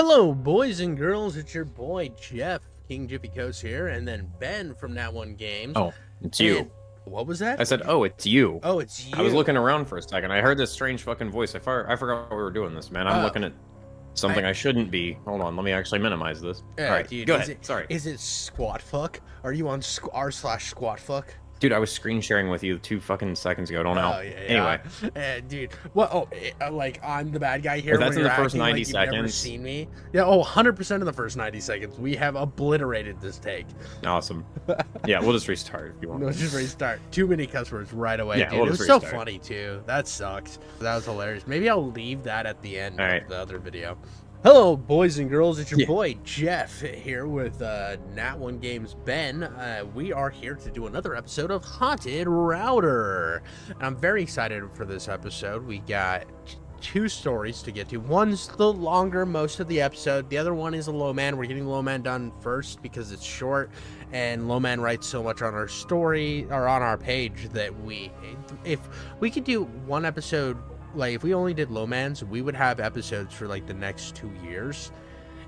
Hello, boys and girls. It's your boy Jeff, King Jiffy Coast here, and then Ben from Nat One Games. Oh, it's you. And what was that? I said, oh, it's you. Oh, it's you. I was looking around for a second. I heard this strange fucking voice. I forgot we were doing this, man. I'm looking at something I shouldn't be. Hold on, let me actually minimize this. All right, dude, go ahead. Sorry. Is it squat fuck? Are you on r/squat fuck? Dude, I was screen sharing with you 2 fucking seconds ago. Don't know. Oh, yeah. Anyway. Dude, what? Oh, like I'm the bad guy here. That's in the first 90 like you've never seconds. seen me. Yeah. Oh, 100% in the first 90 seconds. We have obliterated this take. Awesome. Yeah, we'll just restart if you want. We'll just restart. Too many customers right away. Yeah, dude. we'll It was just so restart. funny too. That sucked. That was hilarious. Maybe I'll leave that at the end of the other video. Hello, boys and girls. It's your boy Jeff here with Nat One Games Ben. We are here to do another episode of Haunted Router. And I'm very excited for this episode. We got 2 stories to get to. One's the longer most of the episode. The other one is a low man. We're getting low man done first because it's short, and low man writes so much on our story or on our page that if we could do one episode. Like, if we only did low mans, we would have episodes for like the next 2 years,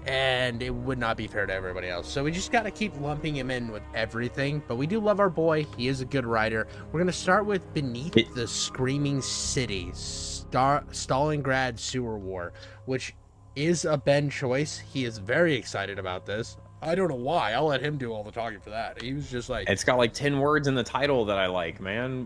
and it would not be fair to everybody else. So we just got to keep lumping him in with everything. But we do love our boy. He is a good writer. We're going to start with Beneath the Screaming City, Stalingrad Sewer War, which is a Ben choice. He is very excited about this. I don't know why. I'll let him do all the talking for that. He was just like... It's got like 10 words in the title that I like, man.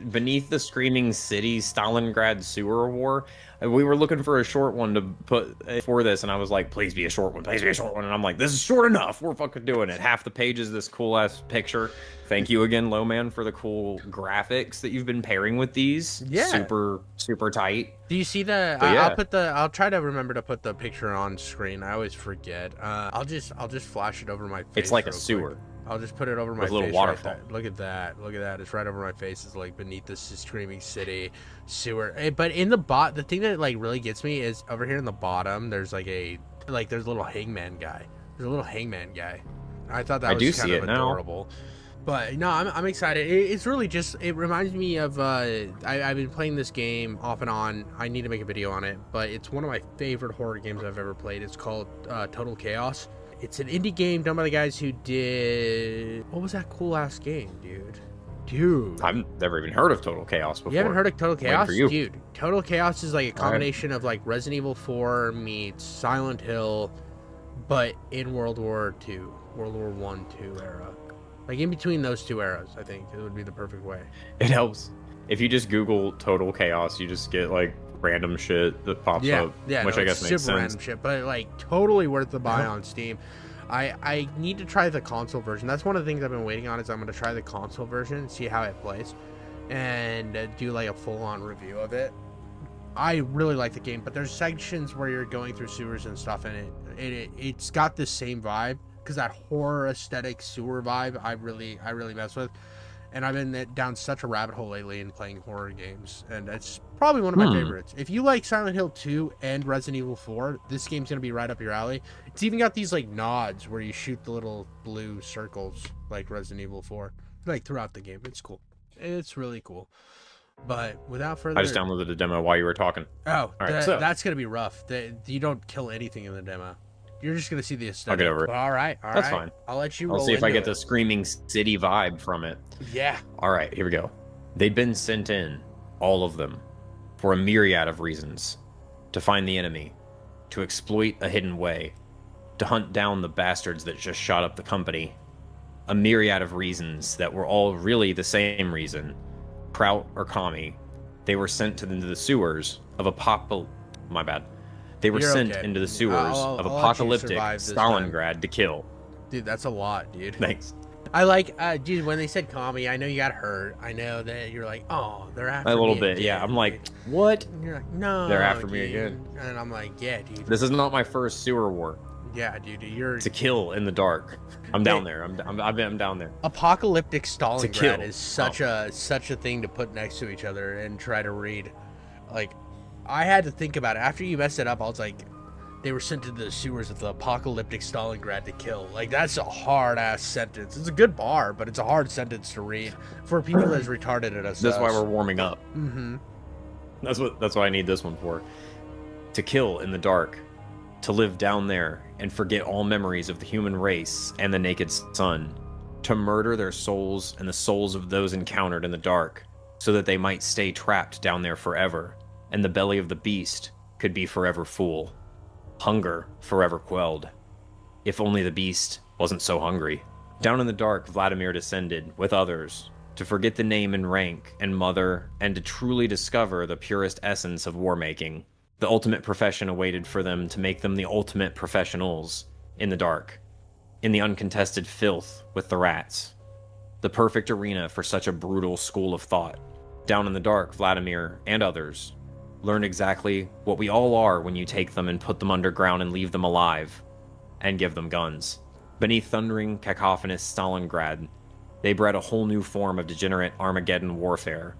Beneath the Screaming City, Stalingrad Sewer War. We were looking for a short one to put for this, and I was like, please be a short one, please be a short one. And I'm like, this is short enough. We're fucking doing it. Half the page is this cool-ass picture. Thank you again, Lowman, for the cool graphics that you've been pairing with these. Yeah. Super, super tight. Do you see the? I'll try to remember to put the picture on screen. I always forget. I'll just flash it over my face. It's like a quick. sewer. I'll just put it over my with a little face. waterfall. Right, look at that. Look at that. It's right over my face. It's like Beneath the Screaming City Sewer. But in the the thing that like really gets me is over here in the bottom. There's like there's a little hangman guy. There's a little hangman guy. I thought that was kind of adorable. But no, I'm excited. It's really just, it reminds me of, I've been playing this game off and on. I need to make a video on it, but it's one of my favorite horror games I've ever played. It's called Total Chaos. It's an indie game done by the guys who did, what was that cool ass game, dude? I've never even heard of Total Chaos before. You haven't heard of Total Chaos? For you. Dude, Total Chaos is like a combination of like Resident Evil 4 meets Silent Hill, but in World War II, World War I, II era. Like, in between those 2 eras, I think it would be the perfect way. It helps. If you just Google Total Chaos, you just get, like, random shit that pops up. Yeah, which I guess makes sense. Random shit, but, like, totally worth the buy on Steam. I need to try the console version. That's one of the things I've been waiting on, is I'm going to try the console version, see how it plays, and do, like, a full-on review of it. I really like the game, but there's sections where you're going through sewers and stuff, and it's got the same vibe. Because that horror aesthetic sewer vibe, I really mess with, and I've been down such a rabbit hole lately in playing horror games, and it's probably one of my favorites. If you like Silent Hill 2 and Resident Evil 4, this game's gonna be right up your alley. It's even got these like nods where you shoot the little blue circles like Resident Evil 4, like throughout the game. It's cool. It's really cool. But without further, I just downloaded the demo while you were talking. Oh, that's gonna be rough. You don't kill anything in the demo. You're just gonna see the aesthetic. I'll get over it. All right. That's fine. I'll let you roll. I'll see if I get it. the Screaming City vibe from it. Yeah. All right, here we go. They'd been sent in, all of them, for a myriad of reasons. To find the enemy, to exploit a hidden way, to hunt down the bastards that just shot up the company. A myriad of reasons that were all really the same reason. Prout or Kami, they were sent into the sewers of My bad. They were sent into the sewers of apocalyptic Stalingrad to kill. Dude, that's a lot, dude. Thanks. I like, dude, when they said Kami, I know you got hurt. I know that you're like, oh, they're after me. A little bit, yeah. I'm like, what? And you're like, no. They're after me again. And I'm like, yeah, dude. This is not my first sewer war. Yeah, dude, you're... To kill in the dark. I'm down there. I'm down there. Apocalyptic Stalingrad is such a thing to put next to each other and try to read. Like, I had to think about it. After you messed it up, I was like, they were sent into the sewers of the apocalyptic Stalingrad to kill. Like, that's a hard-ass sentence. It's a good bar, but it's a hard sentence to read for people as retarded as us. That's why we're warming up. Mm-hmm. That's what I need this one for. To kill in the dark. to live down there and forget all memories of the human race and the naked sun, to murder their souls and the souls of those encountered in the dark, so that they might stay trapped down there forever, and the belly of the beast could be forever full, hunger forever quelled. If only the beast wasn't so hungry. Down in the dark, Vladimir descended, with others, to forget the name and rank and mother, and to truly discover the purest essence of war-making. The ultimate profession awaited for them to make them the ultimate professionals in the dark, in the uncontested filth with the rats. The perfect arena for such a brutal school of thought. Down in the dark, Vladimir and others learned exactly what we all are when you take them and put them underground and leave them alive, and give them guns. Beneath thundering, cacophonous Stalingrad, they bred a whole new form of degenerate Armageddon warfare,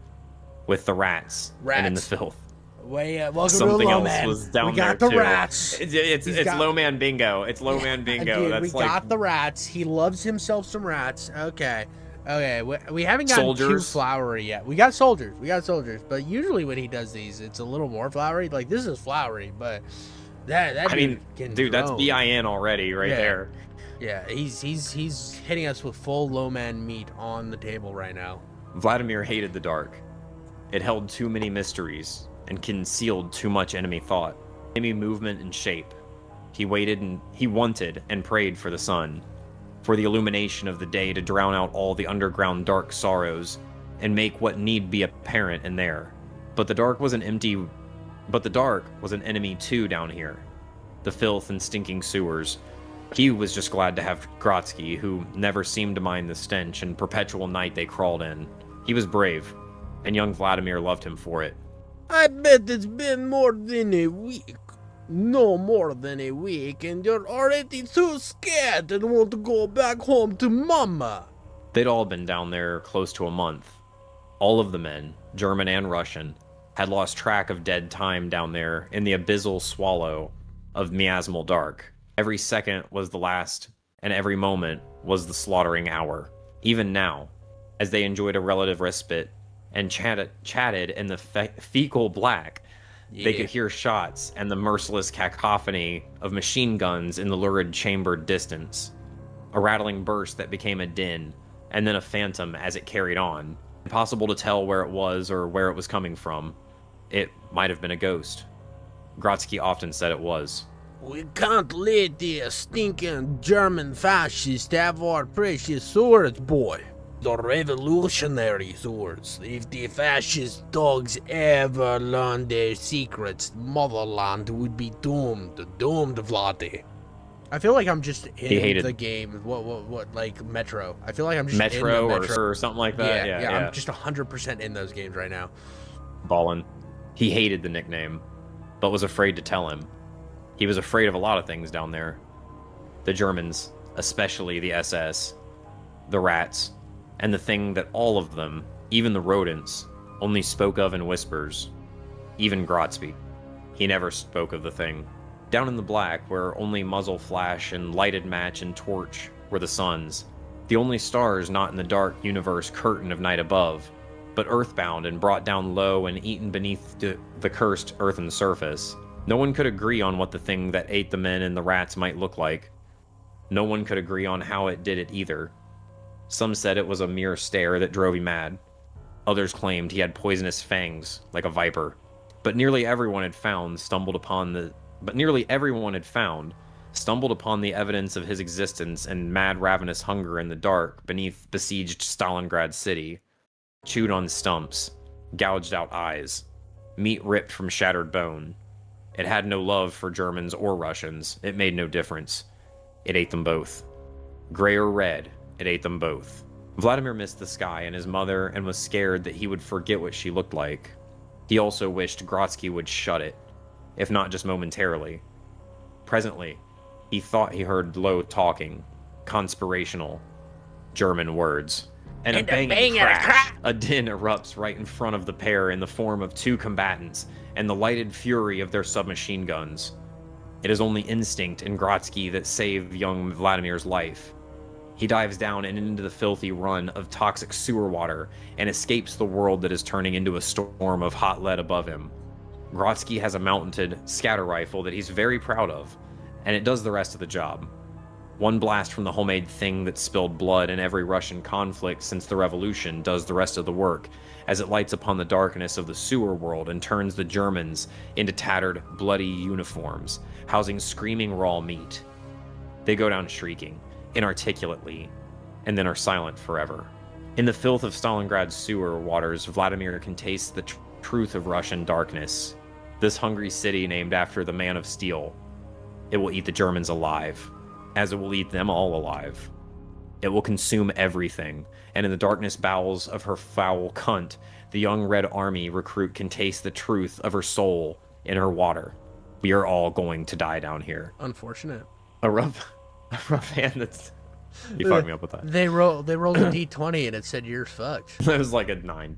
with the rats. And in the filth. Welcome Something to else Man. was down we got there the too. rats. It's low man bingo. It's low man bingo. Dude, That's we got the rats. He loves himself some rats. Okay. We haven't gotten too flowery yet. We got soldiers. But usually when he does these, it's a little more flowery. Like, this is flowery, but I mean, dude, that's BIN already right there. Yeah, he's hitting us with full low man meat on the table right now. Vladimir hated the dark. It held too many mysteries and concealed too much enemy thought, enemy movement and shape. He wanted and prayed for the sun, for the illumination of the day to drown out all the underground dark sorrows and make what need be apparent in there. But the dark was an enemy too down here. The filth and stinking sewers. He was just glad to have Grotsky, who never seemed to mind the stench and perpetual night they crawled in. He was brave, and young Vladimir loved him for it. I bet it's been more than a week. No more than a week, and you're already too scared and want to go back home to Mama. They'd all been down there close to a month. All of the men, German and Russian, had lost track of dead time down there in the abyssal swallow of miasmal dark. Every second was the last, and every moment was the slaughtering hour. Even now, as they enjoyed a relative respite and chatted in the fecal black, they could hear shots and the merciless cacophony of machine guns in the lurid chambered distance. A rattling burst that became a din, and then a phantom as it carried on. Impossible to tell where it was or where it was coming from. It might have been a ghost. Grotsky often said it was. We can't let the stinking German fascists have our precious swords, boy. The revolutionary swords. If the fascist dogs ever learn their secrets, motherland would be doomed, Vladdy. I feel like I'm just in the game. What, like Metro? I feel like I'm just Metro, in the Metro or something like that. Yeah. I'm just 100% in those games right now. Ballin. He hated the nickname, but was afraid to tell him. He was afraid of a lot of things down there. The Germans, especially the SS, the rats, and the thing that all of them, even the rodents, only spoke of in whispers. Even Grotsby. He never spoke of the thing. Down in the black, where only muzzle flash and lighted match and torch were the suns, the only stars not in the dark universe curtain of night above, but earthbound and brought down low and eaten beneath the cursed earthen surface. No one could agree on what the thing that ate the men and the rats might look like. No one could agree on how it did it either. Some said it was a mere stare that drove him mad. Others claimed he had poisonous fangs, like a viper. But nearly everyone had stumbled upon the evidence of his existence and mad ravenous hunger in the dark beneath besieged Stalingrad city. Chewed on stumps, gouged out eyes, meat ripped from shattered bone. It had no love for Germans or Russians. It made no difference. It ate them both. Gray or red, it ate them both. Vladimir missed the sky and his mother and was scared that he would forget what she looked like. He also wished Grotsky would shut it, if not just momentarily. Presently, he thought he heard low talking, conspirational German words. And a banging crash. A din erupts right in front of the pair in the form of two combatants and the lighted fury of their submachine guns. It is only instinct in Grotsky that saved young Vladimir's life. He dives down and into the filthy run of toxic sewer water and escapes the world that is turning into a storm of hot lead above him. Grotsky has a mounted scatter rifle that he's very proud of, and it does the rest of the job. One blast from the homemade thing that spilled blood in every Russian conflict since the revolution does the rest of the work, as it lights upon the darkness of the sewer world and turns the Germans into tattered, bloody uniforms, housing screaming raw meat. They go down shrieking, inarticulately, and then are silent forever. In the filth of Stalingrad's sewer waters, Vladimir can taste the truth of Russian darkness. This hungry city named after the Man of Steel. It will eat the Germans alive, as it will eat them all alive. It will consume everything, and in the darkness bowels of her foul cunt, the young Red Army recruit can taste the truth of her soul in her water. We are all going to die down here. Unfortunate. A rough hand that's... You fucked me up with that. They rolled a d20 and it said you're fucked. It was like a 9.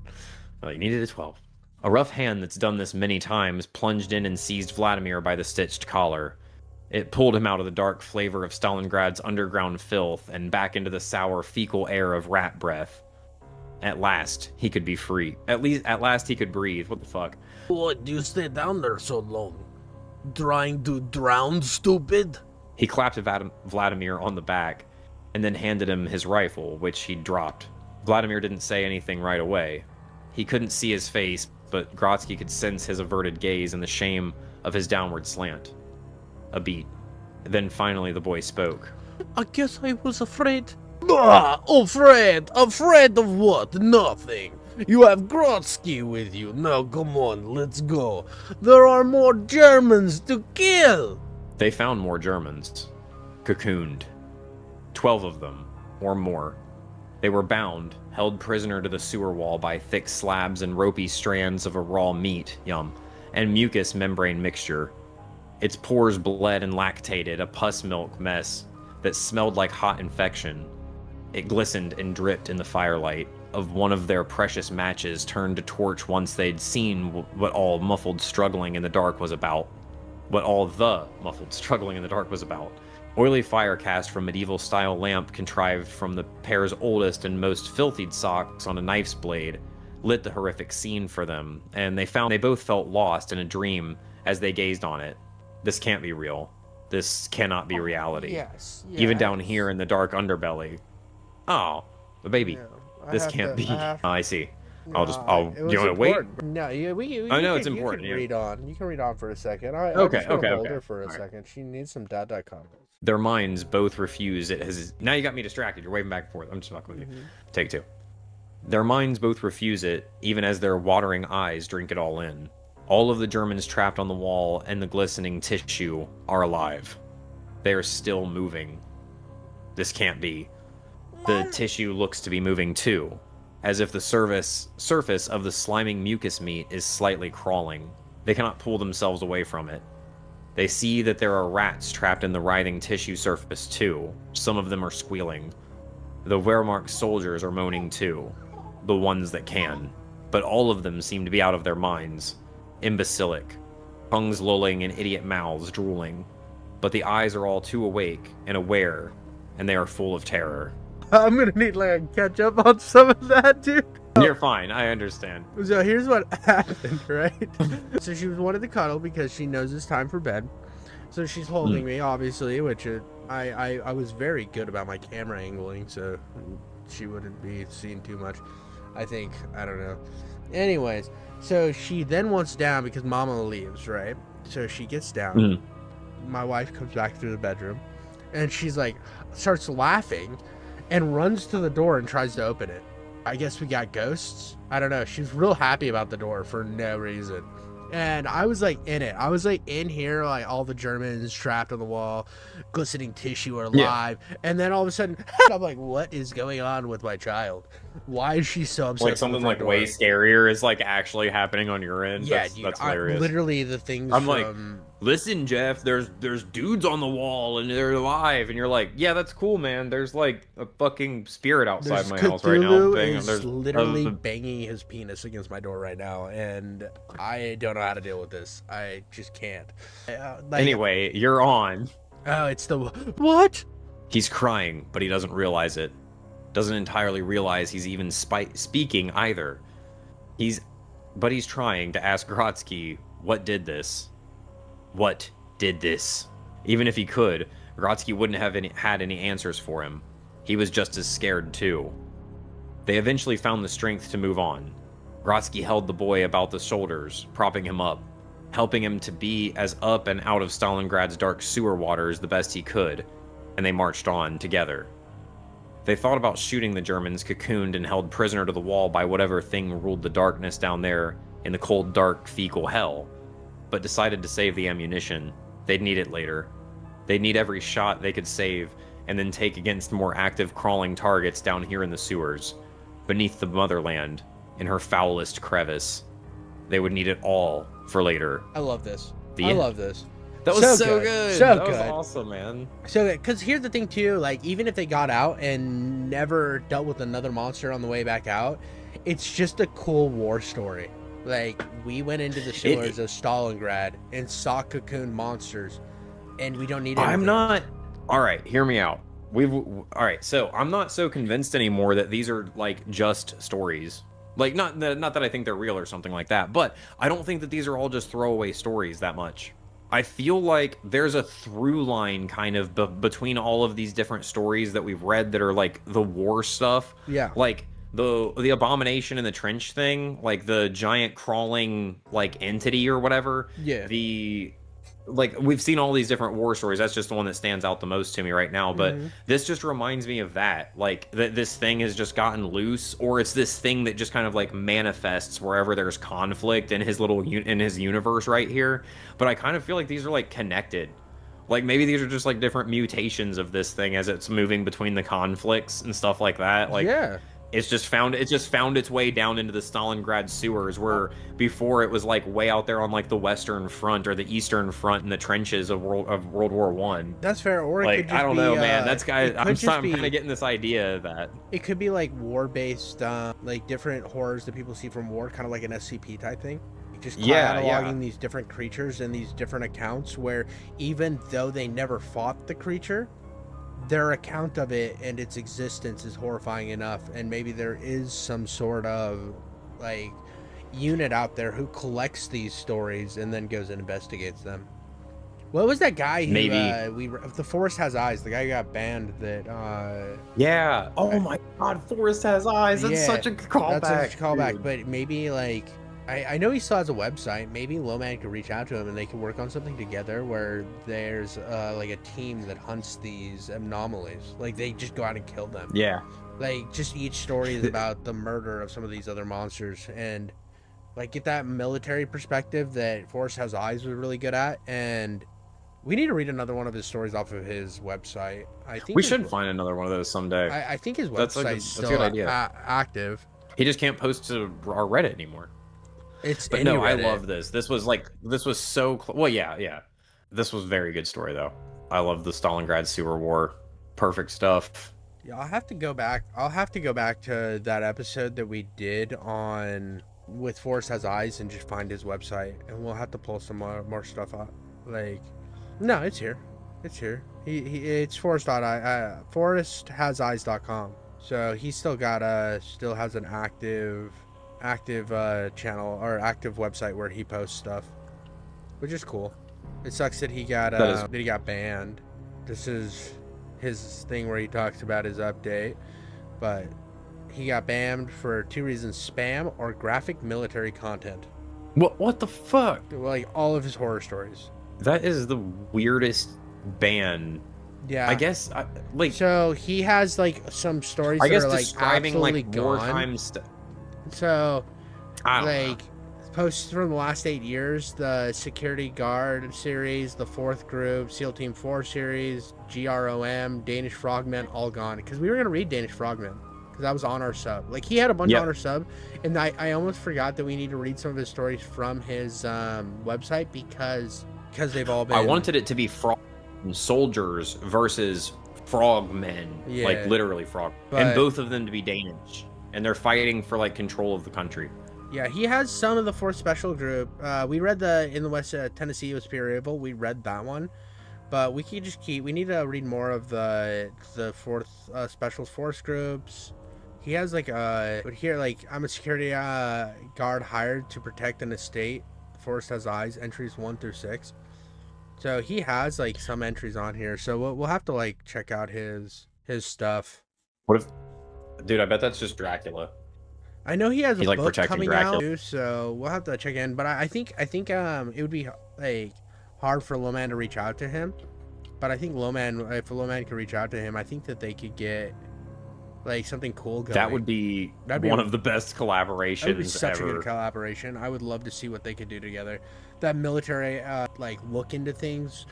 Well, you needed a 12. A rough hand that's done this many times plunged in and seized Vladimir by the stitched collar. It pulled him out of the dark flavor of Stalingrad's underground filth and back into the sour fecal air of rat breath. At last, he could be free. At last he could breathe. What the fuck? What do you stay down there so long? Trying to drown, stupid? He clapped Vladimir on the back and then handed him his rifle, which he dropped. Vladimir didn't say anything right away. He couldn't see his face, but Grotsky could sense his averted gaze and the shame of his downward slant. A beat. Then finally the boy spoke. I guess I was afraid. Ah, afraid? Afraid of what? Nothing. You have Grotsky with you. Now come on, let's go. There are more Germans to kill. They found more Germans. Cocooned. 12 of them, or more. They were bound, held prisoner to the sewer wall by thick slabs and ropey strands of a raw meat, and mucus membrane mixture. Its pores bled and lactated a pus milk mess that smelled like hot infection. It glistened and dripped in the firelight of one of their precious matches turned to torch once they'd seen what all muffled struggling in the dark was about. What all the muffled struggling in the dark was about. Oily fire cast from medieval-style lamp contrived from the pair's oldest and most filthied socks on a knife's blade lit the horrific scene for them, and they both felt lost in a dream as they gazed on it. This can't be real. This cannot be reality. Yes. Even down here in the dark underbelly. Oh, the baby. Yeah, this can't be. I see. No, do you want to wait? No, I know it's important. You can read on. You can read on for a second. Okay. Hold her for a second. She needs some dot comments. Their minds both refuse it. Now you got me distracted. You're waving back and forth. I'm just fucking with you. Take 2. Their minds both refuse it, even as their watering eyes drink it all in. All of the Germans trapped on the wall and the glistening tissue are alive. They are still moving. This can't be. The tissue looks to be moving too, as if the surface of the sliming mucus meat is slightly crawling. They cannot pull themselves away from it. They see that there are rats trapped in the writhing tissue surface too. Some of them are squealing. The Wehrmacht soldiers are moaning too. The ones that can. But all of them seem to be out of their minds. Imbecilic. Tongues lolling and idiot mouths drooling. But the eyes are all too awake and aware, and they are full of terror. I'm gonna need like a catch up on some of that, dude. You're fine, I understand. So here's what happened, right? So she wanted to cuddle because she knows it's time for bed. So she's holding me, obviously, which I was very good about my camera angling, so she wouldn't be seen too much. I think, I don't know. Anyways, so she then wants down because Mama leaves, right? So she gets down. My wife comes back through the bedroom, and she's like, starts laughing, and runs to the door and tries to open it. I guess we got ghosts. I don't know. She's real happy about the door for no reason. And I was like in it. I was like in here, like all the Germans trapped on the wall, glistening tissue are alive. Yeah. And then all of a sudden, I'm like, what is going on with my child? Why is she so upset? Like something like way scarier is like actually happening on your end. Yeah, that's hilarious. Literally the things I'm like, listen, Jeff, there's dudes on the wall and they're alive, and you're like, yeah, that's cool, man. There's like a fucking spirit outside my house right now. There's literally banging his penis against my door right now, and I don't know how to deal with this. I just can't. Anyway, you're on. Oh, it's the what? He's crying, but he doesn't realize it. Doesn't entirely realize he's even speaking either. He's trying to ask Grotsky, what did this? What did this? Even if he could, Grotsky wouldn't have had any answers for him. He was just as scared too. They eventually found the strength to move on. Grotsky held the boy about the shoulders, propping him up, helping him to be as up and out of Stalingrad's dark sewer waters the best he could, and they marched on together. They thought about shooting the Germans cocooned and held prisoner to the wall by whatever thing ruled the darkness down there in the cold, dark, fecal hell, but decided to save the ammunition. They'd need it later. They'd need every shot they could save and then take against more active crawling targets down here in the sewers, beneath the motherland, in her foulest crevice. They would need it all for later. I love this. I love this. That was so good. So that good. was awesome, man. So good. Because here's the thing, too. Like, even if they got out and never dealt with another monster on the way back out, it's just a cool war story. Like, we went into the sewers of Stalingrad and saw cocoon monsters, and we don't need anything. I'm not... All right, hear me out. All right, so I'm not so convinced anymore that these are, like, just stories. Like, not that I think they're real or something like that, but I don't think that these are all just throwaway stories that much. I feel like there's a through line kind of between all of these different stories that we've read that are like the war stuff. Yeah. Like the abomination in the trench thing, like the giant crawling like entity or whatever. Yeah. Like we've seen all these different war stories. That's just the one that stands out the most to me right now. But this just reminds me of that. Like that this thing has just gotten loose, or it's this thing that just kind of like manifests wherever there's conflict in his little in his universe right here. But I kind of feel like these are like connected. Like maybe these are just like different mutations of this thing as it's moving between the conflicts and stuff like that. Like yeah. It's just found its way down into the Stalingrad sewers, where before it was like way out there on like the Western Front or the Eastern Front in the trenches of World War One. That's fair. Or it like could just I don't know, man. That's I'm kind of getting this idea that it could be like war-based, like different horrors that people see from war, kind of like an SCP type thing. Just cataloging these different creatures and these different accounts, where even though they never fought the creature, their account of it and its existence is horrifying enough, and maybe there is some sort of like unit out there who collects these stories and then goes and investigates them. What was that guy who the Forest Has Eyes, the guy who got banned that yeah, oh my god, Forest Has Eyes, that's such a callback. That's such a callback. But maybe like I know he still has a website. Maybe Lowman could reach out to him and they could work on something together where there's like a team that hunts these anomalies. Like they just go out and kill them. Yeah. Like just each story is about the murder of some of these other monsters, and like get that military perspective that Forest Has Eyes was really good at. And we need to read another one of his stories off of his website. I think we should find another one of those someday. I think his website's still active. He just can't post to our Reddit anymore. But no, I love this. This was so well, yeah. This was a very good story though. I love the Stalingrad sewer war. Perfect stuff. Yeah, I'll have to go back to that episode that we did on with Forest Has Eyes and just find his website, and we'll have to pull some more stuff up. Like, no, it's here. It's foresthaseyes.com. So he still has an active channel or active website where he posts stuff, which is cool. It sucks that he got banned. This is his thing where he talks about his update, but he got banned for 2 reasons: spam or graphic military content. What the fuck? Like all of his horror stories. That is the weirdest ban. Yeah, I guess so he has like some stories I that guess are like describing absolutely like gone. wartime stuff. So like posts from the last 8 years: the Security Guard series, the 4th Group, SEAL Team 4 series, GROM, Danish Frogmen, all gone. Because we were gonna read Danish Frogmen because that was on our sub. Like he had a bunch on our sub, and I almost forgot that we need to read some of his stories from his website because they've all been. I wanted it to be frog soldiers versus frogmen, like literally frog, and both of them to be Danish, and they're fighting for like control of the country. Yeah, he has some of the 4th Special Group. We read In the West Tennessee was Pure Evil. We read that one, but we can just we need to read more of the 4th Special Force Groups. He has like here like I'm a security guard hired to protect an estate. Forest Has Eyes, entries 1 through 6. So he has like some entries on here. So we'll have to like check out his stuff. What if, dude? I bet that's just Dracula. I know he has a He's like book protecting coming Dracula. out too, so we'll have to check in. But I think it would be like hard for Lowman to reach out to him. But I think Lowman, if Lowman could reach out to him, I think that they could get like something cool going. That would be one of the best collaborations that would be such ever. a good collaboration. I would love to see what they could do together. That military like look into things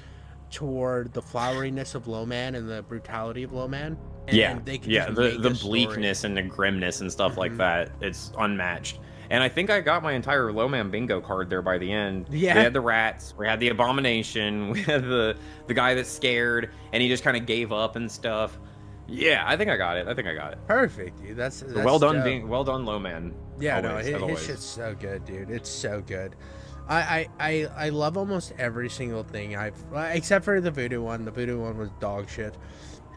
toward the floweriness of Lowman and the brutality of Lowman. And yeah, they could the bleakness and the grimness and stuff like that. It's unmatched. And I think I got my entire Lowman bingo card there by the end. Yeah. We had the rats, we had the abomination, we had the guy that's scared and he just kind of gave up and stuff. Yeah, I think I got it. Perfect, dude. That's well done, well done, Lowman. Yeah, always, no, his shit's so good, dude. It's so good. I love almost every single thing except for the voodoo one. The voodoo one was dog shit.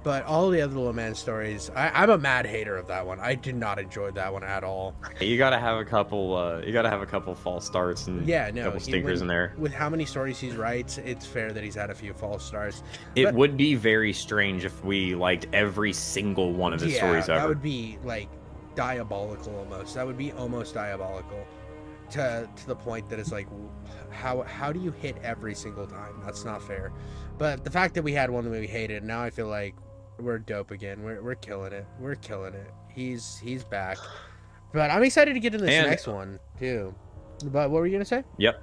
But all the other Lowman stories, I'm a mad hater of that one. I did not enjoy that one at all. You gotta have a couple. You gotta have a couple false starts and a couple stinkers in there. With how many stories he writes, it's fair that he's had a few false starts. It would be very strange if we liked every single one of his stories ever. That would be like diabolical almost. That would be almost diabolical. To the point that it's like, how do you hit every single time? That's not fair. But the fact that we had one that we hated, now I feel like we're dope again. We're killing it. We're killing it. He's back. But I'm excited to get in this next one too. But what were you gonna say? Yep.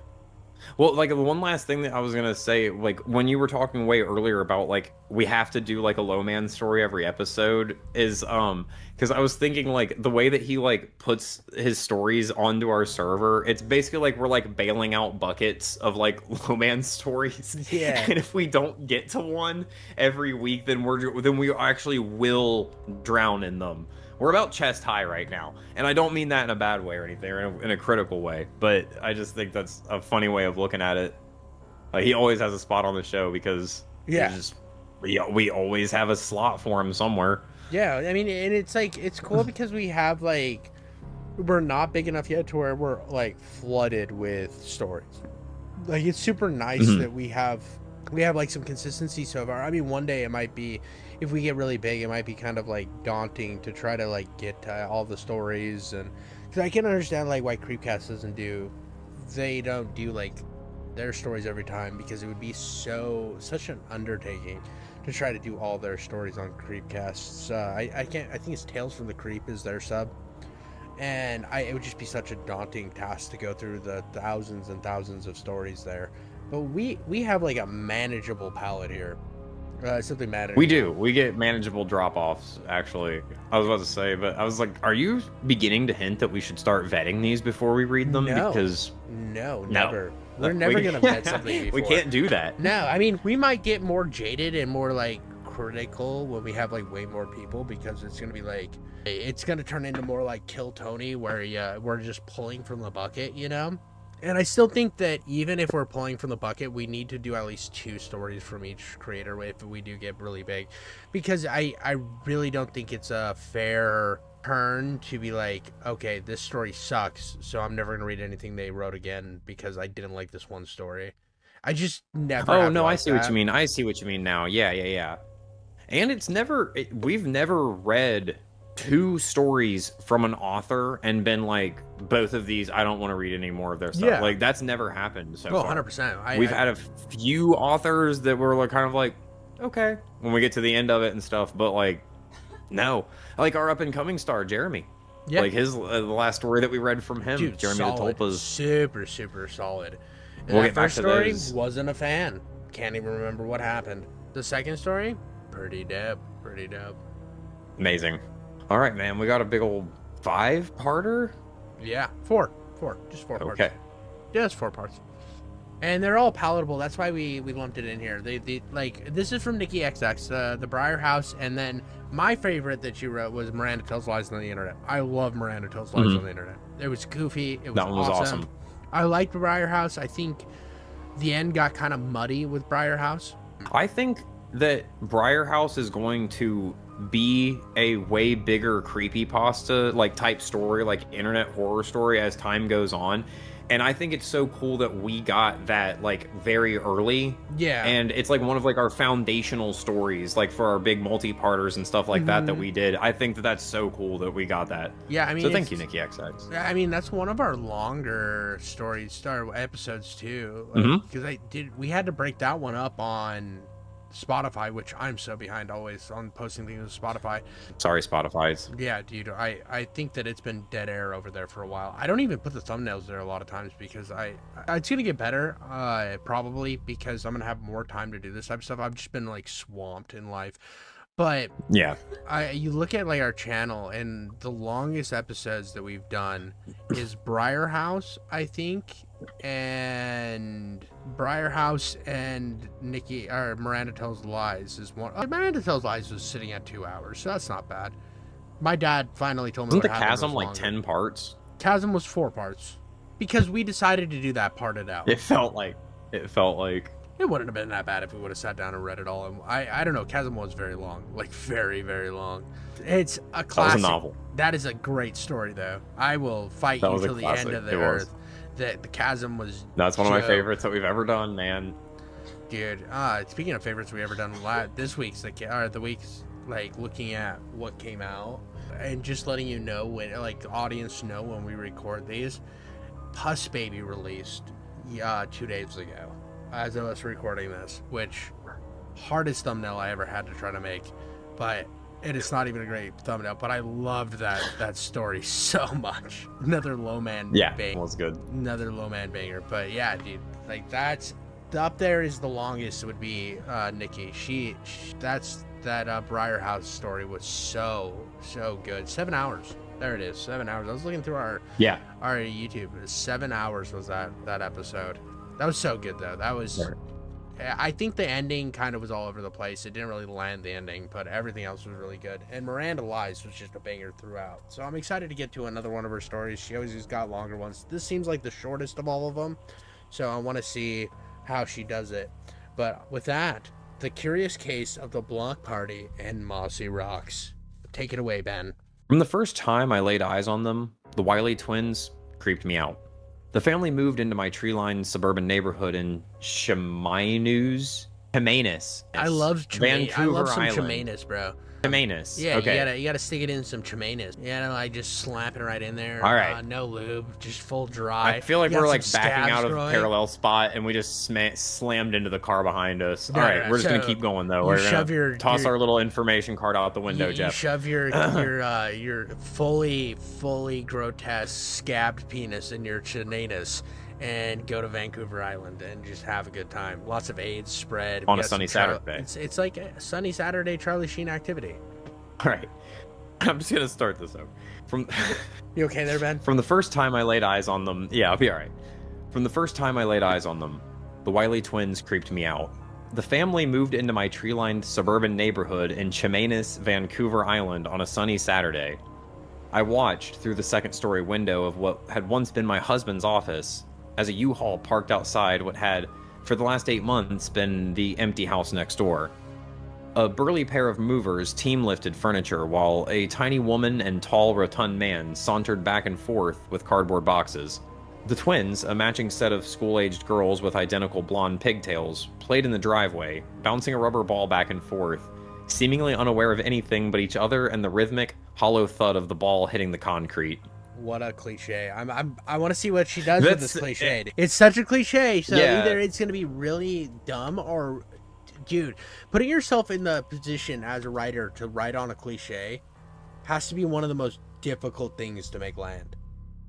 Well, like one last thing that I was gonna say, like when you were talking way earlier about like we have to do like a Lowman story every episode, is because I was thinking like the way that he like puts his stories onto our server, it's basically like we're like bailing out buckets of like Lowman stories. Yeah. And if we don't get to one every week, then we actually will drown in them. We're about chest high right now, and I don't mean that in a bad way or anything, or in a critical way, but I just think that's a funny way of looking at it. Like he always has a spot on the show because we always have a slot for him somewhere. Yeah, I mean, and it's like it's cool because we have like we're not big enough yet to where we're like flooded with stories. Like it's super nice that we have like some consistency so far. I mean, one day it might be, if we get really big, it might be kind of like daunting to try to like get to all the stories. And because I can understand like why Creepcast they don't do like their stories every time, because it would be such an undertaking to try to do all their stories on Creepcasts. I think it's Tales from the Creep is their sub, and it would just be such a daunting task to go through the thousands and thousands of stories there. But we have like a manageable palette here. Something manageable. We do. We get manageable drop-offs, actually. I was about to say, but I was like, are you beginning to hint that we should start vetting these before we read them? No. Because No, never. We're never going to vet something before. We can't do that. No, I mean, we might get more jaded and more like critical when we have like way more people, because it's going to be like, it's going to turn into more like Kill Tony, where we're just pulling from the bucket, you know? And I still think that even if we're pulling from the bucket, we need to do at least 2 stories from each creator if we do get really big. Because I really don't think it's a fair turn to be like, okay, this story sucks, so I'm never going to read anything they wrote again because I didn't like this one story. I just never. Oh, no, I see what you mean. I see what you mean now. Yeah. And we've never read 2 stories from an author and been like, both of these, I don't want to read any more of their stuff. Yeah. Like that's never happened so far. 100%. We've had a few authors that were like kind of like, okay, when we get to the end of it and stuff, but like, no, like our up and coming star Jeremy. Yeah. Like his the last story that we read from him, dude, Jeremy solid. the Tulpa's super solid. And we'll that first story those. Wasn't a fan. Can't even remember what happened. The second story, pretty dope. Amazing. All right, man, we got a big old 5-parter. Yeah, 4, just 4 parts. Okay. Yeah, it's 4 parts, and they're all palatable. That's why we lumped it in here. They like, this is from Nikki XX, the Briar House, and then my favorite that you wrote was Miranda Tells Lies on the Internet. I love Miranda Tells Lies on the Internet. It was goofy. It was that one was awesome. I liked Briar House. I think the end got kind of muddy with Briar House. I think that Briar House is going to be a way bigger creepypasta like type story, like internet horror story, as time goes on, And I think it's so cool that we got that like very early. Yeah. And it's like one of like our foundational stories, like for our big multi-parters and stuff like that we did. I think that that's so cool that we got that. Yeah, I mean, so thank you, Nikki XX. I mean, that's one of our longer episodes too. Because we had to break that one up on Spotify, which I'm so behind always on posting things on Spotify. Sorry, Spotify's. Yeah, dude, I think that it's been dead air over there for a while. I don't even put the thumbnails there a lot of times because it's gonna get better, probably because I'm gonna have more time to do this type of stuff. I've just been like swamped in life. But yeah, you look at like our channel, and the longest episodes that we've done is Briar House, I think, and Briar House and Nikki or Miranda Tells Lies is one. Miranda Tells Lies was sitting at 2 hours, so that's not bad. My dad finally told me. Wasn't the Chasm like 10 parts? Chasm was 4 parts because we decided to do that parted out. It felt like. It wouldn't have been that bad if we would have sat down and read it all. And I don't know. Chasm was very long, like very, very long. It's a classic. That was a novel. That is a great story, though. I will fight you till the end of the earth. That the Chasm was. That's one of my favorites that we've ever done, man. Dude, speaking of favorites we ever done, this week's the week's like looking at what came out and just letting you know when, like, the audience know when we record these. Puss Baby released 2 days ago. As of us recording this, which hardest thumbnail I ever had to try to make, but it is not even a great thumbnail. But I loved that story so much. Another low man banger. Was good. Another low man banger. But yeah, dude, like that's up there is the longest. It would be Nikki. That Briar House story was so good. 7 hours. There it is. 7 hours. I was looking through our YouTube. 7 hours was that episode. That was so good, though. That was... I think the ending kind of was all over the place. It didn't really land the ending, but everything else was really good. And Miranda Lies was just a banger throughout. So I'm excited to get to another one of her stories. She always has got longer ones. This seems like the shortest of all of them. So I want to see how she does it. But with that, The Curious Case of the Block Party and Mossy Rocks. Take it away, Ben. From the first time I laid eyes on them, the Wiley twins creeped me out. The family moved into my tree-lined suburban neighborhood in Chemainus. I love Vancouver I love some Island. Chemainus, bro. Chemainus. Yeah, okay. you gotta stick it in some Chemainus. Yeah, no, I just slap it right in there. All right. No lube, just full dry. I feel like we're like backing out of growing. parallel spot, and we just slammed into the car behind us. All right, we're just gonna keep going though. We're gonna toss our little information card out the window, Jeff. You shove your fully grotesque scabbed penis in your Chemainus and go to Vancouver Island and just have a good time. Lots of AIDS spread. On a sunny Saturday. It's like a sunny Saturday Charlie Sheen activity. All right. I'm just going to start this out. You okay there, Ben? From the first time I laid eyes on them... Yeah, I'll be all right. From the first time I laid eyes on them, the Wiley twins creeped me out. The family moved into my tree-lined suburban neighborhood in Chemainus, Vancouver Island on a sunny Saturday. I watched through the second-story window of what had once been my husband's office as a U-Haul parked outside what had, for the last 8 months, been the empty house next door. A burly pair of movers team-lifted furniture while a tiny woman and tall, rotund man sauntered back and forth with cardboard boxes. The twins, a matching set of school-aged girls with identical blonde pigtails, played in the driveway, bouncing a rubber ball back and forth, seemingly unaware of anything but each other and the rhythmic, hollow thud of the ball hitting the concrete. What a cliche. I want to see what she does with this cliche. It's such a cliche, so either it's going to be really dumb or... Dude, putting yourself in the position as a writer to write on a cliche has to be one of the most difficult things to make land.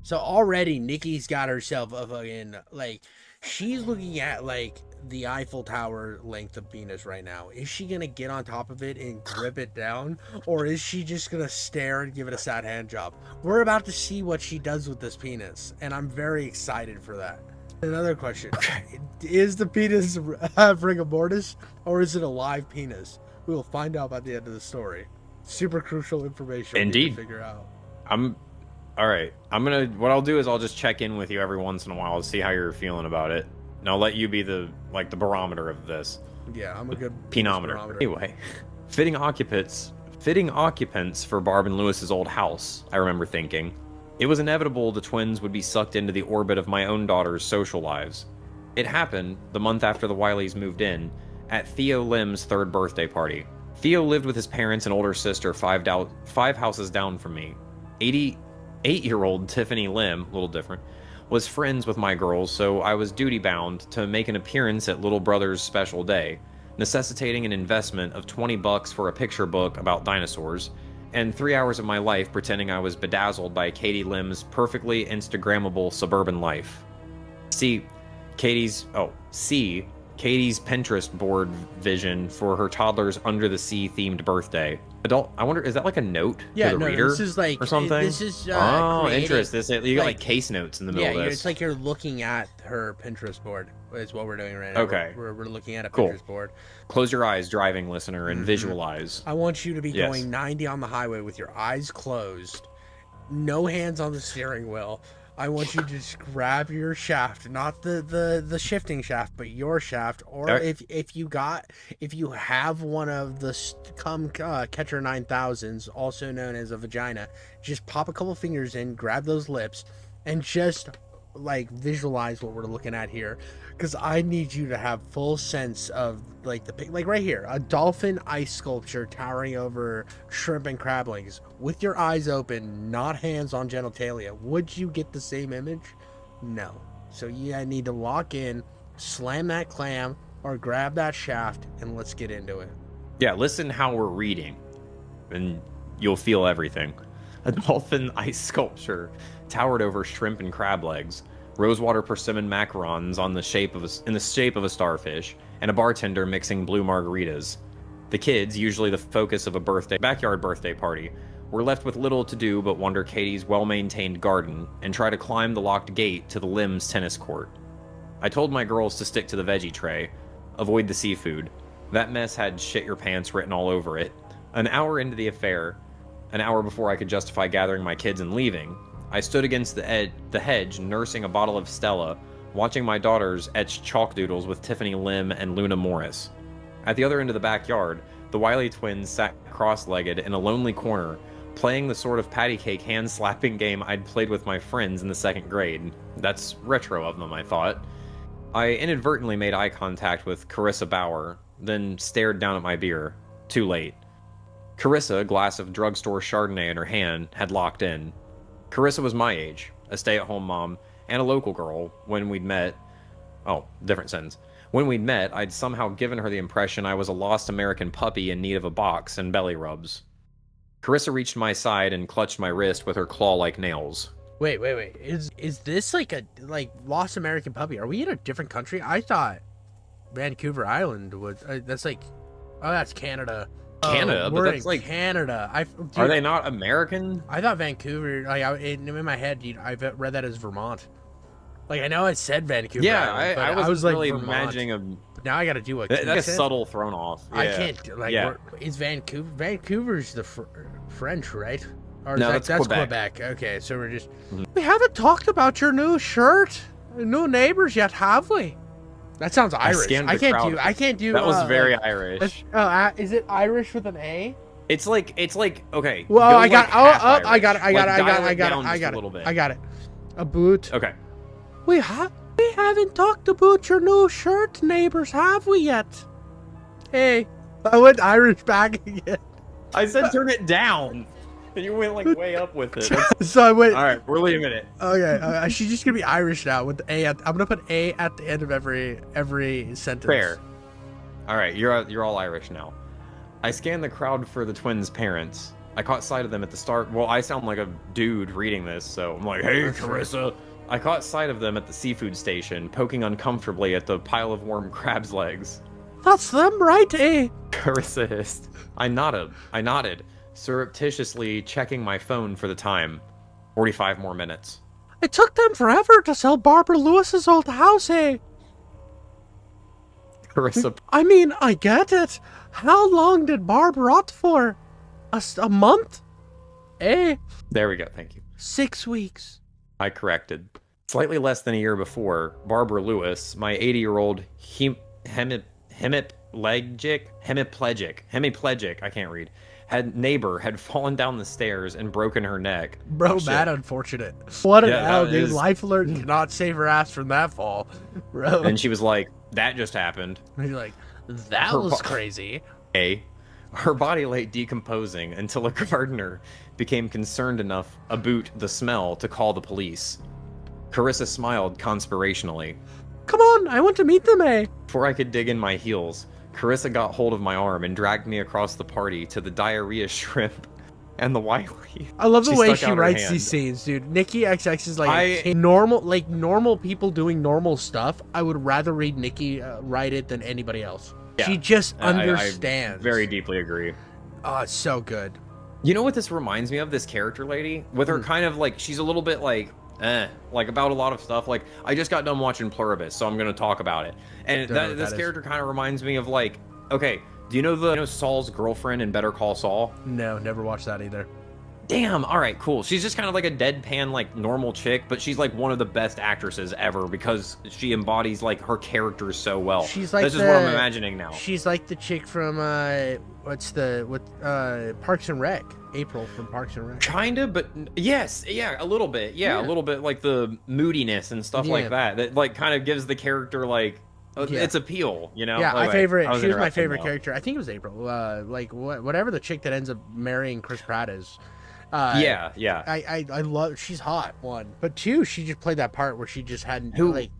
So already Nikki's got herself a fucking, like, she's looking at, like, the Eiffel Tower length of penis right now. Is she going to get on top of it and grip it down? Or is she just going to stare and give it a sad hand job? We're about to see what she does with this penis, and I'm very excited for that. Another question. Okay. Is the penis rigor mortis, or is it a live penis? We will find out by the end of the story. Super crucial information. Indeed. To figure out. All right. What I'll do is I'll just check in with you every once in a while to see how you're feeling about it. And I'll let you be the barometer of this. Yeah, I'm a good penometer. Anyway, fitting occupants for Barb and Lewis's old house, I remember thinking. It was inevitable the twins would be sucked into the orbit of my own daughter's social lives. It happened, the month after the Wileys moved in, at Theo Lim's 3rd birthday party. Theo lived with his parents and older sister 5 houses down from me. 88-year-old Tiffany Lim, a little different, was friends with my girls, so I was duty-bound to make an appearance at little brother's special day, necessitating an investment of $20 for a picture book about dinosaurs, and 3 hours of my life pretending I was bedazzled by Katie Lim's perfectly Instagrammable suburban life. See Katie's Pinterest board vision for her toddler's under the sea themed birthday. I wonder, is that like a note to the reader? This is like, or something? This is interesting. You got like case notes in the middle of this. It's like you're looking at her Pinterest board. Is what we're doing right now. Okay. We're looking at a Pinterest board. Close your eyes, driving listener, and visualize. I want you to be going 90 on the highway with your eyes closed, no hands on the steering wheel. I want you to just grab your shaft, not the shifting shaft, but your shaft. Or if you have one of the catcher 9000s, also known as a vagina, just pop a couple fingers in, grab those lips, and just like visualize what we're looking at here, because I need you to have full sense of like right here, a dolphin ice sculpture towering over shrimp and crab legs with your eyes open, not hands on genitalia. Would you get the same image? No. So I need to lock in, slam that clam, or grab that shaft, and let's get into it. Yeah, listen how we're reading, and you'll feel everything. A dolphin ice sculpture towered over shrimp and crab legs, rosewater persimmon macarons in the shape of a starfish, and a bartender mixing blue margaritas. The kids, usually the focus of a backyard birthday party, were left with little to do but wander Katie's well-maintained garden and try to climb the locked gate to the Lims tennis court. I told my girls to stick to the veggie tray, avoid the seafood. That mess had "shit your pants" written all over it. An hour into the affair, an hour before I could justify gathering my kids and leaving, I stood against the hedge nursing a bottle of Stella, watching my daughters etch chalk doodles with Tiffany Lim and Luna Morris. At the other end of the backyard, the Wiley twins sat cross-legged in a lonely corner, playing the sort of patty cake hand-slapping game I'd played with my friends in the 2nd grade. That's retro of them, I thought. I inadvertently made eye contact with Carissa Bauer, then stared down at my beer. Too late. Carissa, a glass of drugstore Chardonnay in her hand, had locked in. Carissa was my age, a stay-at-home mom, and a local girl. When we'd met... Oh, different sentence. When we'd met, I'd somehow given her the impression I was a lost American puppy in need of a box and belly rubs. Carissa reached my side and clutched my wrist with her claw-like nails. Wait. Is this like a lost American puppy? Are we in a different country? I thought Vancouver Island was... that's like... Oh, that's Canada. Canada, but that's like Canada. Are they not American? I thought Vancouver. Like in my head, I read that as Vermont. Like I know it said Vancouver. Yeah, Island, I was really like imagining a. But now I got to do what that's subtle thrown off. Yeah. I can't like. Yeah. Is Vancouver? Vancouver's the French, right? Or no, that's Quebec. Okay, so we're just. We haven't talked about your new shirt, new neighbors yet, have we? That sounds Irish. I can't do. That was very Irish. Is it Irish with an A? It's like okay. Well, I got I got it. A boot. Okay. We haven't talked about your new shirt, neighbors, have we yet? Hey, I went Irish back again. I said turn it down. And you went like way up with it. So I went. All right, we're leaving it. Okay, she's just gonna be Irish now with the A. I'm gonna put A at the end of every sentence. Fair. All right, you're all Irish now. I scanned the crowd for the twins' parents. I caught sight of them at the start. Well, I sound like a dude reading this, so I'm like, hey, Carissa. I caught sight of them at the seafood station, poking uncomfortably at the pile of warm crab's legs. That's them, right, eh? Carissa hissed. I nodded, surreptitiously checking my phone for the time. 45 more minutes. It took them forever to sell Barbara Lewis's old house, eh? Carissa. I mean, I get it. How long did Barb rot for? A month? Eh? There we go, thank you. 6 weeks. I corrected. Slightly less than a year before, Barbara Lewis, my 80-year-old hemiplegic, I can't read, neighbor had fallen down the stairs and broken her neck. Bro, mad unfortunate. What an L, dude. Life alert cannot save her ass from that fall. Bro. And she was like, that just happened. And you're like, that was crazy. Her body lay decomposing until a gardener became concerned enough about the smell to call the police. Carissa smiled conspirationally. Come on, I want to meet them, eh? Before I could dig in my heels, Carissa got hold of my arm and dragged me across the party to the diarrhea shrimp and the Wiley. I love the way she writes these scenes, dude. Nikki XX is like normal people doing normal stuff. I would rather read Nikki write it than anybody else. Yeah, she just understands. I very deeply agree. Oh, it's so good. You know what this reminds me of, this character lady? With her kind of like, she's a little bit like about a lot of stuff. Like, I just got done watching Pluribus, so I'm going to talk about it. And this character kind of reminds me of like, okay, do you know Saul's girlfriend in Better Call Saul? No, never watched that either. Damn, all right, cool. She's just kind of like a deadpan, like, normal chick, but she's like one of the best actresses ever because she embodies like her characters so well. She's like This is what I'm imagining now. She's like the chick from Parks and Rec. April from Parks and Rec. Kind of, but yes, yeah, a little bit. Yeah, a little bit like the moodiness and stuff like that. That like kind of gives the character like its appeal, you know? Yeah, she was my favorite character. I think it was April. Like whatever the chick that ends up marrying Chris Pratt is. Yeah. I love. She's hot, one, but two, she just played that part where she just hadn't like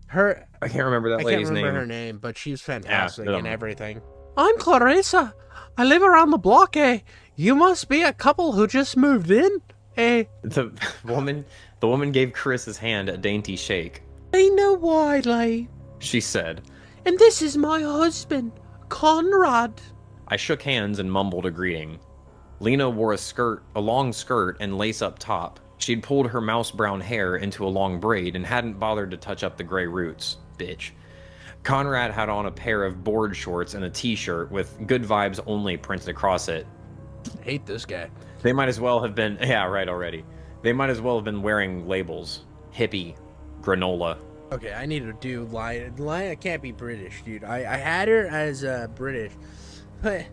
her. I can't remember that lady's name. I can't remember her name, but she's fantastic in everything. I'm Clarissa. I live around the block, eh? You must be a couple who just moved in, eh? The woman gave Carissa's hand a dainty shake. I know why, like, she said. And this is my husband, Conrad. I shook hands and mumbled a greeting. Lena wore a long skirt and lace-up top. She'd pulled her mouse brown hair into a long braid and hadn't bothered to touch up the gray roots. Bitch. Conrad had on a pair of board shorts and a t-shirt with "Good Vibes Only" printed across it. Hate this guy. They might as well have been... Yeah, right, already. They might as well have been wearing labels. Hippie. Granola. Okay, I need to do line. I can't be British, dude. I had her as British. But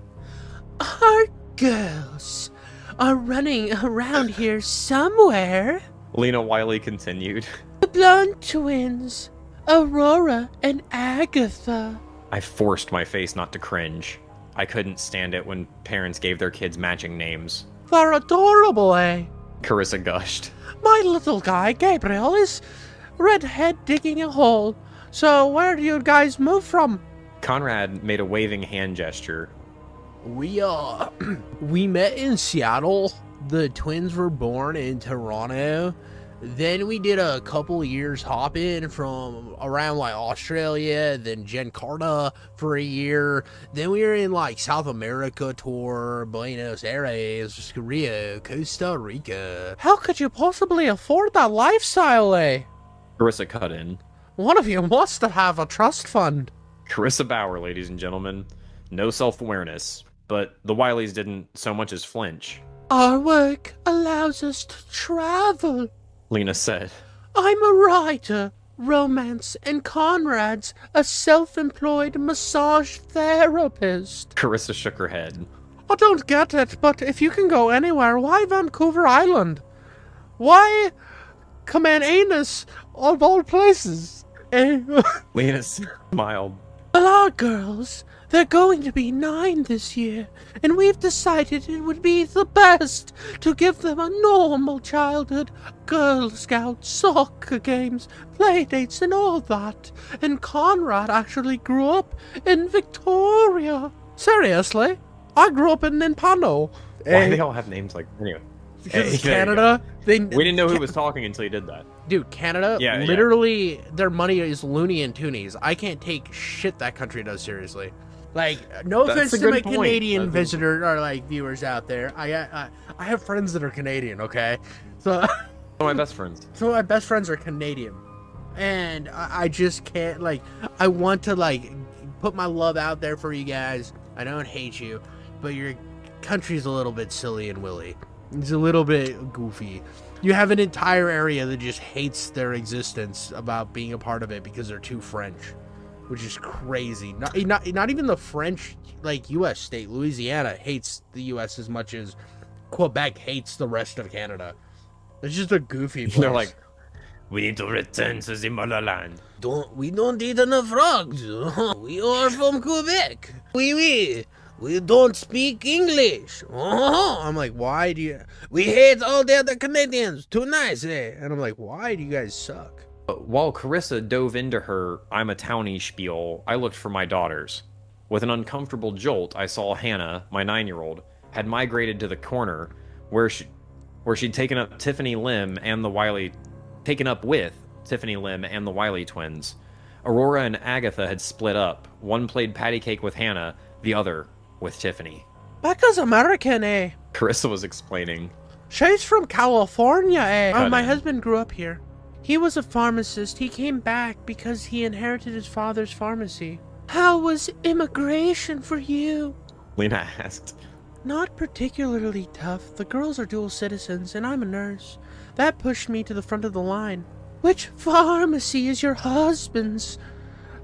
our girls are running around here somewhere. Lena Wiley continued. The blonde twins, Aurora and Agatha. I forced my face not to cringe. I couldn't stand it when parents gave their kids matching names. They're adorable, eh? Carissa gushed. My little guy, Gabriel, is redhead digging a hole. So where do you guys move from? Conrad made a waving hand gesture. We met in Seattle. The twins were born in Toronto. Then we did a couple years hopping from around like Australia, then Jakarta for a year. Then we were in like South America tour, Buenos Aires, Rio, Costa Rica. How could you possibly afford that lifestyle, eh? Carissa cut in. One of you must have a trust fund. Carissa Bauer, ladies and gentlemen. No self-awareness, but the Wileys didn't so much as flinch. Our work allows us to travel, Lena said. I'm a writer, romance, and Conrad's a self-employed massage therapist. Carissa shook her head. I don't get it, but if you can go anywhere, why Vancouver Island? Why Anus of all places? Lena smiled. Well, our girls, they're going to be 9 this year, and we've decided it would be the best to give them a normal childhood. Girl Scouts, soccer games, play dates, and all that. And Conrad actually grew up in Victoria. Seriously? I grew up in Nipano. Why do they all have names like... Anyway. Because Canada... We didn't know who was talking until he did that. Dude, Canada, literally, their money is loony and toonies. I can't take shit that country does seriously. Like, no offense to my Canadian visitor or like viewers out there. I have friends that are Canadian, okay? So some of my best friends. Some of my best friends are Canadian, and I just can't like. I want to like put my love out there for you guys. I don't hate you, but your country's a little bit silly and willy. It's a little bit goofy. You have an entire area that just hates their existence about being a part of it because they're too French. which is crazy. Not even the French, like, U.S. state, Louisiana, hates the U.S. as much as Quebec hates the rest of Canada. It's just a goofy place. They're like, we need to return to the motherland. We don't eat enough frogs. We are from Quebec. We don't speak English. I'm like, why do you... We hate all the other Canadians. Too nice, eh? And I'm like, why do you guys suck? While Carissa dove into her I'm a townie spiel, I looked for my daughters. With an uncomfortable jolt, I saw Hannah, my 9-year-old, had migrated to the corner where she'd taken up with Tiffany Lim and the Wiley twins. Aurora and Agatha had split up. One played patty cake with Hannah, the other with Tiffany. Becca's American, eh? Carissa was explaining. She's from California, eh? My husband grew up here. He was a pharmacist. He came back because he inherited his father's pharmacy. How was immigration for you? Lena asked. Not particularly tough. The girls are dual citizens, and I'm a nurse. That pushed me to the front of the line. Which pharmacy is your husband's?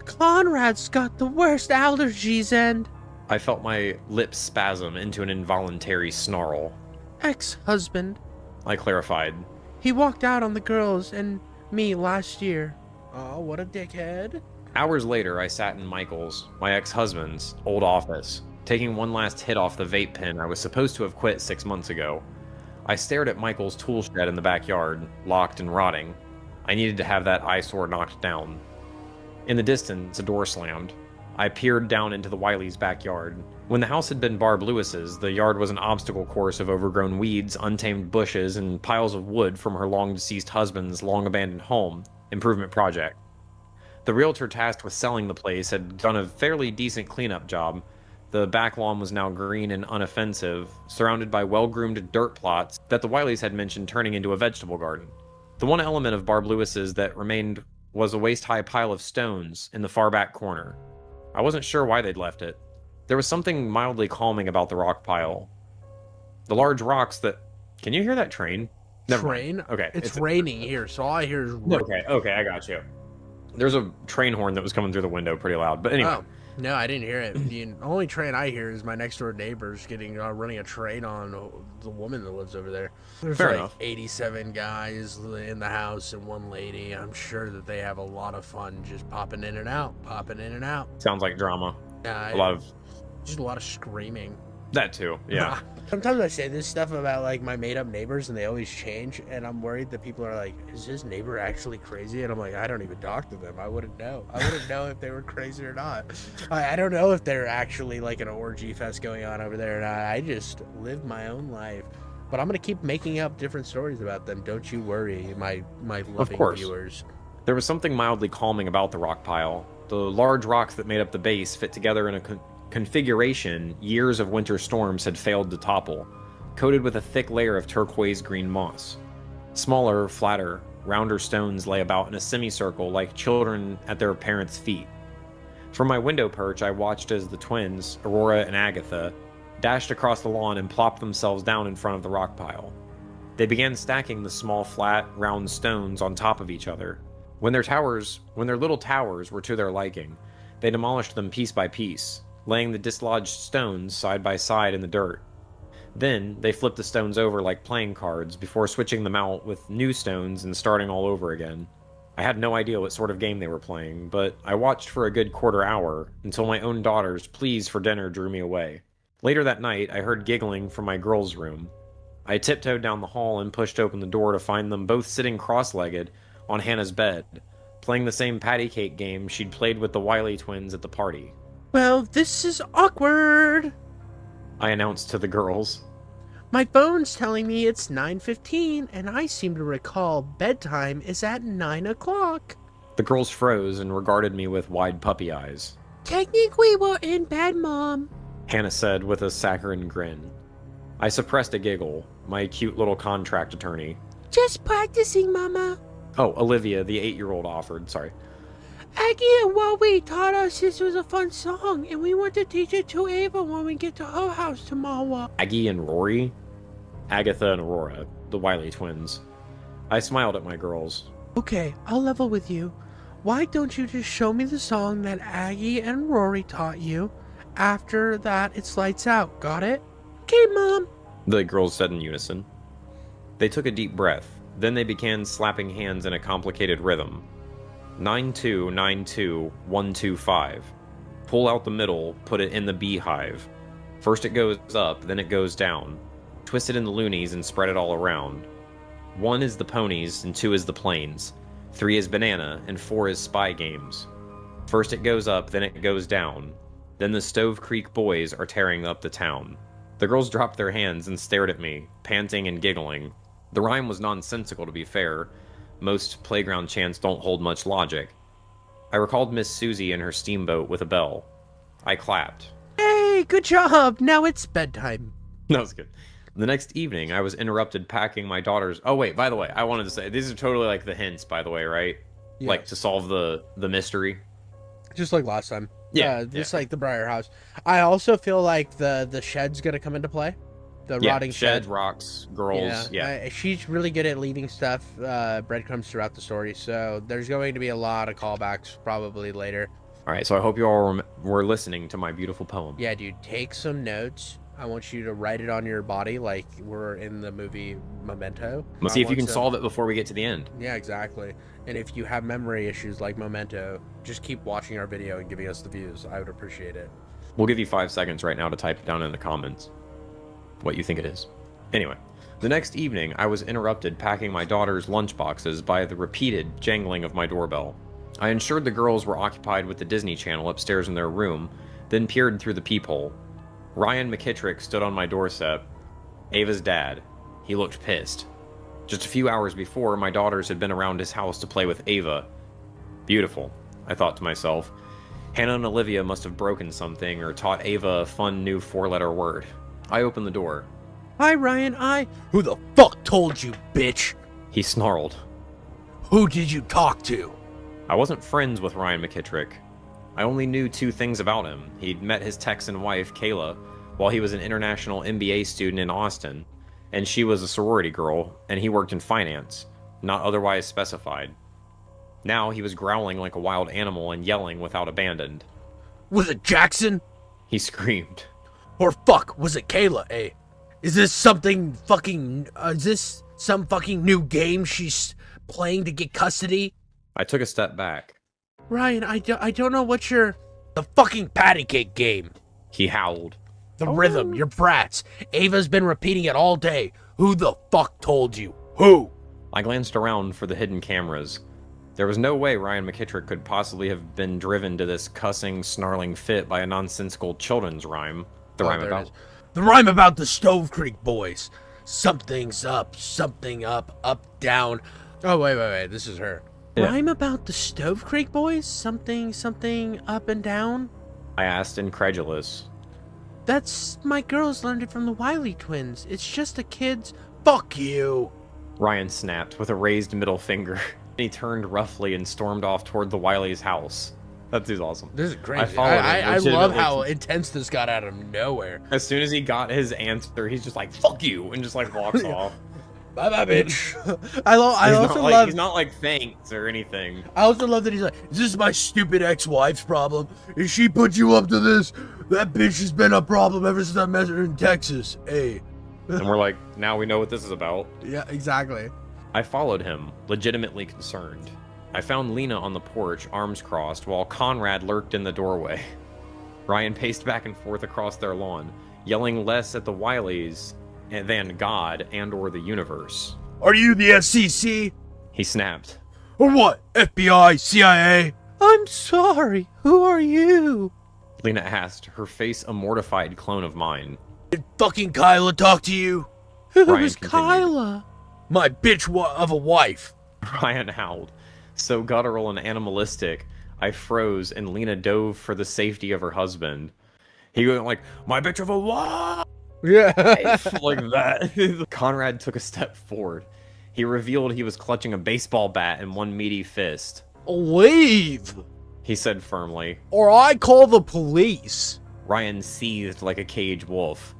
Conrad's got the worst allergies and... I felt my lips spasm into an involuntary snarl. Ex-husband. I clarified. He walked out on the girls and me last year. Oh, what a dickhead. Hours later, I sat in Michael's, my ex-husband's, old office, taking one last hit off the vape pen I was supposed to have quit 6 months ago. I stared at Michael's tool shed in the backyard, locked and rotting. I needed to have that eyesore knocked down. In the distance, a door slammed. I peered down into the Wileys' backyard. When the house had been Barb Lewis's, the yard was an obstacle course of overgrown weeds, untamed bushes, and piles of wood from her long-deceased husband's long-abandoned home improvement project. The realtor tasked with selling the place had done a fairly decent cleanup job. The back lawn was now green and unoffensive, surrounded by well-groomed dirt plots that the Wileys had mentioned turning into a vegetable garden. The one element of Barb Lewis's that remained was a waist-high pile of stones in the far back corner. I wasn't sure why they'd left it. There was something mildly calming about the rock pile. The large rocks that... Can you hear that train? Train? Okay. It's raining here, so all I hear is... Okay, I got you. There's a train horn that was coming through the window pretty loud, but anyway. Oh, no, I didn't hear it. The only train I hear is my next door neighbors running a train on the woman that lives over there. There's Fair like enough. 87 guys in the house and one lady. I'm sure that they have a lot of fun just popping in and out. Sounds like drama. Just a lot of screaming. That too, yeah. Sometimes I say this stuff about like my made up neighbors and they always change, and I'm worried that people are like, is this neighbor actually crazy? And I'm like, I don't even talk to them. I wouldn't know if they were crazy or not. I don't know if they're actually like an orgy fest going on over there or not. I just live my own life. But I'm gonna keep making up different stories about them. Don't you worry, my loving viewers. There was something mildly calming about the rock pile. The large rocks that made up the base fit together in a configuration years of winter storms had failed to topple, coated with a thick layer of turquoise green moss. Smaller, flatter, rounder stones lay about in a semicircle like children at their parents' feet. From my window perch, I watched as the twins, Aurora and Agatha, dashed across the lawn and plopped themselves down in front of the rock pile. They began stacking the small, flat, round stones on top of each other. When their little towers were to their liking, they demolished them piece by piece, laying the dislodged stones side by side in the dirt. Then, they flipped the stones over like playing cards before switching them out with new stones and starting all over again. I had no idea what sort of game they were playing, but I watched for a good quarter hour until my own daughter's pleas for dinner drew me away. Later that night, I heard giggling from my girls' room. I tiptoed down the hall and pushed open the door to find them both sitting cross-legged on Hannah's bed, playing the same patty cake game she'd played with the Wiley twins at the party. Well, this is awkward, I announced to the girls. My phone's telling me it's 9:15, and I seem to recall bedtime is at 9 o'clock. The girls froze and regarded me with wide puppy eyes. Technically, we're in bed, Mom, Hannah said with a saccharine grin. I suppressed a giggle, my cute little contract attorney. Just practicing, Mama. Oh, Olivia, the 8-year-old, offered. Sorry. Aggie and Wobby taught us this was a fun song, and we want to teach it to Ava when we get to her house tomorrow. Aggie and Rory? Agatha and Aurora, the Wiley twins. I smiled at my girls. Okay, I'll level with you. Why don't you just show me the song that Aggie and Rory taught you? After that, it's lights out. Got it? Okay, Mom. The girls said in unison. They took a deep breath. Then they began slapping hands in a complicated rhythm. 9-2-9-2-1-2-5. Pull out the middle, put it in the beehive. First it goes up, then it goes down. Twist it in the loonies and spread it all around. 1 is the ponies, and 2 is the planes. 3 is banana, and 4 is spy games. First it goes up, then it goes down. Then the Stove Creek boys are tearing up the town. The girls dropped their hands and stared at me, panting and giggling. The rhyme was nonsensical, to be fair. Most playground chants don't hold much logic. I recalled Miss Susie and her steamboat with a bell. I clapped. Hey, good job. Now it's bedtime. That was good. The next evening, I was interrupted packing my daughter's... Oh, wait, by the way, I wanted to say, these are totally like the hints, by the way, right? Yes. Like, to solve the mystery. Just like last time. Yeah. Just like the Briar House. I also feel like the shed's going to come into play. The rotting shed, shed. Rocks, girls, She's really good at leaving stuff, breadcrumbs throughout the story, so there's going to be a lot of callbacks probably later. All right, so I hope you all were listening to my beautiful poem. Yeah, dude, take some notes. I want you to write it on your body like we're in the movie Memento. Let's see if you can solve it before we get to the end. Yeah, exactly. And if you have memory issues like Memento, just keep watching our video and giving us the views. I would appreciate it. We'll give you 5 seconds right now to type it down in the comments what you think it is. Anyway, the next evening, I was interrupted packing my daughter's lunchboxes by the repeated jangling of my doorbell. I ensured the girls were occupied with the Disney Channel upstairs in their room, then peered through the peephole. Ryan McKittrick stood on my doorstep. Ava's dad. He looked pissed. Just a few hours before, my daughters had been around his house to play with Ava. Beautiful, I thought to myself. Hannah and Olivia must have broken something or taught Ava a fun new 4-letter word. I opened the door. Hi, Ryan. Who the fuck told you, bitch? He snarled. Who did you talk to? I wasn't friends with Ryan McKittrick. I only knew 2 things about him. He'd met his Texan wife, Kayla, while he was an international MBA student in Austin, and she was a sorority girl, and he worked in finance, not otherwise specified. Now he was growling like a wild animal and yelling without abandon. Was it Jackson? He screamed. Or fuck, was it Kayla, eh? Is this something fucking... is this some fucking new game she's playing to get custody? I took a step back. Ryan, I don't know what your... The fucking patty cake game. He howled. The rhythm, your brats. Ava's been repeating it all day. Who the fuck told you? Who? I glanced around for the hidden cameras. There was no way Ryan McKittrick could possibly have been driven to this cussing, snarling fit by a nonsensical children's rhyme. The rhyme about the Stove Creek boys. Something's up, something up, down. Oh, wait, this is her. Yeah. Rhyme about the Stove Creek boys? Something up and down? I asked, incredulous. That's... my girls learned it from the Wiley twins. It's just a kid's... Fuck you! Ryan snapped with a raised middle finger. He turned roughly and stormed off toward the Wiley's house. That dude's awesome. This is crazy. I love how intense this got out of nowhere. As soon as he got his answer, he's just like, fuck you, and just like walks off. Bye-bye, bitch. I also love... He's not like thanks or anything. I also love that he's like, is this my stupid ex-wife's problem? Is she put you up to this? That bitch has been a problem ever since I met her in Texas. Hey. And we're like, now we know what this is about. Yeah, exactly. I followed him, legitimately concerned. I found Lena on the porch, arms crossed, while Conrad lurked in the doorway. Ryan paced back and forth across their lawn, yelling less at the Wileys than God and or the universe. Are you the SEC? He snapped. Or what? FBI, CIA? I'm sorry, who are you? Lena asked, her face a mortified clone of mine. Did fucking Kyla talk to you? Who's Kyla? My bitch of a wife. Ryan howled. So guttural and animalistic, I froze and Lena dove for the safety of her husband. He went like, my bitch of a wife! Yeah. Like that. Conrad took a step forward. He revealed he was clutching a baseball bat in one meaty fist. Leave! He said firmly. Or I call the police. Ryan seethed like a caged wolf.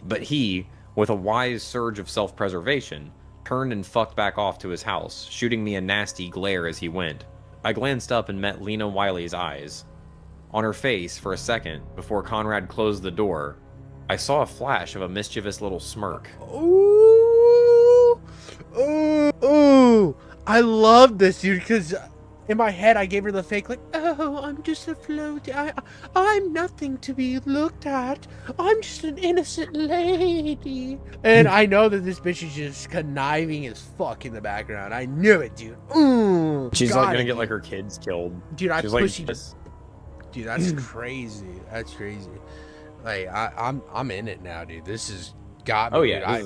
But he, with a wise surge of self-preservation, turned and fucked back off to his house, shooting me a nasty glare as he went. I glanced up and met Lena Wiley's eyes. On her face, for a second, before Conrad closed the door, I saw a flash of a mischievous little smirk. Ooh, ooh, ooh. I love this, dude, because in my head I gave her the fake, like, oh, I'm just a float. I'm nothing to be looked at. I'm just an innocent lady. And I know that this bitch is just conniving as fuck in the background. I knew it, dude. She's like gonna get like her kids killed. Dude, I She's pussy like, just. Dude, that's crazy. That's crazy. Like I'm in it now, dude. This is got me. Oh yeah.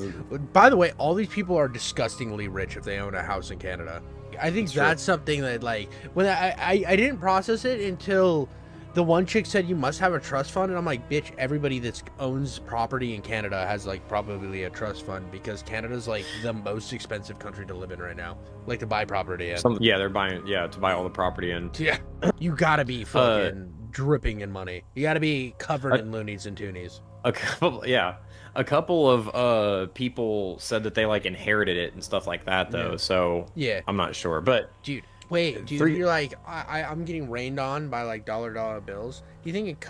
By the way, all these people are disgustingly rich if they own a house in Canada. I think that's something that, like, when I didn't process it until the one chick said you must have a trust fund, and I'm like, bitch, everybody that owns property in Canada has like probably a trust fund, because Canada's like the most expensive country to live in right now, like to buy property in. Yeah, they're buying to buy all the property in. Yeah, you gotta be fucking dripping in money. You gotta be covered in loonies and toonies. A couple of people said that they like inherited it and stuff like that though. So yeah, I'm not sure. But dude, wait, dude, you're like I'm getting rained on by like dollar bills. Do you think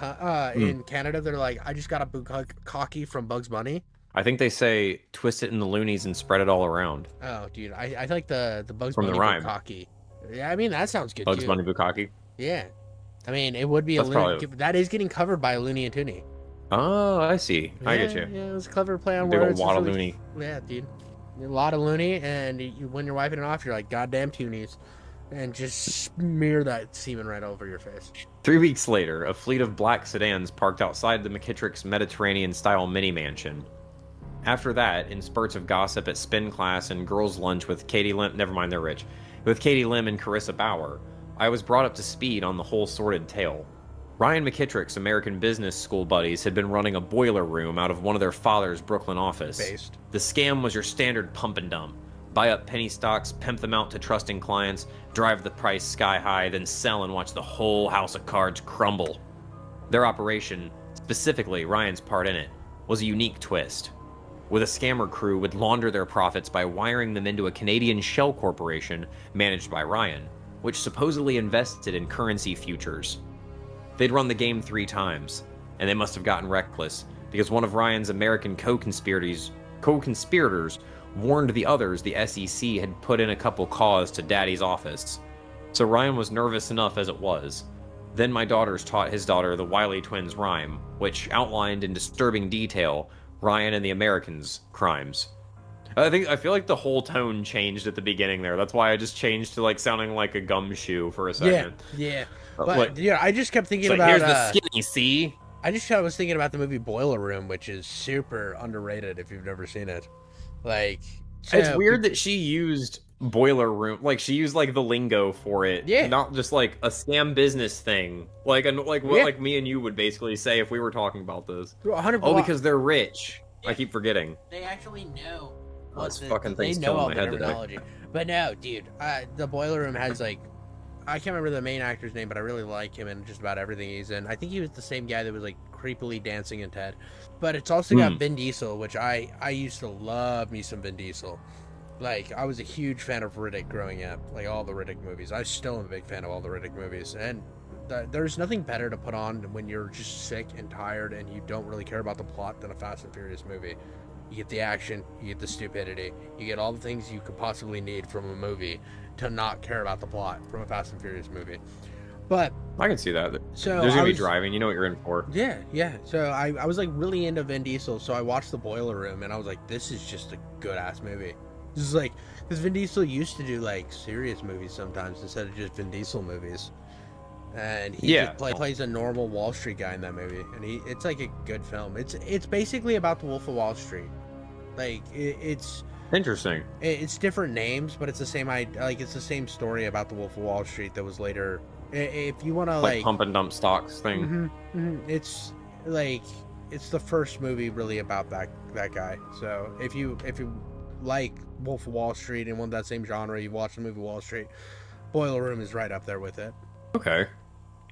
in Canada they're like, I just got a bukkake from Bugs Bunny? I think they say twist it in the loonies and spread it all around. Oh, dude, I like the Bugs from Bunny the rhyme. bukkake. Yeah, I mean that sounds good. Bugs Bunny bukkake. Yeah, I mean it would be that is getting covered by a loony and toonie. Oh, I see. I get you. Yeah, it was a clever play on Big words. Big old wad of loony. Yeah, dude. A lot of loony, and when you're wiping it off, you're like, goddamn toonies. And just smear that semen right over your face. 3 weeks later, a fleet of black sedans parked outside the McKittrick's Mediterranean-style mini-mansion. After that, in spurts of gossip at spin class and girls' lunch with Katie Lim... Never mind, they're rich. With Katie Lim and Carissa Bauer, I was brought up to speed on the whole sordid tale. Ryan McKittrick's American business school buddies had been running a boiler room out of one of their father's Brooklyn office. The scam was your standard pump and dump. Buy up penny stocks, pimp them out to trusting clients, drive the price sky high, then sell and watch the whole house of cards crumble. Their operation, specifically Ryan's part in it, was a unique twist. With a scammer crew would launder their profits by wiring them into a Canadian shell corporation managed by Ryan, which supposedly invested in currency futures. They'd run the game 3 times, and they must have gotten reckless, because one of Ryan's American co-conspirators warned the others the SEC had put in a couple calls to Daddy's office. So Ryan was nervous enough as it was. Then my daughters taught his daughter the Wiley twins' rhyme, which outlined in disturbing detail Ryan and the Americans' crimes. I feel like the whole tone changed at the beginning there. That's why I just changed to like sounding like a gumshoe for a second. Yeah. But yeah, I just kept thinking about. Here's the skinny, see? I just was thinking about the movie Boiler Room, which is super underrated if you've never seen it. Like, it's weird that she used boiler room, like she used like the lingo for it, not just like a scam business thing, like what like me and you would basically say if we were talking about this. 100%. Oh, because they're rich. I keep forgetting. They actually know. This fucking thing's killing my head today. But no, dude, the Boiler Room has like, I can't remember the main actor's name, but I really like him in just about everything he's in. I think he was the same guy that was like creepily dancing in Ted. But it's also got Vin Diesel, which I used to love me some Vin Diesel. Like, I was a huge fan of Riddick growing up, like all the Riddick movies. I still am a big fan of all the Riddick movies. And there's nothing better to put on when you're just sick and tired and you don't really care about the plot than a Fast and Furious movie. You get the action, you get the stupidity, you get all the things you could possibly need from a movie to not care about the plot from a Fast and Furious movie. But I can see that. So there's gonna be driving, you know what you're in for. Yeah. So I was like really into Vin Diesel, so I watched The Boiler Room and I was like, this is just a good ass movie. This is like, because Vin Diesel used to do like serious movies sometimes instead of just Vin Diesel movies. And he just plays a normal Wall Street guy in that movie, and it's like a good film. It's basically about the Wolf of Wall Street. Like it's interesting. It's different names, but it's the same. It's the same story about the Wolf of Wall Street that was later. If you want to like pump and dump stocks thing. It's like it's the first movie really about that guy. So if you like Wolf of Wall Street and want that same genre, you watch the movie Wall Street. Boiler Room is right up there with it. Okay.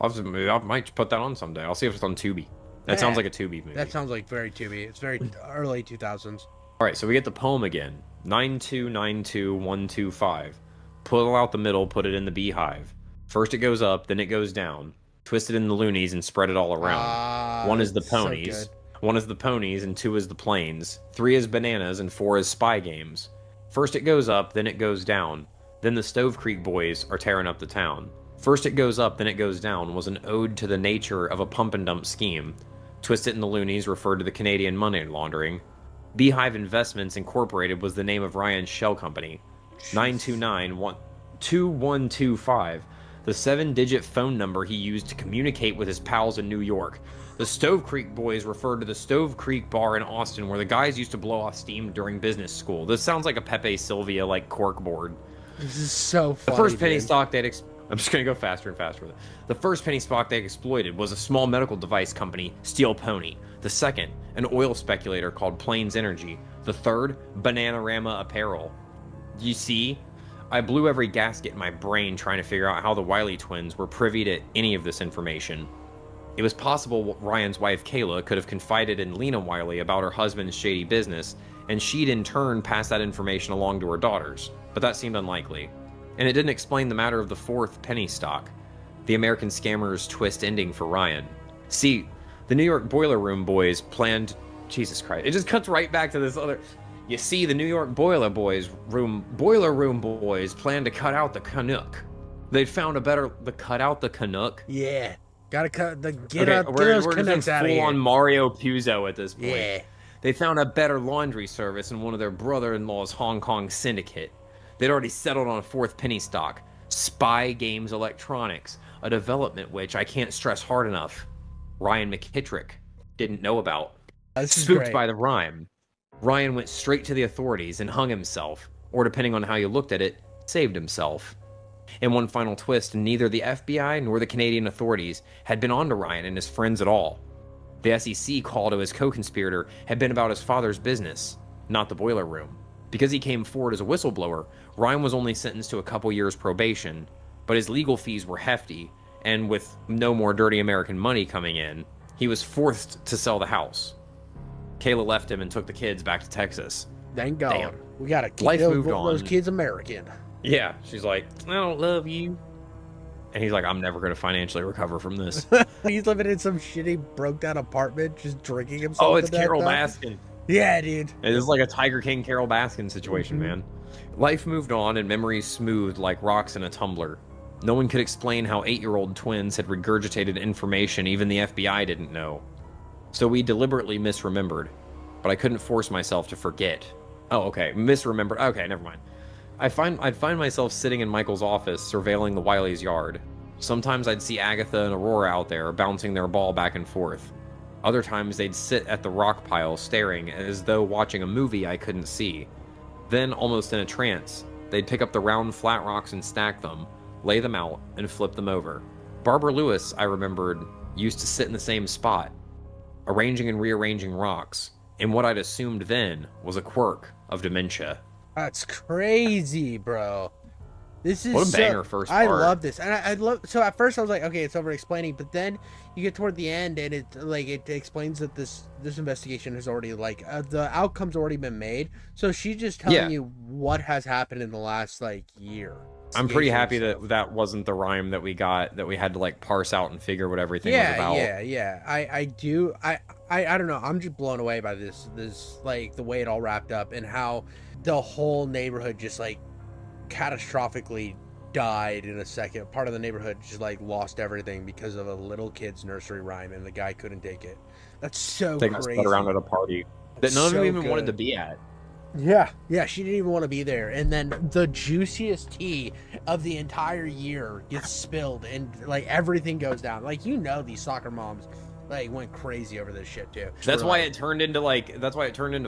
I might put that on someday. I'll see if it's on Tubi. That sounds like a Tubi movie. That sounds like very Tubi. It's very early 2000s. All right, so we get the poem again. 9292125. Pull out the middle, put it in the beehive. First it goes up, then it goes down. Twist it in the loonies and spread it all around. One is the ponies. So one is the ponies and 2 is the planes. 3 is bananas and 4 is spy games. First it goes up, then it goes down. Then the Stove Creek boys are tearing up the town. First it goes up, then it goes down was an ode to the nature of a pump and dump scheme. Twist it in the loonies referred to the Canadian money laundering. Beehive Investments Incorporated was the name of Ryan's shell company. 929-2125, the 7-digit phone number he used to communicate with his pals in New York. The Stove Creek boys referred to the Stove Creek bar in Austin where the guys used to blow off steam during business school. This sounds like a Pepe Sylvia like corkboard. This is so funny. The first penny stock they'd I'm just going to go faster and faster with it. The first penny stock they exploited was a small medical device company, Steel Pony. The second, an oil speculator called Plains Energy. The third, Bananarama Apparel. You see, I blew every gasket in my brain trying to figure out how the Wiley twins were privy to any of this information. It was possible Ryan's wife Kayla could have confided in Lena Wiley about her husband's shady business, and she'd in turn pass that information along to her daughters, but that seemed unlikely. And it didn't explain the matter of the fourth penny stock, the American scammer's twist ending for Ryan. See, the New York Boiler Room boys planned... Jesus Christ, it just cuts right back to this other... You see, the New York Boiler Room boys planned to cut out the Canuck. They'd found a better... Cut out the Canuck? Yeah. Gotta cut the... Get those Canucks out of here. We're full on Mario Puzo at this point. Yeah. They found a better laundry service in one of their brother-in-law's Hong Kong syndicate. They'd already settled on a fourth penny stock, Spy Games Electronics, a development which I can't stress hard enough Ryan McKittrick didn't know about. Spooked by the rhyme, Ryan went straight to the authorities and hung himself, or depending on how you looked at it, saved himself. In one final twist, neither the FBI nor the Canadian authorities had been on to Ryan and his friends at all. The SEC call to his co-conspirator had been about his father's business, not the boiler room. Because he came forward as a whistleblower, Ryan was only sentenced to a couple years probation, but his legal fees were hefty, and with no more dirty American money coming in, he was forced to sell the house. Kayla left him and took the kids back to Texas. Thank God. Damn. We gotta keep Life moved on. those kids American. Yeah, she's like, I don't love you. And he's like, I'm never going to financially recover from this. He's living in some shitty, broke-down apartment, just drinking himself. Oh, it's Carol Baskin. Yeah, dude. It is like a Tiger King Carol Baskin situation, man. Life moved on and memories smoothed like rocks in a tumbler. No one could explain how 8-year-old twins had regurgitated information even the FBI didn't know. So we deliberately misremembered, but I couldn't force myself to forget. Oh, okay, misremembered. Okay, never mind. I'd find myself sitting in Michael's office surveilling the Wiley's yard. Sometimes I'd see Agatha and Aurora out there bouncing their ball back and forth. Other times they'd sit at the rock pile staring as though watching a movie I couldn't see. Then, almost in a trance, they'd pick up the round flat rocks and stack them, lay them out, and flip them over. Barbara Lewis, I remembered, used to sit in the same spot, arranging and rearranging rocks, in what I'd assumed then was a quirk of dementia. That's crazy, bro. This is what a banger first part. I love this, and I love. So at first I was like, okay, it's over explaining, but then you get toward the end, and it explains that this investigation has already the outcome's already been made. So she's just telling you what has happened in the last year. I'm pretty happy that that wasn't the rhyme that we got, that we had to parse out and figure what everything was about. Yeah. I don't know. I'm just blown away by this the way it all wrapped up and how the whole neighborhood just catastrophically died in a second. Part of the neighborhood just lost everything because of a little kid's nursery rhyme, and the guy couldn't take it. That's so crazy. They got split around at a party that none of them even wanted to be at. Yeah, she didn't even want to be there. And then the juiciest tea of the entire year gets spilled, and everything goes down. These soccer moms went crazy over this shit too. That's why it turned into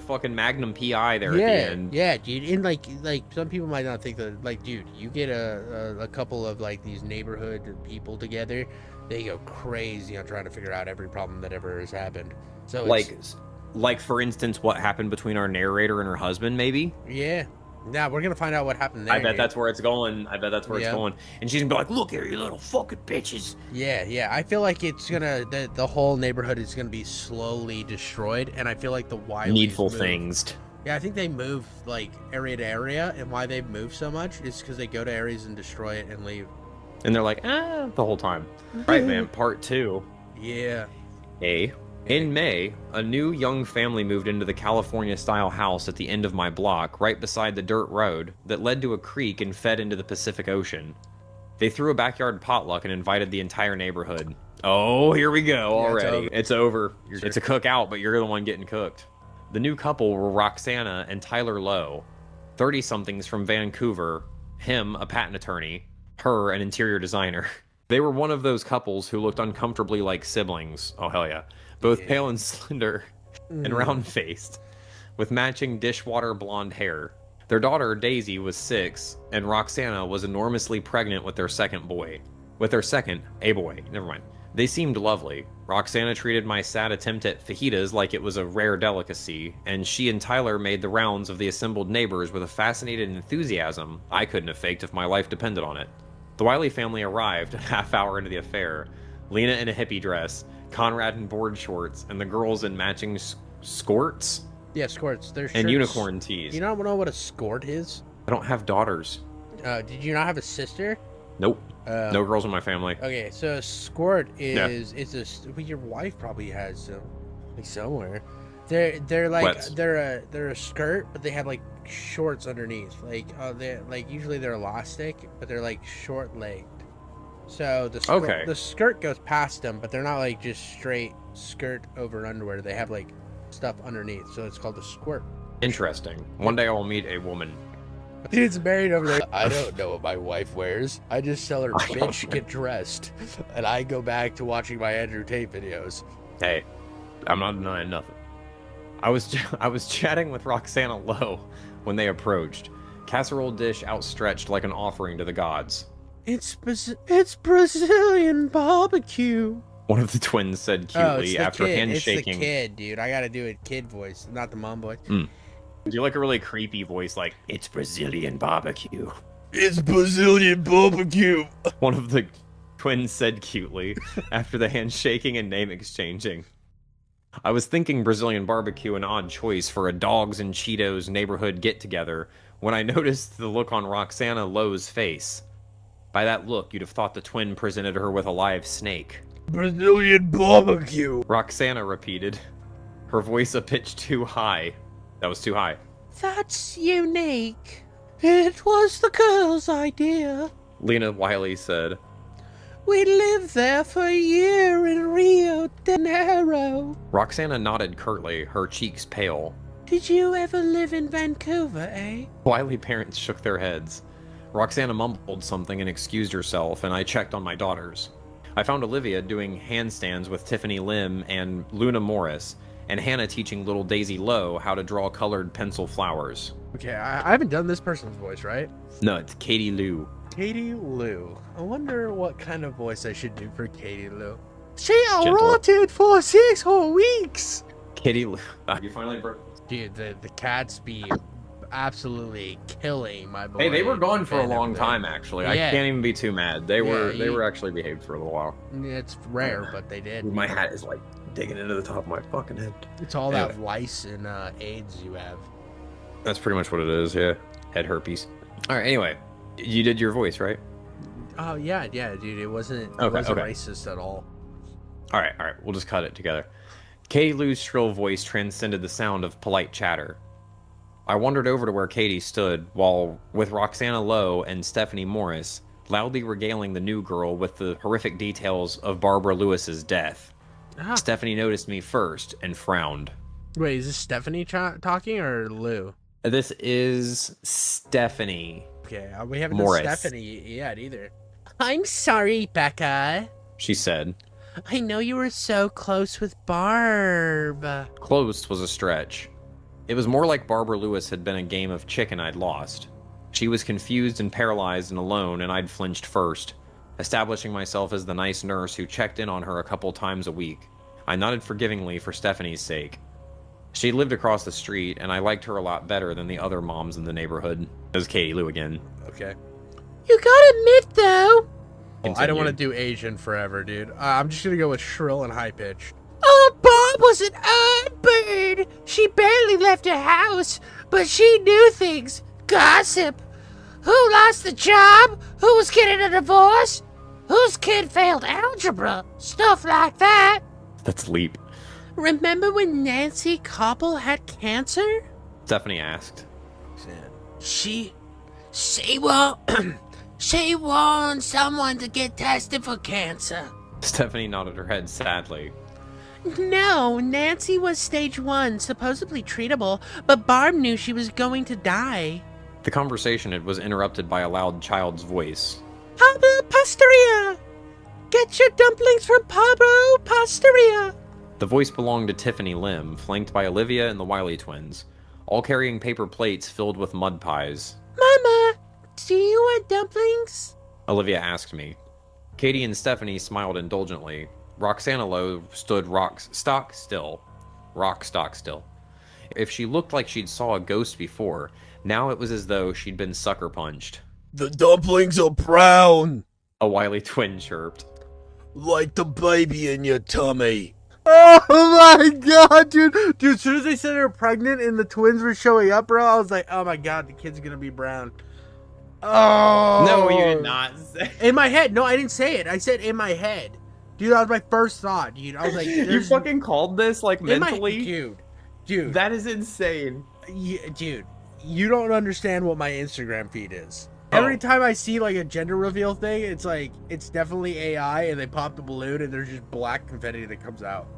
fucking Magnum PI there at the end. Yeah, dude. And some people might not think that dude, you get a couple of these neighborhood people together, they go crazy on trying to figure out every problem that ever has happened. So for instance, what happened between our narrator and her husband, maybe? Yeah. Now we're gonna find out what happened there. I bet that's where it's going. It's going. And she's gonna be like, "Look here, you little fucking bitches." Yeah. I feel like it's gonna the whole neighborhood is gonna be slowly destroyed, and I feel like the Wileys needful things. Yeah, I think they move area to area, and why they move so much is because they go to areas and destroy it and leave. And they're like, the whole time. Right, man, part 2. Yeah. In May, a new young family moved into the California-style house at the end of my block, right beside the dirt road that led to a creek and fed into the Pacific Ocean. They threw a backyard potluck and invited the entire neighborhood. Oh, here we go already. It's over. Sure. It's a cookout, but you're the one getting cooked. The new couple were Roxana and Tyler Lowe, 30-somethings from Vancouver, him a patent attorney, her an interior designer. They were one of those couples who looked uncomfortably like siblings. Oh, hell yeah. Both pale and slender and round-faced, with matching dishwater blonde hair. Their daughter, Daisy, was 6, and Roxana was enormously pregnant with their second boy. A boy. Never mind. They seemed lovely. Roxana treated my sad attempt at fajitas like it was a rare delicacy, and she and Tyler made the rounds of the assembled neighbors with a fascinated enthusiasm I couldn't have faked if my life depended on it. The Wiley family arrived a half hour into the affair. Lena in a hippie dress, Conrad in board shorts, and the girls in matching skirts? Yeah, skirts. They're shirts. And unicorn tees. You don't know what a skirt is? I don't have daughters. Did you not have a sister? Nope. No girls in my family. Okay, so a skirt is well, your wife probably has them like somewhere. They're like they're a skirt, but they have like shorts underneath. Like they usually they're elastic, but they're like short legged. So the skirt goes past them, but they're not like just straight skirt over underwear. They have like stuff underneath, so it's called a skirt. Interesting. One day I will meet a woman. Dude's married over there. I don't know what my wife wears. I just tell her, bitch, get dressed. And I go back to watching my Andrew Tate videos. Hey, I'm not denying nothing. I was chatting with Roxana Lowe when they approached. Casserole dish outstretched like an offering to the gods. It's Brazilian barbecue. One of the twins said cutely after handshaking. It's the kid, dude. I gotta do a kid voice, not the mom voice. Do you like a really creepy voice like, it's Brazilian barbecue? It's Brazilian barbecue. One of the twins said cutely after the handshaking and name exchanging. I was thinking Brazilian barbecue an odd choice for a Dogs and Cheetos neighborhood get-together when I noticed the look on Roxana Lowe's face. By that look, you'd have thought the twin presented her with a live snake. Brazilian barbecue. Roxana repeated, her voice a pitch too high. That was too high. That's unique. It was the girl's idea. Lena Wiley said, We lived there for a year in Rio de Janeiro. Roxana nodded curtly, her cheeks pale. Did you ever live in Vancouver, eh? Wiley parents shook their heads. Roxana mumbled something and excused herself, and I checked on my daughters. I found Olivia doing handstands with Tiffany Lim and Luna Morris, and Hannah teaching little Daisy Lowe how to draw colored pencil flowers. Okay, I haven't done this person's voice, right? No, it's Katie Lou. Katie Lou. I wonder what kind of voice I should do for Katie Lou. She rotted for 6 whole weeks! Katie Lou. You finally broke. Dude, the cats be absolutely killing my boy. Hey, they were gone for a long time, actually. Yeah. I can't even be too mad. They were actually behaved for a little while. It's rare, but they did. My hat is like digging into the top of my fucking head. It's all that lice and AIDS you have. That's pretty much what it is, yeah. Head herpes. All right, anyway, you did your voice, right? Oh yeah, dude. It wasn't racist at all. All right. We'll just cut it together. Katie Lou's shrill voice transcended the sound of polite chatter. I wandered over to where Katie stood, while with Roxana Lowe and Stephanie Morris, loudly regaling the new girl with the horrific details of Barbara Lewis's death. Stephanie noticed me first and frowned. Wait, is this Stephanie talking or Lou? This is Stephanie. Okay, we haven't Morris. done Stephanie yet either. I'm sorry, Becca, she said. I know you were so close with Barb. Close was a stretch. It was more like Barbara Lewis had been a game of chicken I'd lost. She was confused and paralyzed and alone, and I'd flinched first, establishing myself as the nice nurse who checked in on her a couple times a week. I nodded forgivingly for Stephanie's sake. She lived across the street, and I liked her a lot better than the other moms in the neighborhood. It was Katie Lou again. Okay. You gotta admit, though... Oh, I don't want to do Asian forever, dude. I'm just gonna go with shrill and high pitch. Oh, Bob was an odd bird. She barely left her house, but she knew things. Gossip. Who lost the job? Who was getting a divorce? Whose kid failed algebra? Stuff like that. That's Leap. Remember when Nancy Koppel had cancer? Stephanie asked. She wants someone to get tested for cancer. Stephanie nodded her head sadly. No, Nancy was stage 1, supposedly treatable, but Barb knew she was going to die. The conversation was interrupted by a loud child's voice. Pablo Pastaria! Get your dumplings from Pablo Pastaria! The voice belonged to Tiffany Lim, flanked by Olivia and the Wiley twins, all carrying paper plates filled with mud pies. Mama, do you want dumplings? Olivia asked me. Katie and Stephanie smiled indulgently. Roxana Lowe stood rock stock still. If she looked like she'd saw a ghost before, now it was as though she'd been sucker punched. The dumplings are brown! A Wiley twin chirped. Like the baby in your tummy. Oh my god, dude. Dude, as soon as they said they were pregnant and the twins were showing up, bro, I was like, oh my god, the kid's gonna be brown. Oh. No, you did not say. In my head. No, I didn't say it. I said in my head. Dude, that was my first thought, dude. I was like, you fucking called this, like, mentally? Dude. That is insane. Dude, you don't understand what my Instagram feed is. Every time I see, like, a gender reveal thing, it's like, it's definitely AI, and they pop the balloon, and there's just black confetti that comes out.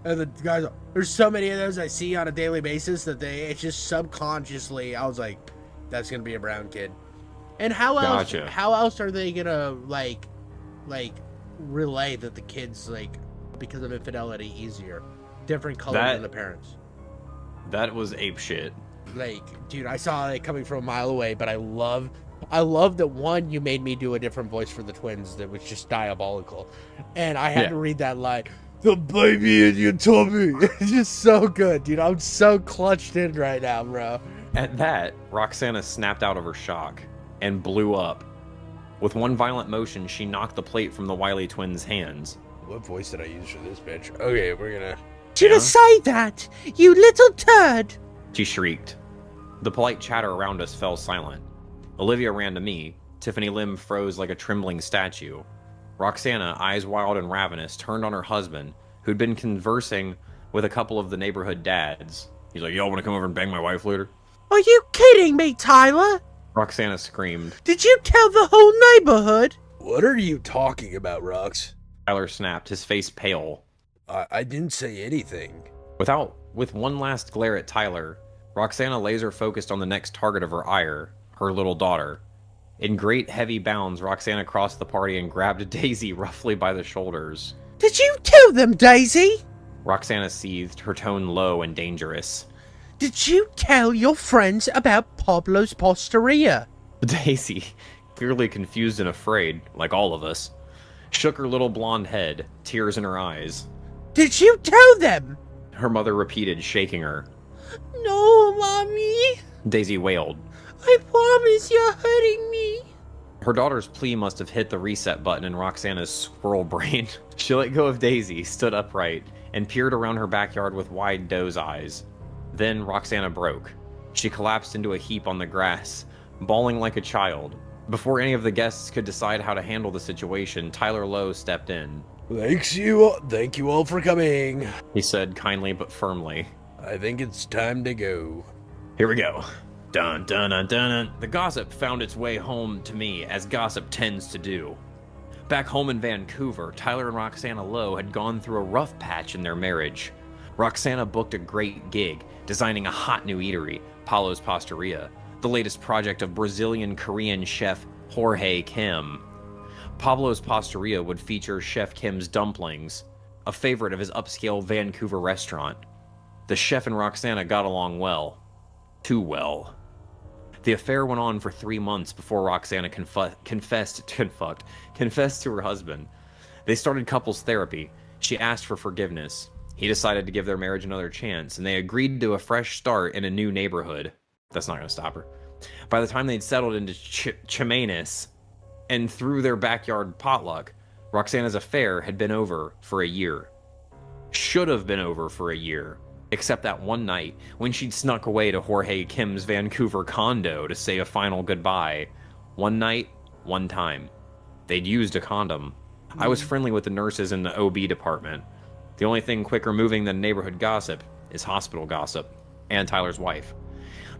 And the guys, there's so many of those I see on a daily basis that it's just subconsciously, I was like, that's gonna be a brown kid. And how else are they gonna, like, relay that the kid's, like, because of infidelity, easier? Different color than the parents. That was ape shit. Like, dude, I saw it coming from a mile away, but I love that, one, you made me do a different voice for the twins that was just diabolical. And I had to read that line, the baby in your tummy. It's just so good, dude. I'm so clutched in right now, bro. At that, Roxana snapped out of her shock and blew up. With one violent motion, she knocked the plate from the Wiley twins' hands. What voice did I use for this bitch? Okay, we're gonna... Should I say that, you little turd? She shrieked. The polite chatter around us fell silent. Olivia ran to me. Tiffany Lim froze like a trembling statue. Roxana, eyes wild and ravenous, turned on her husband, who'd been conversing with a couple of the neighborhood dads. He's like, y'all want to come over and bang my wife later? Are you kidding me, Tyler? Roxana screamed. Did you tell the whole neighborhood? What are you talking about, Rox? Tyler snapped, his face pale. I didn't say anything. With one last glare at Tyler, Roxana laser focused on the next target of her ire, her little daughter. In great heavy bounds, Roxana crossed the party and grabbed Daisy roughly by the shoulders. Did you tell them, Daisy? Roxana seethed, her tone low and dangerous. Did you tell your friends about Pablo's Posteria? Daisy, clearly confused and afraid, like all of us, shook her little blonde head, tears in her eyes. Did you tell them? Her mother repeated, shaking her. No, Mommy. Daisy wailed. I promise you're hurting me. Her daughter's plea must have hit the reset button in Roxana's squirrel brain. She let go of Daisy, stood upright, and peered around her backyard with wide doe's eyes. Then Roxana broke. She collapsed into a heap on the grass, bawling like a child. Before any of the guests could decide how to handle the situation, Tyler Lowe stepped in. Thank you all for coming. He said kindly but firmly. I think it's time to go. Here we go. Dun dun dun dun dun. The gossip found its way home to me, as gossip tends to do. Back home in Vancouver, Tyler and Roxana Lowe had gone through a rough patch in their marriage. Roxana booked a great gig, designing a hot new eatery, Pablo's Posteria, the latest project of Brazilian-Korean chef Jorge Kim. Pablo's Posteria would feature Chef Kim's dumplings, a favorite of his upscale Vancouver restaurant. The chef and Roxana got along well. Too well. The affair went on for 3 months before Roxana confessed to her husband. They started couples therapy. She asked for forgiveness. He decided to give their marriage another chance, and they agreed to a fresh start in a new neighborhood. That's not going to stop her. By the time they'd settled into Chemanis and through their backyard potluck, Roxana's affair had been over for a year. Should have been over for a year. Except that one night, when she'd snuck away to Jorge Kim's Vancouver condo to say a final goodbye. One night, one time. They'd used a condom. I was friendly with the nurses in the OB department. The only thing quicker moving than neighborhood gossip is hospital gossip. And Tyler's wife.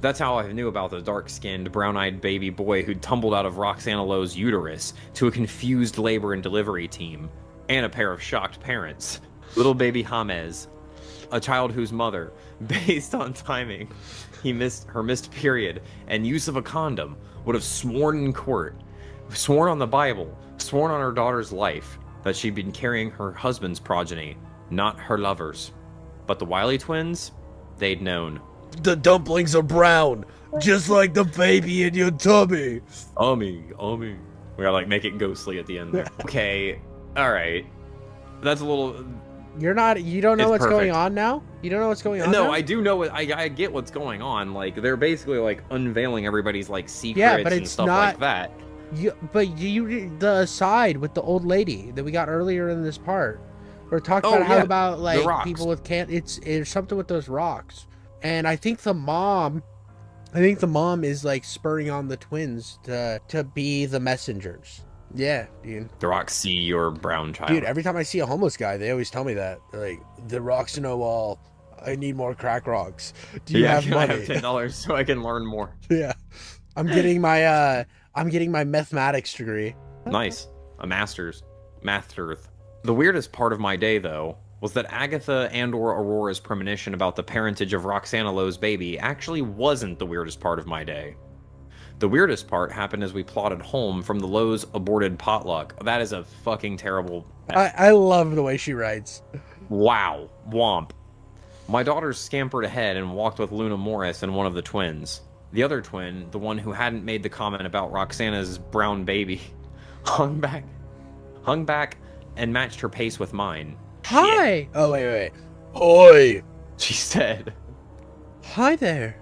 That's how I knew about the dark-skinned, brown-eyed baby boy who'd tumbled out of Roxana Lowe's uterus to a confused labor and delivery team, and a pair of shocked parents. Little baby James, a child whose mother, based on timing, her missed period, and use of a condom, would have sworn in court, sworn on the Bible, sworn on her daughter's life, that she'd been carrying her husband's progeny, not her lover's. But the Wiley twins, they'd known. The dumplings are brown, just like the baby in your tummy. We gotta like make it ghostly at the end there. Okay, alright. That's a little... You don't know what's going on now? You don't know what's going on No, now? I do know I get what's going on. Like, they're basically like unveiling everybody's like secrets but and it's stuff not, like that. The aside with the old lady that we got earlier in this part. We're talking about like people with it's something with those rocks. And I think the mom is like spurring on the twins to be the messengers. Yeah, dude. The rocks see your brown child. Dude, every time I see a homeless guy, they always tell me that. They're like, the rocks know all. I need more crack rocks. Do you have money? I have $10 so I can learn more. Yeah. I'm getting my mathematics degree. Nice. A master's. Math-earth. The weirdest part of my day, though, was that Agatha and/or Aurora's premonition about the parentage of Roxana Lowe's baby actually wasn't the weirdest part of my day. The weirdest part happened as we plodded home from the Lowe's aborted potluck. That is a fucking terrible... I love the way she writes. Wow. Womp. My daughters scampered ahead and walked with Luna Morris and one of the twins. The other twin, the one who hadn't made the comment about Roxana's brown baby, hung back and matched her pace with mine. Hi! Oh, wait. Oi! She said. Hi there.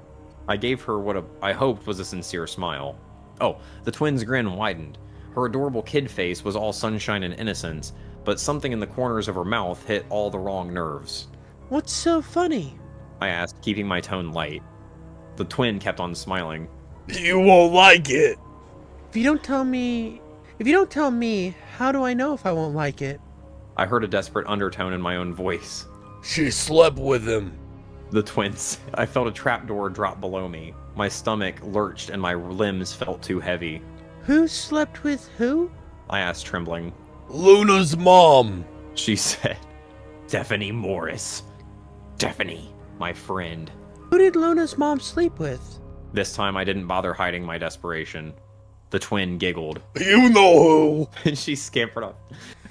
I gave her what I hoped was a sincere smile. Oh, the twins' grin widened. Her adorable kid face was all sunshine and innocence, but something in the corners of her mouth hit all the wrong nerves. What's so funny? I asked, keeping my tone light. The twin kept on smiling. You won't like it. If you don't tell me, how do I know if I won't like it? I heard a desperate undertone in my own voice. She slept with him. The twins. I felt a trapdoor drop below me. My stomach lurched and my limbs felt too heavy. Who slept with who? I asked, trembling. Luna's mom, she said. Stephanie Morris. Stephanie, my friend. Who did Luna's mom sleep with? This time I didn't bother hiding my desperation. The twin giggled. You know who. And she scampered off.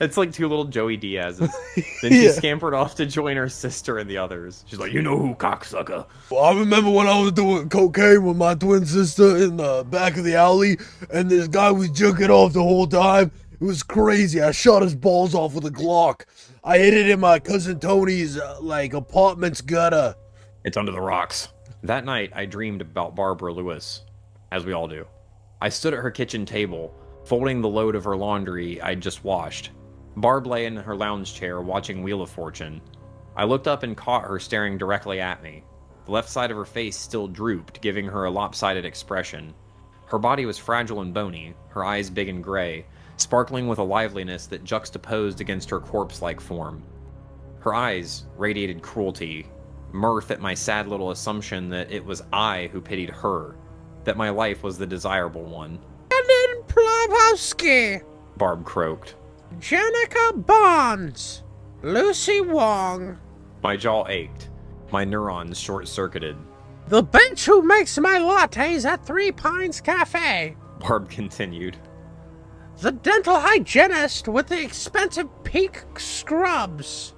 It's like two little Joey Diaz's. Then she scampered off to join her sister and the others. She's like, you know who, cocksucker. Well, I remember when I was doing cocaine with my twin sister in the back of the alley, and this guy was jerking off the whole time. It was crazy. I shot his balls off with a Glock. I hid it in my cousin Tony's, apartment's gutter. It's under the rocks. That night, I dreamed about Barbara Lewis. As we all do. I stood at her kitchen table, folding the load of her laundry I'd just washed. Barb lay in her lounge chair, watching Wheel of Fortune. I looked up and caught her staring directly at me. The left side of her face still drooped, giving her a lopsided expression. Her body was fragile and bony, her eyes big and gray, sparkling with a liveliness that juxtaposed against her corpse-like form. Her eyes radiated cruelty, mirth at my sad little assumption that it was I who pitied her, that my life was the desirable one. Ellen Plobowski, Barb croaked. Jenica Bonds, Lucy Wong. My jaw ached, my neurons short-circuited. The bench who makes my lattes at 3 Pines Cafe, Barb continued. The dental hygienist with the expensive Peak scrubs.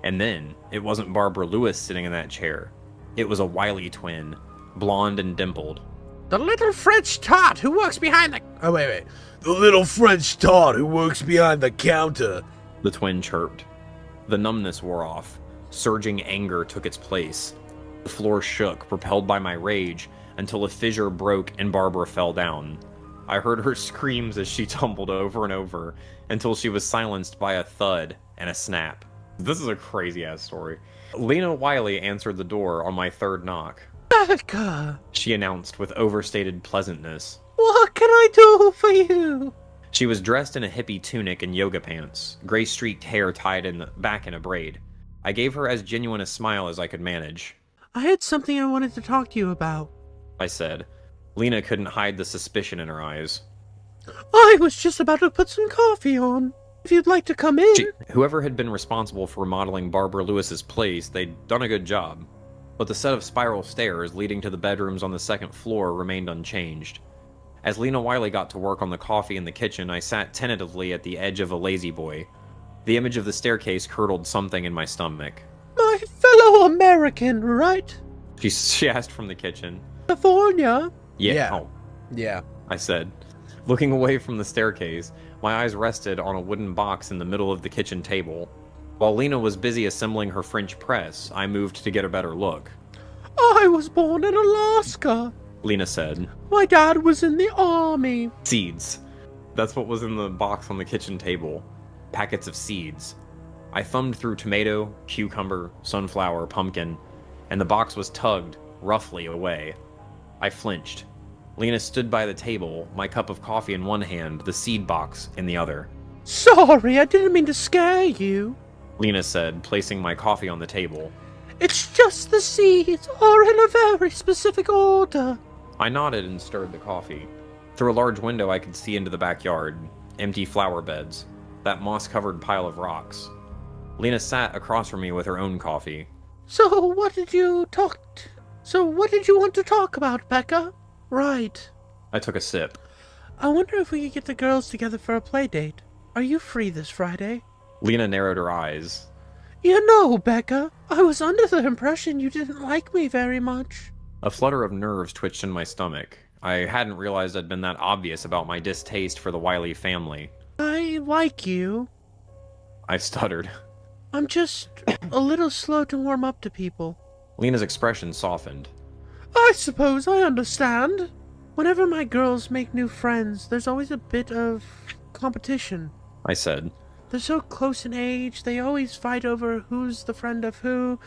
And then, it wasn't Barbara Lewis sitting in that chair. It was a Wiley twin, blonde and dimpled. The little French tot who works behind the... Oh, wait. The little French tot who works behind the counter. The twin chirped. The numbness wore off. Surging anger took its place. The floor shook, propelled by my rage, until a fissure broke and Barbara fell down. I heard her screams as she tumbled over and over, until she was silenced by a thud and a snap. This is a crazy-ass story. Lena Wiley answered the door on my third knock. Erica, she announced with overstated pleasantness. What can I do for you? She was dressed in a hippie tunic and yoga pants, gray streaked hair tied in the back in a braid. I gave her as genuine a smile as I could manage. I had something I wanted to talk to you about, I said. Lena couldn't hide the suspicion in her eyes. I was just about to put some coffee on. If you'd like to come in. Whoever had been responsible for remodeling Barbara Lewis's place, they'd done a good job. But the set of spiral stairs leading to the bedrooms on the second floor remained unchanged. As Lena Wiley got to work on the coffee in the kitchen, I sat tentatively at the edge of a lazy boy. The image of the staircase curdled something in my stomach. My fellow American, right? She asked from the kitchen. California? Yeah. Oh. Yeah. I said. Looking away from the staircase, my eyes rested on a wooden box in the middle of the kitchen table. While Lena was busy assembling her French press, I moved to get a better look. I was born in Alaska, Lena said. My dad was in the army. Seeds. That's what was in the box on the kitchen table. Packets of seeds. I thumbed through tomato, cucumber, sunflower, pumpkin, and the box was tugged, roughly, away. I flinched. Lena stood by the table, my cup of coffee in one hand, the seed box in the other. Sorry, I didn't mean to scare you, Lena said, placing my coffee on the table. It's just the seeds are in a very specific order. I nodded and stirred the coffee. Through a large window I could see into the backyard. Empty flower beds. That moss-covered pile of rocks. Lena sat across from me with her own coffee. So what did you want to talk about, Becca? Right. I took a sip. I wonder if we could get the girls together for a play date. Are you free this Friday? Lena narrowed her eyes. You know, Becca, I was under the impression you didn't like me very much. A flutter of nerves twitched in my stomach. I hadn't realized I'd been that obvious about my distaste for the Wiley family. I like you. I stuttered. I'm just a little slow to warm up to people. Lena's expression softened. I suppose I understand. Whenever my girls make new friends, there's always a bit of competition. I said. They're so close in age, they always fight over who's the friend of who,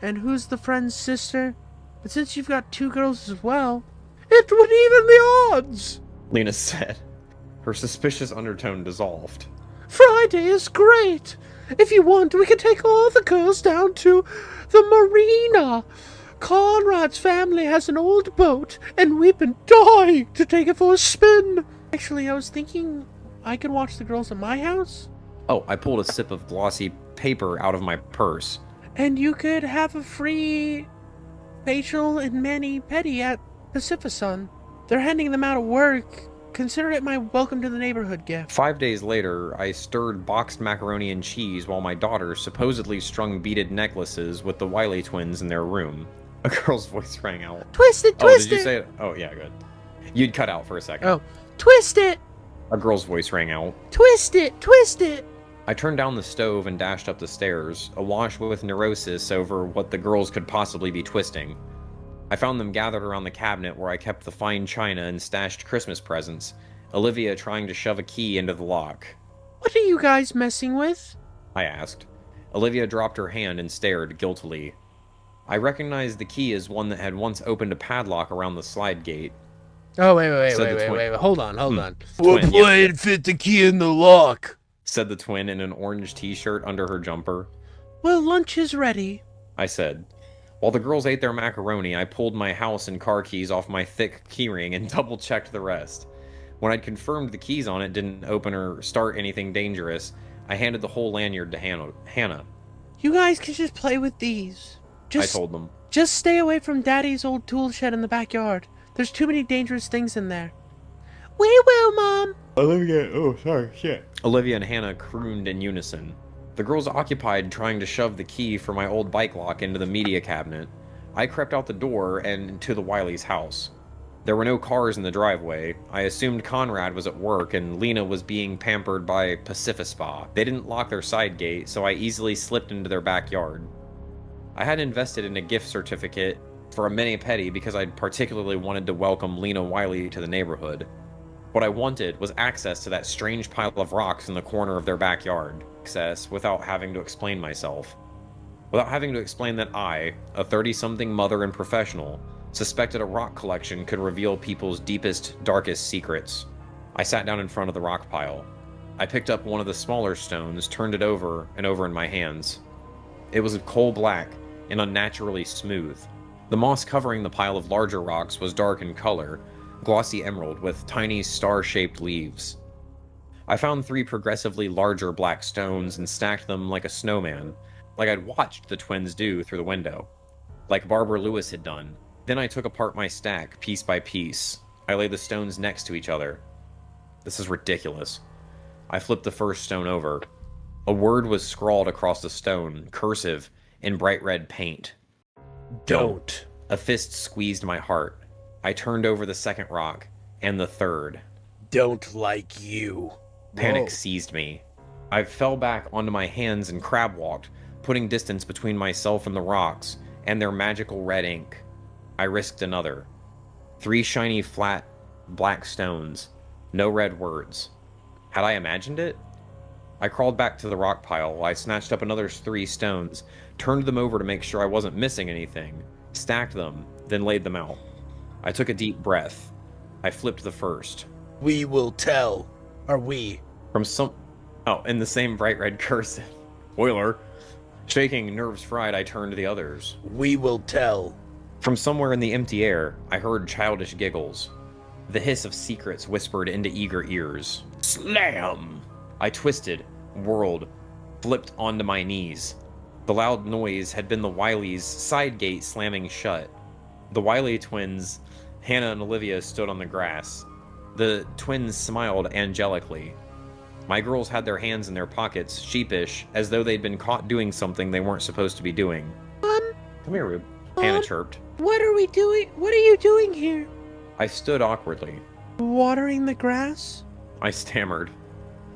and who's the friend's sister. But since you've got two girls as well, it would even the odds, Lena said. Her suspicious undertone dissolved. Friday is great. If you want, we can take all the girls down to the marina. Conrad's family has an old boat, and we've been dying to take it for a spin. Actually, I was thinking I could watch the girls at my house. Oh, I pulled a sip of glossy paper out of my purse. And you could have a free facial and mani-pedi at Pacifisun. They're handing them out at work. Consider it my welcome to the neighborhood gift. 5 days later, I stirred boxed macaroni and cheese while my daughter supposedly strung beaded necklaces with the Wiley twins in their room. A girl's voice rang out. Twist it, twist it! Oh, did you say it? Oh, yeah, good. You'd cut out for a second. Oh, twist it! A girl's voice rang out. Twist it, twist it! I turned down the stove and dashed up the stairs, awash with neurosis over what the girls could possibly be twisting. I found them gathered around the cabinet where I kept the fine china and stashed Christmas presents, Olivia trying to shove a key into the lock. What are you guys messing with? I asked. Olivia dropped her hand and stared guiltily. I recognized the key as one that had once opened a padlock around the slide gate. Oh, wait. Hold on. What blade fit the key in the lock? Said the twin in an orange t-shirt under her jumper. Well, lunch is ready, I said. While the girls ate their macaroni, I pulled my house and car keys off my thick keyring and double-checked the rest. When I'd confirmed the keys on it didn't open or start anything dangerous, I handed the whole lanyard to Hannah. You guys can just play with these. I told them. Just stay away from Daddy's old tool shed in the backyard. There's too many dangerous things in there. We will, Mom! Olivia and Hannah crooned in unison. The girls occupied trying to shove the key for my old bike lock into the media cabinet. I crept out the door and to the Wiley's house. There were no cars in the driveway. I assumed Conrad was at work and Lena was being pampered by Pacifica. They didn't lock their side gate, so I easily slipped into their backyard. I had invested in a gift certificate for a mani-pedi because I'd particularly wanted to welcome Lena Wiley to the neighborhood. What I wanted was access to that strange pile of rocks in the corner of their backyard. Access without having to explain myself. Without having to explain that I, a 30-something mother and professional, suspected a rock collection could reveal people's deepest, darkest secrets. I sat down in front of the rock pile. I picked up one of the smaller stones, turned it over and over in my hands. It was coal black and unnaturally smooth. The moss covering the pile of larger rocks was dark in color, glossy emerald with tiny star-shaped leaves. I found 3 progressively larger black stones and stacked them like a snowman, like I'd watched the twins do through the window, like Barbara Lewis had done. Then I took apart my stack, piece by piece. I laid the stones next to each other. This is ridiculous. I flipped the first stone over. A word was scrawled across the stone, cursive, in bright red paint. Don't. A fist squeezed my heart. I turned over the second rock, and the third. Don't like you. Panic seized me. I fell back onto my hands and crab walked, putting distance between myself and the rocks, and their magical red ink. I risked another. 3 shiny, flat, black stones. No red words. Had I imagined it? I crawled back to the rock pile. I snatched up another 3 stones, turned them over to make sure I wasn't missing anything, stacked them, then laid them out. I took a deep breath. I flipped the first. We will tell. Are we? From some... Oh, in the same bright red cursive. Spoiler. Shaking, nerves fried, I turned to the others. We will tell. From somewhere in the empty air, I heard childish giggles. The hiss of secrets whispered into eager ears. Slam! I twisted, whirled, flipped onto my knees. The loud noise had been the Wileys' side gate slamming shut. The Wiley twins, Hannah and Olivia, stood on the grass. The twins smiled angelically. My girls had their hands in their pockets, sheepish, as though they'd been caught doing something they weren't supposed to be doing. Come here, Rube. Hannah chirped. What are we doing? What are you doing here? I stood awkwardly. Watering the grass? I stammered.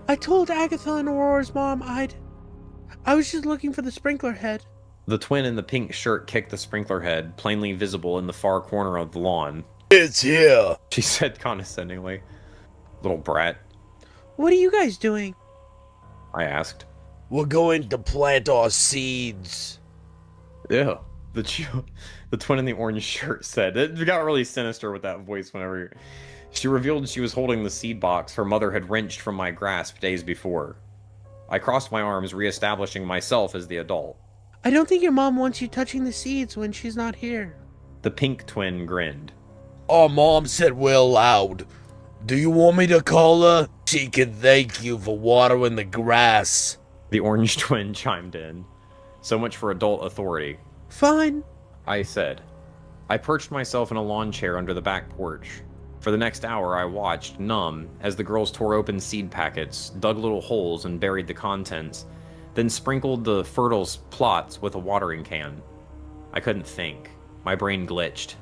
I told Agatha and Aurora's mom I was just looking for the sprinkler head. The twin in the pink shirt kicked the sprinkler head, plainly visible in the far corner of the lawn. It's here, She said condescendingly. Little brat, What are you guys doing? I asked. we're going to plant our seeds. Yeah. The twin in the orange shirt said. It got really sinister with that voice whenever... She revealed she was holding the seed box her mother had wrenched from my grasp days before. I crossed my arms, reestablishing myself as the adult. I don't think your mom wants you touching the seeds when she's not here. The pink twin grinned. Our mom said we're allowed. Do you want me to call her? She can thank you for watering the grass. The orange twin chimed in. So much for adult authority. Fine. I said. I perched myself in a lawn chair under the back porch. For the next hour, I watched, numb, as the girls tore open seed packets, dug little holes and buried the contents, then sprinkled the fertile plots with a watering can. I couldn't think. My brain glitched.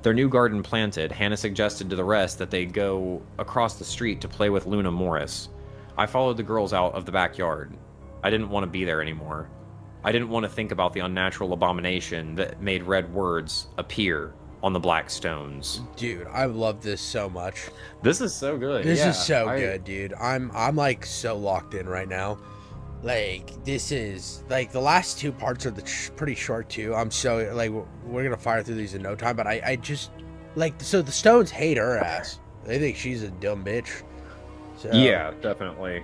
Their new garden planted, Hannah suggested to the rest that they go across the street to play with Luna Morris. I followed the girls out of the backyard. I didn't want to be there anymore. I didn't want to think about the unnatural abomination that made red words appear on the black stones. Dude, I love this so much. This is so good. This is so good, dude. I'm like so locked in right now. Like, this is like the last 2 parts are pretty short too. I'm so like we're gonna fire through these in no time. But I just like, so the stones hate her ass. They think she's a dumb bitch. So Yeah, definitely.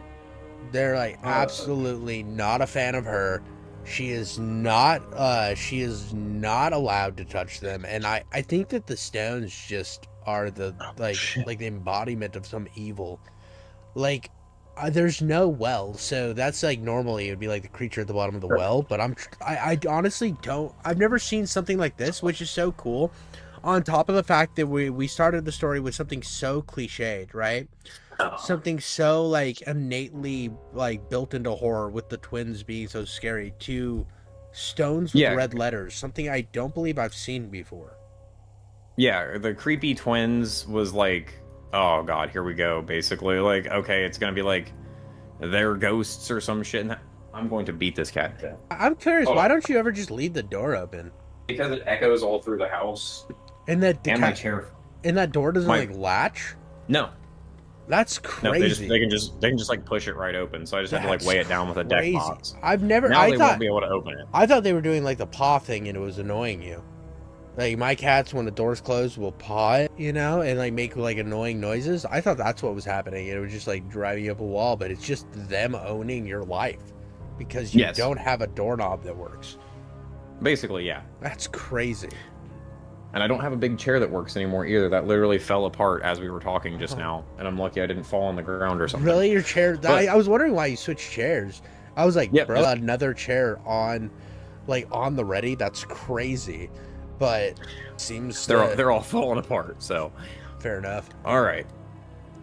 they're like absolutely not a fan of her. She is not allowed to touch them, and I think that the stones just are the like the embodiment of some evil. Like, there's no well, so that's like normally it would be like the creature at the bottom of the well, but I honestly don't. I've never seen something like this, which is so cool. On top of the fact that we started the story with something so cliched, right? Something so like innately like built into horror, with the twins being so scary, to stones with red letters, something I don't believe I've seen before. Yeah, the creepy twins was like, oh god, here we go, basically. Like, okay, it's gonna be like they're ghosts or some shit. I'm going to beat this cat to death. I'm curious, why don't you ever just leave the door open? Because it echoes all through the house. And that my chair. And that door doesn't like latch? No. That's crazy. No, they can just like push it right open. So I just had to like weigh it down with a deck box. I've never. Now they won't be able to open it. I thought they were doing like the paw thing and it was annoying you. Like, my cats, when the door's closed, will paw it, you know, and like make like annoying noises. I thought that's what was happening. It was just like driving up a wall, but it's just them owning your life because you don't have a doorknob that works. Basically, yeah. That's crazy. And I don't have a big chair that works anymore either. That literally fell apart as we were talking just now. And I'm lucky I didn't fall on the ground or something. Really? Your chair? But, I was wondering why you switched chairs. I was like, yep, bro, another chair on, like, on the ready? That's crazy. But seems they're all falling apart, so. Fair enough. All right.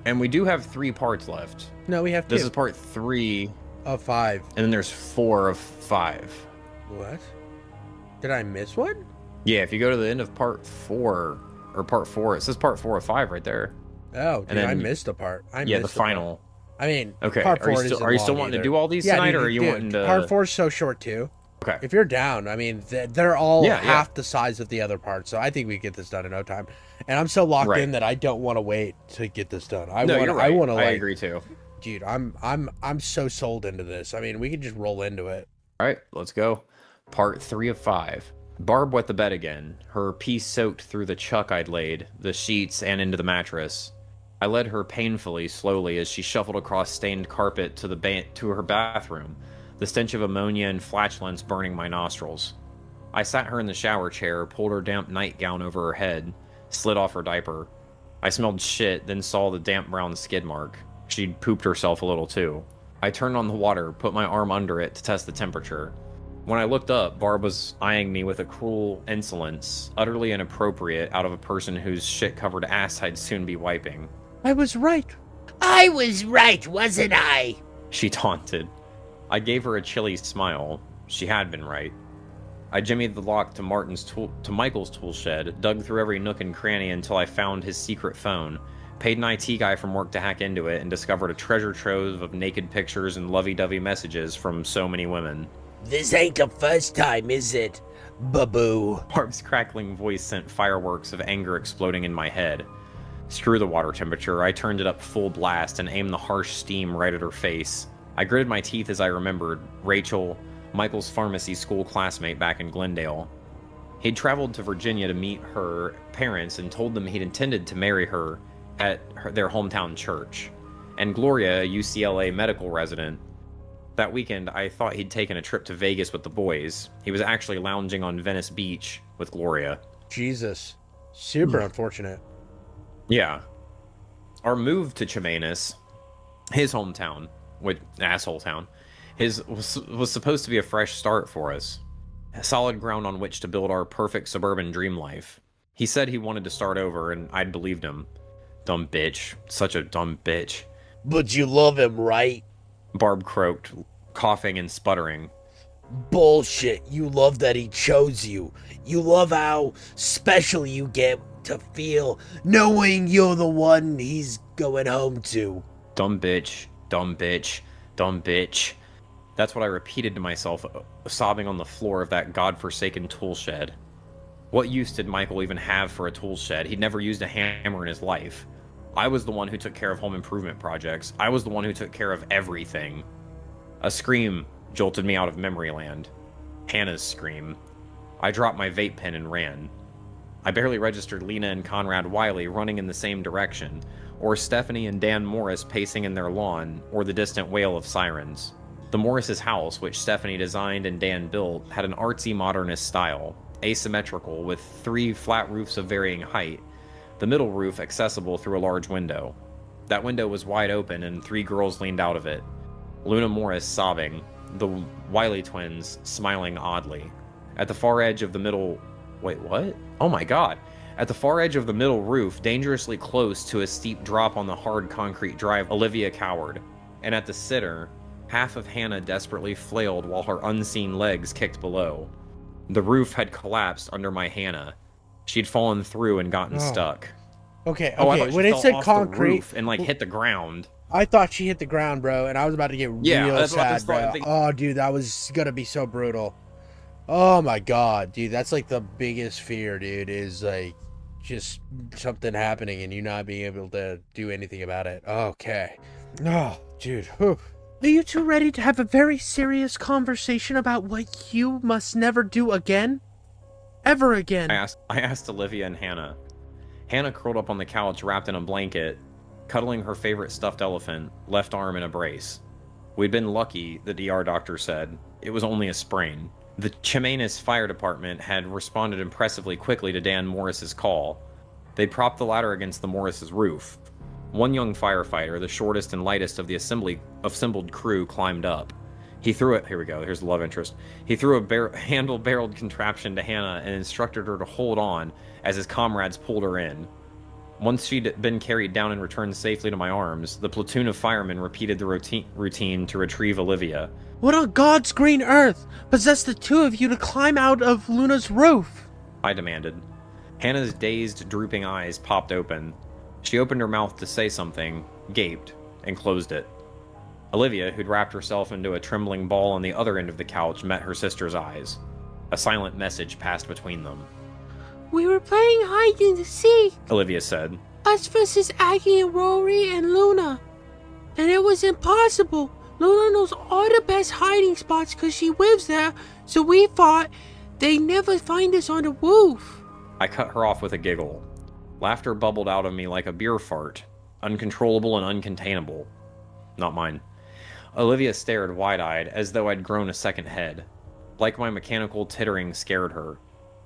And we do have 3 parts left. No, we have 2. This is part 3 of 5. And then there's 4 of 5. What? Did I miss one? Yeah, if you go to the end of part 4, or part 4, it says part 4 of 5 right there. Oh, dude, I missed a part. The final. Part. I mean, okay. Part 4 are you still wanting to do all these tonight, or are you wanting to... Part 4 is so short, too. Okay. If you're down, I mean, they're all half the size of the other parts, so I think we get this done in no time. And I'm so locked in that I don't want to wait to get this done. I want to. I agree too. Dude, I'm so sold into this. I mean, we can just roll into it. All right, let's go. Part 3 of 5. Barb wet the bed again, her pee soaked through the chuck I'd laid, the sheets, and into the mattress. I led her painfully, slowly, as she shuffled across stained carpet to her bathroom, the stench of ammonia and flatulence burning my nostrils. I sat her in the shower chair, pulled her damp nightgown over her head, slid off her diaper. I smelled shit, then saw the damp brown skid mark. She'd pooped herself a little too. I turned on the water, put my arm under it to test the temperature. When I looked up, Barb was eyeing me with a cruel insolence, utterly inappropriate out of a person whose shit-covered ass I'd soon be wiping. I was right. I was right, wasn't I? She taunted. I gave her a chilly smile. She had been right. I jimmied the lock to Michael's tool shed, dug through every nook and cranny until I found his secret phone, paid an IT guy from work to hack into it, and discovered a treasure trove of naked pictures and lovey-dovey messages from so many women. This ain't the first time, is it, baboo? Barb's crackling voice sent fireworks of anger exploding in my head. Screw the water temperature. I turned it up full blast and aimed the harsh steam right at her face. I gritted my teeth as I remembered Rachel, Michael's pharmacy school classmate back in Glendale. He'd traveled to Virginia to meet her parents and told them he'd intended to marry her at their hometown church. And Gloria, a UCLA medical resident. That weekend, I thought he'd taken a trip to Vegas with the boys. He was actually lounging on Venice Beach with Gloria. Jesus. Super unfortunate. Yeah. Our move to Chemainus, his hometown, asshole town, was supposed to be a fresh start for us. A solid ground on which to build our perfect suburban dream life. He said he wanted to start over, and I'd believed him. Dumb bitch. Such a dumb bitch. But you love him, right? Barb croaked, coughing and sputtering. Bullshit. You love that he chose you. You love how special you get to feel knowing you're the one he's going home to. Dumb bitch. Dumb bitch. Dumb bitch. That's what I repeated to myself, sobbing on the floor of that godforsaken tool shed. What use did Michael even have for a tool shed? He'd never used a hammer in his life. I was the one who took care of home improvement projects. I was the one who took care of everything. A scream jolted me out of memory land. Hannah's scream. I dropped my vape pen and ran. I barely registered Lena and Conrad Wiley running in the same direction, or Stephanie and Dan Morris pacing in their lawn, or the distant wail of sirens. The Morris' house, which Stephanie designed and Dan built, had an artsy modernist style, asymmetrical, with 3 flat roofs of varying height, the middle roof accessible through a large window. That window was wide open and 3 girls leaned out of it. Luna Morris sobbing, the Wiley twins smiling oddly. At the far edge of the middle... Wait, what? Oh my god. At the far edge of the middle roof, dangerously close to a steep drop on the hard concrete drive, Olivia cowered. And at the center, half of Hannah desperately flailed while her unseen legs kicked below. The roof had collapsed under my Hannah. She'd fallen through and gotten stuck. Okay, I thought when she it fell said off concrete the roof and like hit the ground. I thought she hit the ground, bro, and I was about to get real sad, bro. Oh, dude, that was gonna be so brutal. Oh my god, dude, that's like the biggest fear, dude, is like just something happening and you not being able to do anything about it. Okay. Oh, dude. Whew. Are you two ready to have a very serious conversation about what you must never do again? ever again. I asked Olivia and Hannah. Hannah curled up on the couch, wrapped in a blanket, cuddling her favorite stuffed elephant, left arm in a brace. We'd been lucky, the DR doctor said. It was only a sprain. The Chemainus Fire Department had responded impressively quickly to Dan Morris's call. They propped the ladder against the Morris's roof. One young firefighter, the shortest and lightest of the assembled crew, climbed up. He threw it. Here we go. Here's the love interest. He threw a handle-barreled contraption to Hannah and instructed her to hold on as his comrades pulled her in. Once she'd been carried down and returned safely to my arms, the platoon of firemen repeated the routine to retrieve Olivia. What on God's green earth possessed the two of you to climb out of Luna's roof? I demanded. Hannah's dazed, drooping eyes popped open. She opened her mouth to say something, gaped, and closed it. Olivia, who'd wrapped herself into a trembling ball on the other end of the couch, met her sister's eyes. A silent message passed between them. We were playing hide and seek, Olivia said. Us versus Aggie and Rory and Luna. And it was impossible. Luna knows all the best hiding spots because she lives there, so we thought they'd never find us on the roof. I cut her off with a giggle. Laughter bubbled out of me like a beer fart, uncontrollable and uncontainable. Not mine. Olivia stared wide-eyed, as though I'd grown a second head. Like my mechanical tittering scared her.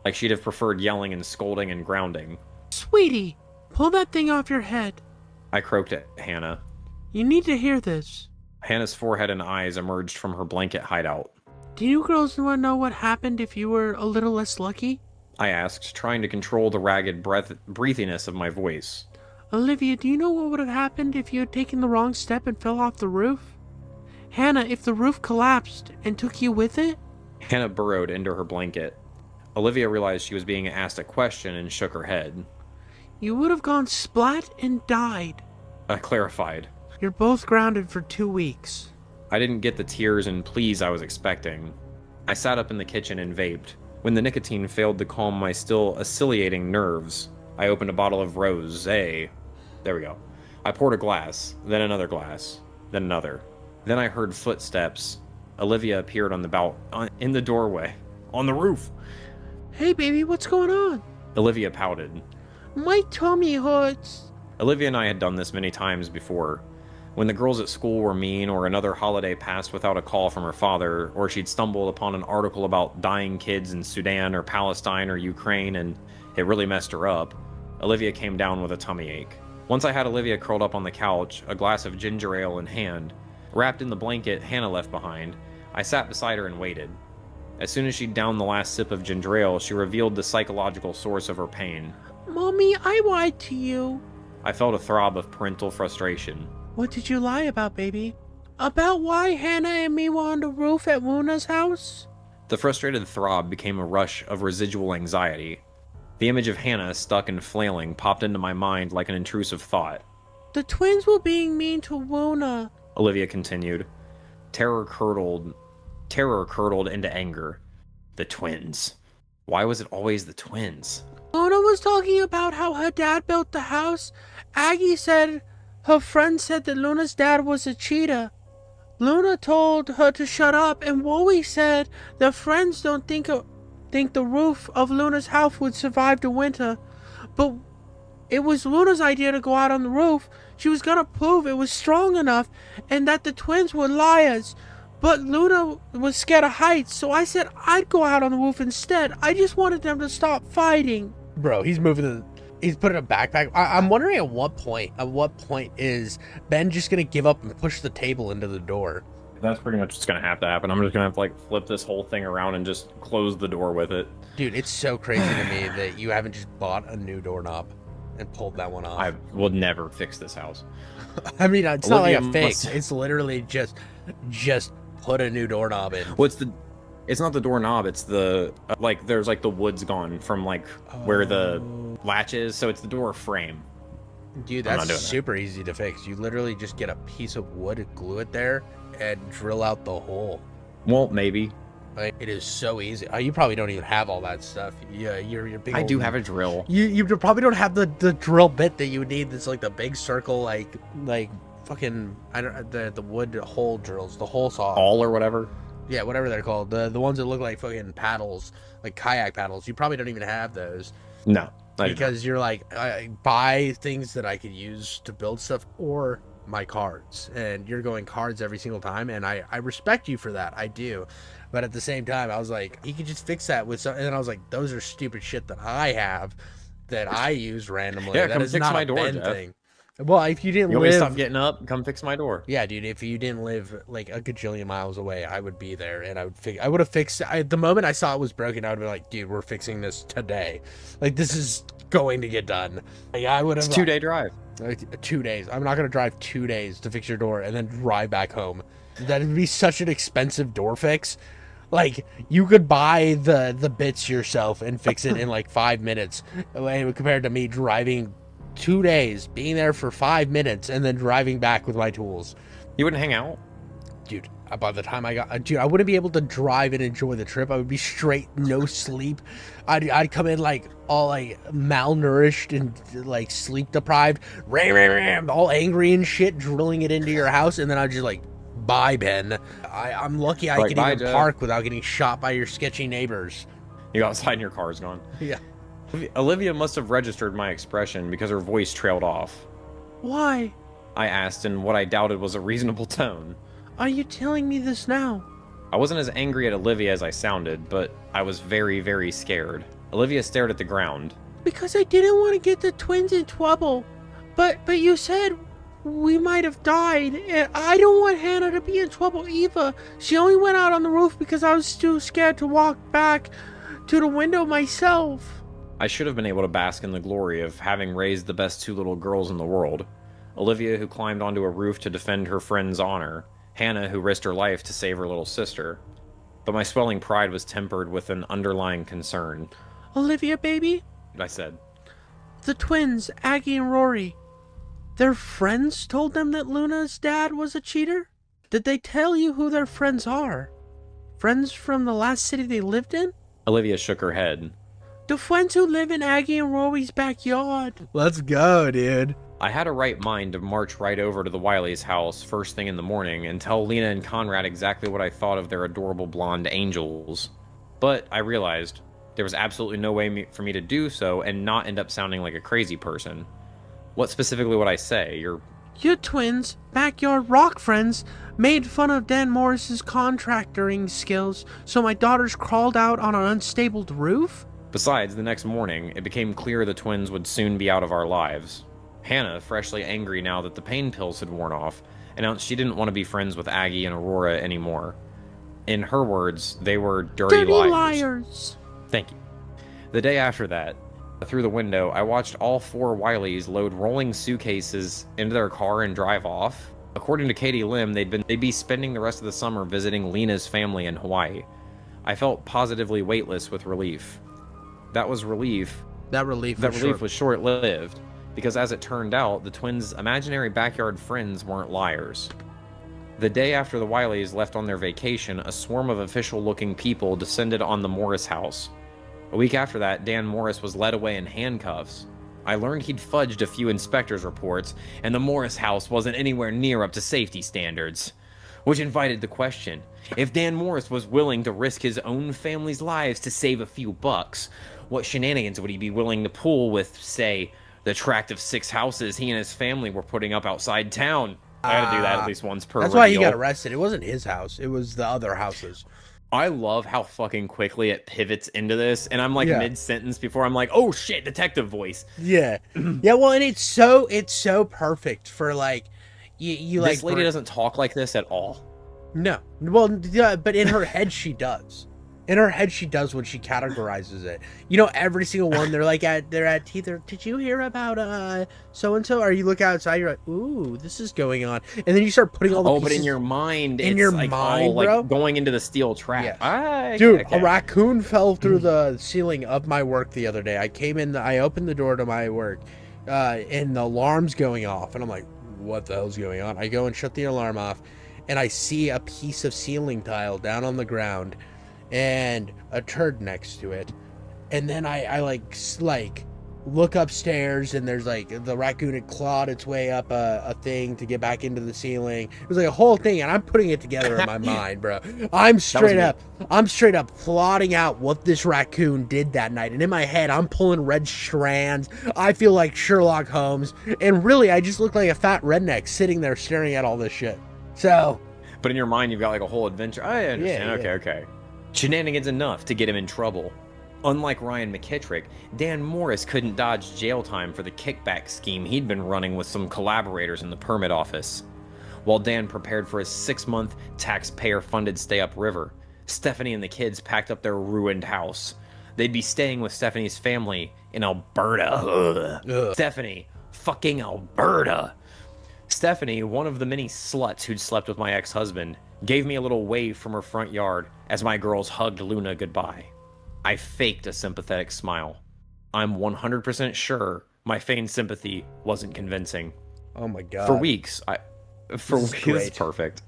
Like she'd have preferred yelling and scolding and grounding. Sweetie, pull that thing off your head. I croaked at Hannah. You need to hear this. Hannah's forehead and eyes emerged from her blanket hideout. Do you girls want to know what happened if you were a little less lucky? I asked, trying to control the ragged breathiness of my voice. Olivia, do you know what would have happened if you had taken the wrong step and fell off the roof? Hannah, if the roof collapsed and took you with it? Hannah burrowed into her blanket. Olivia realized she was being asked a question and shook her head. You would have gone splat and died. I clarified. You're both grounded for 2 weeks. I didn't get the tears and pleas I was expecting. I sat up in the kitchen and vaped. When the nicotine failed to calm my still oscillating nerves, I opened a bottle of rosé. There we go. I poured a glass, then another glass, then another. Then I heard footsteps. Olivia appeared in the doorway, on the roof. Hey, baby, what's going on? Olivia pouted. My tummy hurts. Olivia and I had done this many times before. When the girls at school were mean, or another holiday passed without a call from her father, or she'd stumbled upon an article about dying kids in Sudan or Palestine or Ukraine and it really messed her up, Olivia came down with a tummy ache. Once I had Olivia curled up on the couch, a glass of ginger ale in hand. Wrapped in the blanket Hannah left behind, I sat beside her and waited. As soon as she'd downed the last sip of ginger ale, she revealed the psychological source of her pain. Mommy, I lied to you. I felt a throb of parental frustration. What did you lie about, baby? About why Hannah and me were on the roof at Luna's house? The frustrated throb became a rush of residual anxiety. The image of Hannah, stuck and flailing, popped into my mind like an intrusive thought. The twins were being mean to Luna, Olivia continued. Terror curdled into anger. The twins. Why was it always the twins? Luna was talking about how her dad built the house. Aggie said her friend said that Luna's dad was a cheater. Luna told her to shut up, and Wooly said their friends don't think the roof of Luna's house would survive the winter. But it was Luna's idea to go out on the roof. She was gonna prove it was strong enough and that the twins were liars. But Luna was scared of heights, so I said I'd go out on the roof instead. I just wanted them to stop fighting. Bro, he's putting a backpack. I'm wondering at what point is Ben just gonna give up and push the table into the door? That's pretty much what's gonna have to happen. I'm just gonna have to like flip this whole thing around and just close the door with it. Dude, it's so crazy to me that you haven't just bought a new doorknob and pulled that one off. I will never fix this house. I mean, it's not like a Olivia fix. It's literally just put a new doorknob in. It's not the doorknob. It's the there's like the wood's gone from like where the latch is, so it's the door frame. Dude, that's super easy to fix. You literally just get a piece of wood, glue it there, and drill out the hole. Well, maybe. Like, it is so easy. You probably don't even have all that stuff. Yeah, you're big. I do have a drill. You probably don't have the drill bit that you would need. That's like the big circle, like fucking the wood hole drills, the hole saw. All or whatever. Yeah, whatever they're called. The ones that look like fucking paddles, like kayak paddles. You probably don't even have those. No. Because you're like, I buy things that I could use to build stuff or my cards. And you're going cards every single time. And I respect you for that. I do. But at the same time, I was like, he could just fix that with some. And then I was like, those are stupid shit that I have that I use randomly. Yeah, that come is fix not my a door, Ben Jeff. thing. Well, if you didn't You want me to live, stop getting up? Come fix my door. yeah, dude. If you didn't live like a gajillion miles away, I would be there, and I would have fixed. The moment I saw it was broken, I would be like, dude, we're fixing this today. Like, this is going to get done. Like, I would have. It's a 2-day drive. Like, 2 days. I'm not gonna drive 2 days to fix your door and then drive back home. That would be such an expensive door fix. Like, you could buy the bits yourself and fix it in like 5 minutes, compared to me driving 2 days, being there for 5 minutes, and then driving back with my tools. You wouldn't hang out? Dude, by the time I wouldn't be able to drive and enjoy the trip. I would be straight, no sleep. I'd come in like all like malnourished and like sleep deprived, all angry and shit, drilling it into your house, and then I'd just like, bye, Ben. I'm lucky I can even park without getting shot by your sketchy neighbors. You go outside and your car's gone. Yeah. Olivia must have registered my expression because her voice trailed off. Why? I asked in what I doubted was a reasonable tone. Are you telling me this now? I wasn't as angry at Olivia as I sounded, but I was very, very scared. Olivia stared at the ground. Because I didn't want to get the twins in trouble. But you said we might have died, and I don't want Hannah to be in trouble either. She only went out on the roof because I was too scared to walk back to the window myself. I should have been able to bask in the glory of having raised the best 2 little girls in the world. Olivia, who climbed onto a roof to defend her friend's honor. Hannah, who risked her life to save her little sister. But my swelling pride was tempered with an underlying concern. Olivia, baby? I said. The twins, Aggie and Rory. Their friends told them that Luna's dad was a cheater? Did they tell you who their friends are? Friends from the last city they lived in? Olivia shook her head. The friends who live in Aggie and Rory's backyard. Let's go, dude. I had a right mind to march right over to the Wiley's house first thing in the morning and tell Lena and Conrad exactly what I thought of their adorable blonde angels. But I realized there was absolutely no way for me to do so and not end up sounding like a crazy person. What specifically would I say? Your twins, backyard rock friends, made fun of Dan Morris's contractoring skills, so my daughters crawled out on an unstable roof? Besides, the next morning, it became clear the twins would soon be out of our lives. Hannah, freshly angry now that the pain pills had worn off, announced she didn't want to be friends with Aggie and Aurora anymore. In her words, they were dirty liars. Thank you. The day after that, through the window, I watched all 4 Wileys load rolling suitcases into their car and drive off. According to Katie Lim, they'd be spending the rest of the summer visiting Lena's family in Hawaii. I felt positively weightless with relief. That relief was short-lived, because as it turned out, the twins' imaginary backyard friends weren't liars. The day after the Wileys left on their vacation, a swarm of official-looking people descended on the Morris house. A week after that, Dan Morris was led away in handcuffs. I learned he'd fudged a few inspectors' reports, and the Morris house wasn't anywhere near up to safety standards. Which invited the question, if Dan Morris was willing to risk his own family's lives to save a few bucks, what shenanigans would he be willing to pull with, say, the tract of 6 houses he and his family were putting up outside town? I gotta do that at least once per That's why he got arrested. It wasn't his house. It was the other houses. I love how fucking quickly it pivots into this, and I'm like mid-sentence before I'm like, oh shit, detective voice. Yeah. Yeah, well, and it's so perfect for like, you like... This lady doesn't talk like this at all. No. Well, yeah, but in her head she does. In her head, she does when she categorizes it. You know, every single one, they're at teeth. Did you hear about so-and-so? Or you look outside, you're like, ooh, this is going on. And then you start putting all the pieces. But in your mind, in it's your like mind, all bro? like going into the steel trap. Yeah. Dude, a raccoon fell through the ceiling of my work the other day. I came in, I opened the door to my work, and the alarm's going off. And I'm like, what the hell's going on? I go and shut the alarm off, and I see a piece of ceiling tile down on the ground and a turd next to it. And then I like look upstairs, and there's like the raccoon had clawed its way up a thing to get back into the ceiling. It was like a whole thing, and I'm putting it together in my mind, bro. I'm straight up plotting out what this raccoon did that night, and in my head I'm pulling red strands. I feel like Sherlock Holmes, and really I just look like a fat redneck sitting there staring at all this shit. So, but in your mind you've got like a whole adventure. I understand. Yeah, okay. Shenanigans enough to get him in trouble. Unlike Ryan McKittrick, Dan Morris couldn't dodge jail time for the kickback scheme he'd been running with some collaborators in the permit office. While Dan prepared for his 6-month taxpayer-funded stay upriver, Stephanie and the kids packed up their ruined house. They'd be staying with Stephanie's family in Alberta. Stephanie, fucking Alberta. Stephanie, one of the many sluts who'd slept with my ex-husband, gave me a little wave from her front yard as my girls hugged Luna goodbye. I faked a sympathetic smile. I'm 100% sure my feigned sympathy wasn't convincing. Oh my god. For weeks, it's perfect.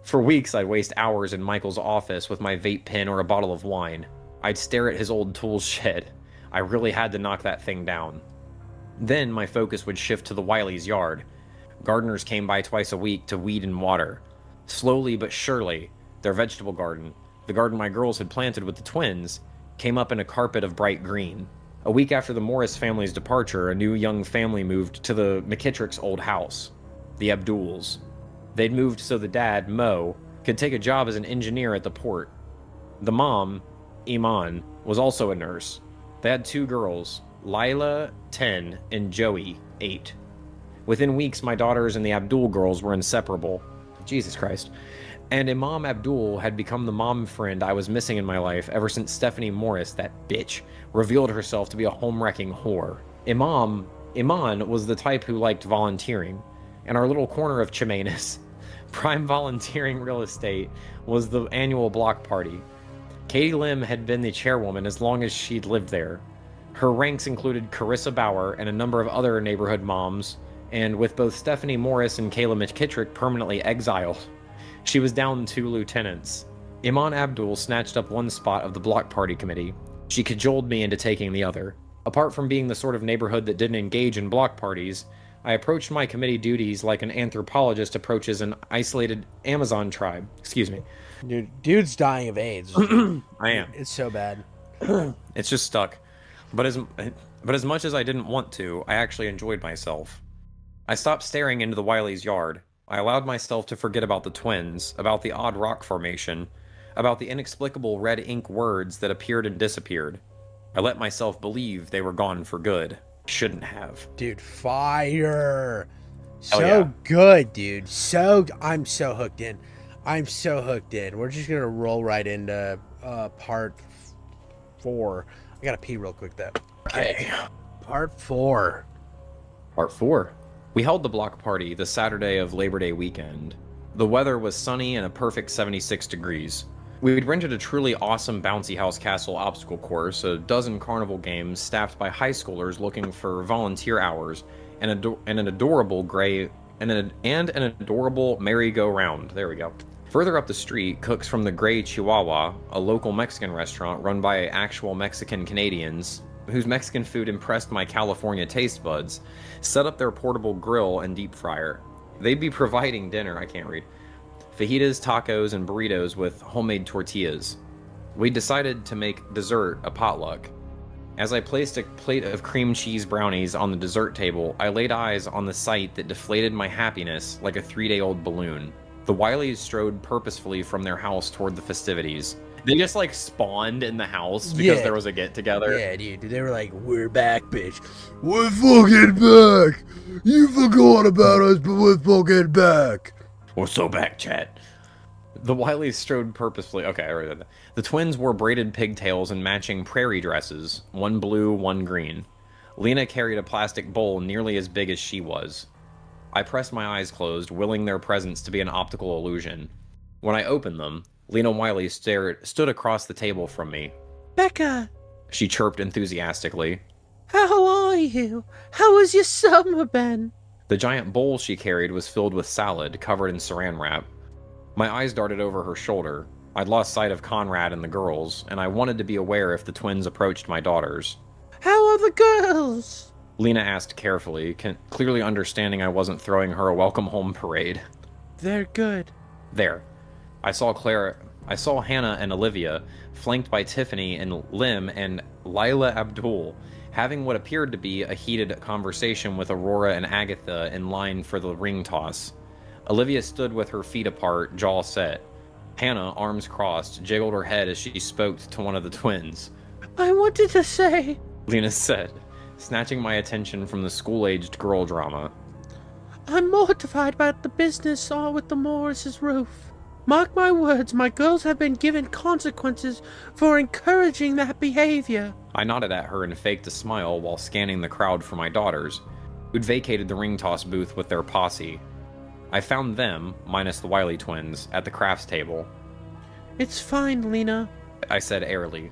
For weeks, I'd waste hours in Michael's office with my vape pen or a bottle of wine. I'd stare at his old tool shed. I really had to knock that thing down. Then my focus would shift to the Wiley's yard. Gardeners came by twice a week to weed and water. Slowly but surely, their vegetable garden, the garden my girls had planted with the twins, came up in a carpet of bright green. A week after the Morris family's departure, a new young family moved to the McKittrick's old house, the Abduls. They'd moved so the dad, Mo, could take a job as an engineer at the port. The mom, Iman, was also a nurse. They had 2 girls, Lila, 10, and Joey, 8. Within weeks, my daughters and the Abdul girls were inseparable. Jesus Christ. And Imam Abdul had become the mom friend I was missing in my life ever since Stephanie Morris, that bitch, revealed herself to be a home-wrecking whore. Iman was the type who liked volunteering. In our little corner of Chemanis, prime volunteering real estate was the annual block party. Katie Lim had been the chairwoman as long as she'd lived there. Her ranks included Carissa Bauer and a number of other neighborhood moms, and with both Stephanie Morris and Kayla McKittrick permanently exiled, she was down 2 lieutenants. Iman Abdul snatched up one spot of the block party committee. She cajoled me into taking the other. Apart from being the sort of neighborhood that didn't engage in block parties, I approached my committee duties like an anthropologist approaches an isolated Amazon tribe. Excuse me. Dude's dying of AIDS. I am. It's so bad. It's just stuck. But as much as I didn't want to, I actually enjoyed myself. I stopped staring into the Wiley's yard. I allowed myself to forget about the twins, about the odd rock formation, about the inexplicable red ink words that appeared and disappeared. I let myself believe they were gone for good. Shouldn't have. Dude, fire. So good, dude. I'm so hooked in. We're just gonna roll right into part 4. I gotta pee real quick though. Okay. Part 4. Part 4. We held the block party the Saturday of Labor Day weekend. The weather was sunny and a perfect 76 degrees. We'd rented a truly awesome bouncy house castle obstacle course, a dozen carnival games staffed by high schoolers looking for volunteer hours, and an adorable merry-go-round. There we go. Further up the street, cooks from the Gray Chihuahua, a local Mexican restaurant run by actual Mexican Canadians, whose Mexican food impressed my California taste buds, set up their portable grill and deep fryer. They'd be providing dinner, I can't read, fajitas, tacos, and burritos with homemade tortillas. We decided to make dessert a potluck. As I placed a plate of cream cheese brownies on the dessert table, I laid eyes on the sight that deflated my happiness like a 3-day-old balloon. The Wileys strode purposefully from their house toward the festivities. They just like spawned in the house because there was a get-together. Yeah, dude. They were like, "We're back, bitch. We're fucking back. You forgot about us, but we're fucking back. We're so back, chat." The Wileys strode purposefully. Okay, I read that. The twins wore braided pigtails and matching prairie dresses, one blue, one green. Lena carried a plastic bowl nearly as big as she was. I pressed my eyes closed, willing their presence to be an optical illusion. When I opened them, Lena Wiley stood across the table from me. "Becca," she chirped enthusiastically. "how are you? How has your summer been?" The giant bowl she carried was filled with salad, covered in saran wrap. My eyes darted over her shoulder. I'd lost sight of Conrad and the girls, and I wanted to be aware if the twins approached my daughters. How are the girls? Lena asked carefully, clearly understanding I wasn't throwing her a welcome home parade. They're good. There. I saw Hannah and Olivia, flanked by Tiffany and Lim and Lila Abdul, having what appeared to be a heated conversation with Aurora and Agatha in line for the ring toss. Olivia stood with her feet apart, jaw set. Hannah, arms crossed, jiggled her head as she spoke to one of the twins. I wanted to say, Lena said, snatching my attention from the school-aged girl drama. I'm mortified by the business with the Morris's roof. Mark my words, my girls have been given consequences for encouraging that behavior. I nodded at her and faked a smile while scanning the crowd for my daughters, who'd vacated the ring toss booth with their posse. I found them, minus the Wiley twins, at the crafts table. It's fine, Lena. I said airily.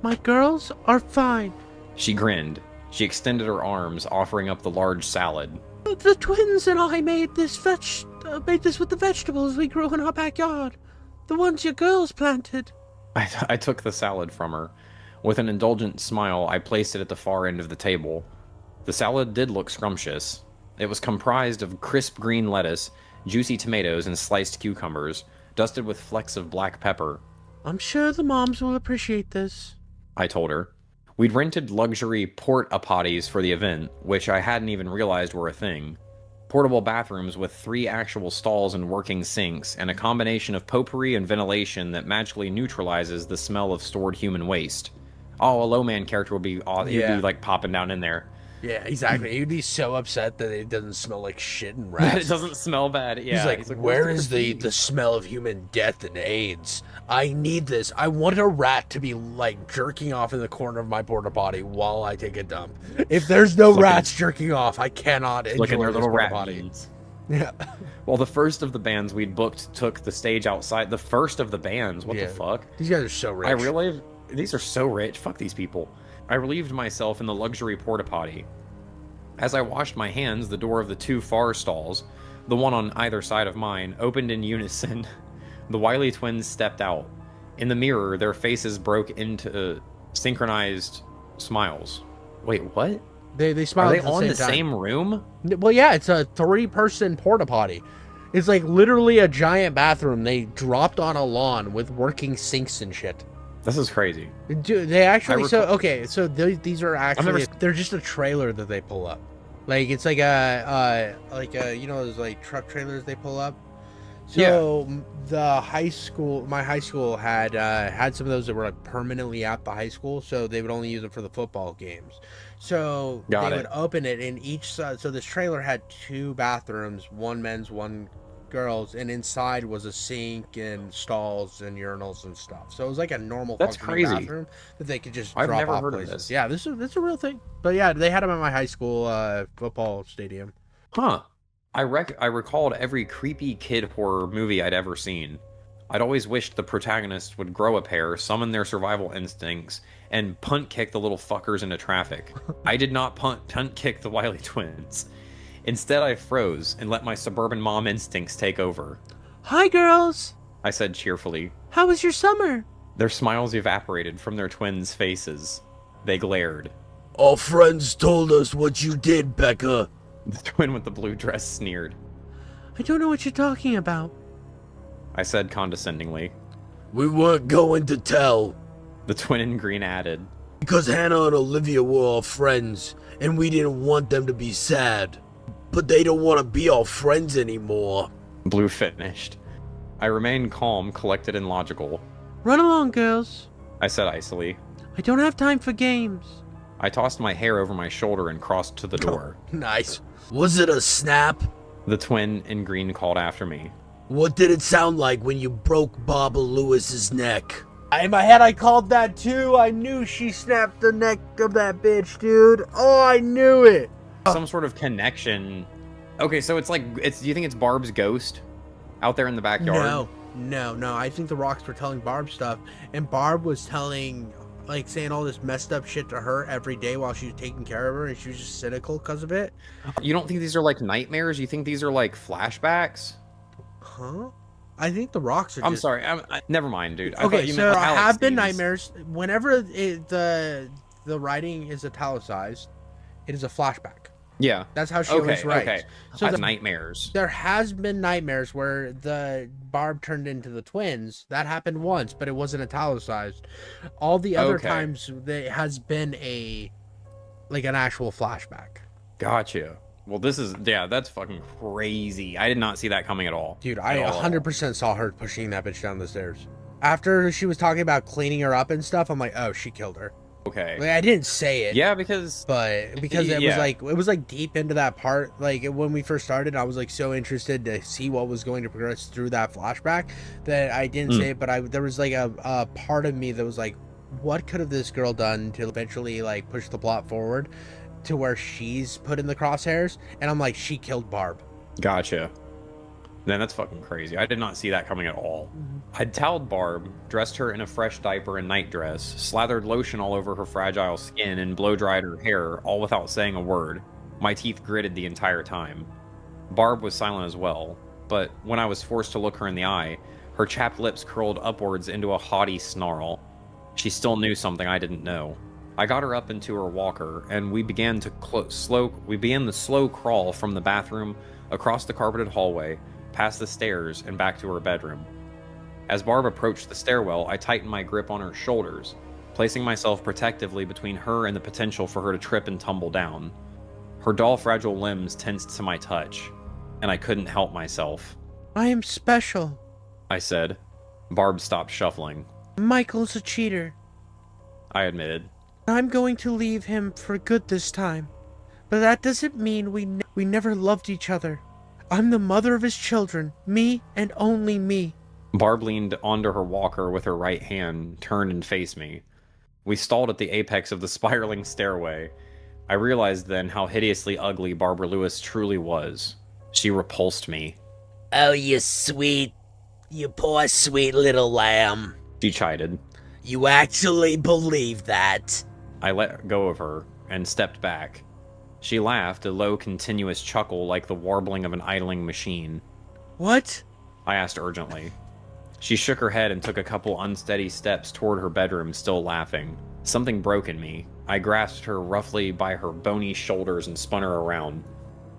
My girls are fine. She grinned. She extended her arms, offering up the large salad. The twins and I made this with the vegetables we grew in our backyard. The ones your girls planted. I took the salad from her. With an indulgent smile, I placed it at the far end of the table. The salad did look scrumptious. It was comprised of crisp green lettuce, juicy tomatoes, and sliced cucumbers, dusted with flecks of black pepper. I'm sure the moms will appreciate this, I told her. We'd rented luxury port-a-potties for the event, which I hadn't even realized were a thing. Portable bathrooms with 3 actual stalls and working sinks, and a combination of potpourri and ventilation that magically neutralizes the smell of stored human waste. Oh, a low-man character would be like popping down in there. Yeah, exactly. He'd be so upset that it doesn't smell like shit and rats. It doesn't smell bad. Yeah. He's like, where is the smell of human death and AIDS? I need this. I want a rat to be like jerking off in the corner of my porta potty while I take a dump. If there's no rats jerking off, I cannot enjoy Look at their this little porta rat potty. beans. Yeah. Well, the first of the bands we'd booked took the stage outside. The first of the bands. What the fuck? These guys are so rich. I realized these are so rich. Fuck these people. I relieved myself in the luxury porta potty. As I washed my hands, the door of the 2 far stalls, the one on either side of mine, opened in unison. The Wiley twins stepped out. In the mirror, their faces broke into synchronized smiles. Wait, what? They smile. Are they at the on the time. same room? Well, yeah, it's a 3-person porta potty. It's like literally a giant bathroom they dropped on a lawn with working sinks and shit. This is crazy. Dude, they actually so these are actually they're just a trailer that they pull up. Like it's like a you know those like truck trailers they pull up. So the my high school had some of those that were like permanently at the high school, so they would only use them for the football games. So they would open it, and each side. So this trailer had 2 bathrooms, 1 men's, 1 girls, and inside was a sink and stalls and urinals and stuff. So it was like a normal bathroom that they could just drop off places. I've never heard of this. Yeah, this is a real thing. But yeah, they had them at my high school football stadium. Huh. I recalled every creepy kid horror movie I'd ever seen. I'd always wished the protagonist would grow a pair, summon their survival instincts, and punt kick the little fuckers into traffic. I did not punt kick the Wiley twins. Instead, I froze and let my suburban mom instincts take over. Hi, girls, I said cheerfully. How was your summer? Their smiles evaporated from their twins' faces. They glared. Our friends told us what you did, Becca. The twin with the blue dress sneered. I don't know what you're talking about, I said condescendingly. We weren't going to tell. The twin in green added. Because Hannah and Olivia were our friends, and we didn't want them to be sad. But they don't want to be our friends anymore. Blue finished. I remained calm, collected, and logical. Run along, girls, I said icily. I don't have time for games. I tossed my hair over my shoulder and crossed to the door. Nice. Was it a snap? The twin in green called after me. What did it sound like when you broke Baba Lewis's neck? In my head, I called that too. I knew she snapped the neck of that bitch, dude. Oh, I knew it. Some sort of connection. Okay, so it's like, do you think it's Barb's ghost out there in the backyard? No. I think the Rocks were telling Barb stuff, and Barb was saying all this messed up shit to her every day while she was taking care of her, and she was just cynical because of it. You don't think these are like nightmares? You think these are like flashbacks? Huh? I think the Rocks are. I'm sorry. Never mind, dude. Okay, so have been nightmares. Whenever the the writing is italicized, it is a flashback. Yeah. That's how she always writes. Okay. So That's nightmares. There has been nightmares where the Barb turned into the twins. That happened once, but it wasn't italicized. All the other times, there has been an actual flashback. Gotcha. Well, that's fucking crazy. I did not see that coming at all. Dude, I 100% saw her pushing that bitch down the stairs. After she was talking about cleaning her up and stuff, I'm like, oh, she killed her. Okay. Like, I didn't say it. Yeah, because it was like deep into that part. Like when we first started, I was like so interested to see what was going to progress through that flashback that I didn't say it. But there was like a part of me that was like, what could have this girl done to eventually like push the plot forward to where she's put in the crosshairs? And I'm like, she killed Barb. Gotcha. Then that's fucking crazy. I did not see that coming at all. I'd toweled Barb, dressed her in a fresh diaper and nightdress, slathered lotion all over her fragile skin, and blow-dried her hair, all without saying a word. My teeth gritted the entire time. Barb was silent as well, but when I was forced to look her in the eye, her chapped lips curled upwards into a haughty snarl. She still knew something I didn't know. I got her up into her walker, and we began the slow crawl from the bathroom, across the carpeted hallway, past the stairs, and back to her bedroom. As Barb approached the stairwell, I tightened my grip on her shoulders, placing myself protectively between her and the potential for her to trip and tumble down. Her doll fragile limbs tensed to my touch, and I couldn't help myself. I am special, I said. Barb stopped shuffling. Michael's a cheater. I admitted. I'm going to leave him for good this time, but that doesn't mean we never loved each other. I'm the mother of his children, me and only me. Barb leaned onto her walker with her right hand, turned and faced me. We stalled at the apex of the spiraling stairway. I realized then how hideously ugly Barbara Lewis truly was. She repulsed me. Oh, you poor sweet little lamb. She chided. You actually believe that? I let go of her and stepped back. She laughed, a low, continuous chuckle like the warbling of an idling machine. What? I asked urgently. She shook her head and took a couple unsteady steps toward her bedroom, still laughing. Something broke in me. I grasped her roughly by her bony shoulders and spun her around.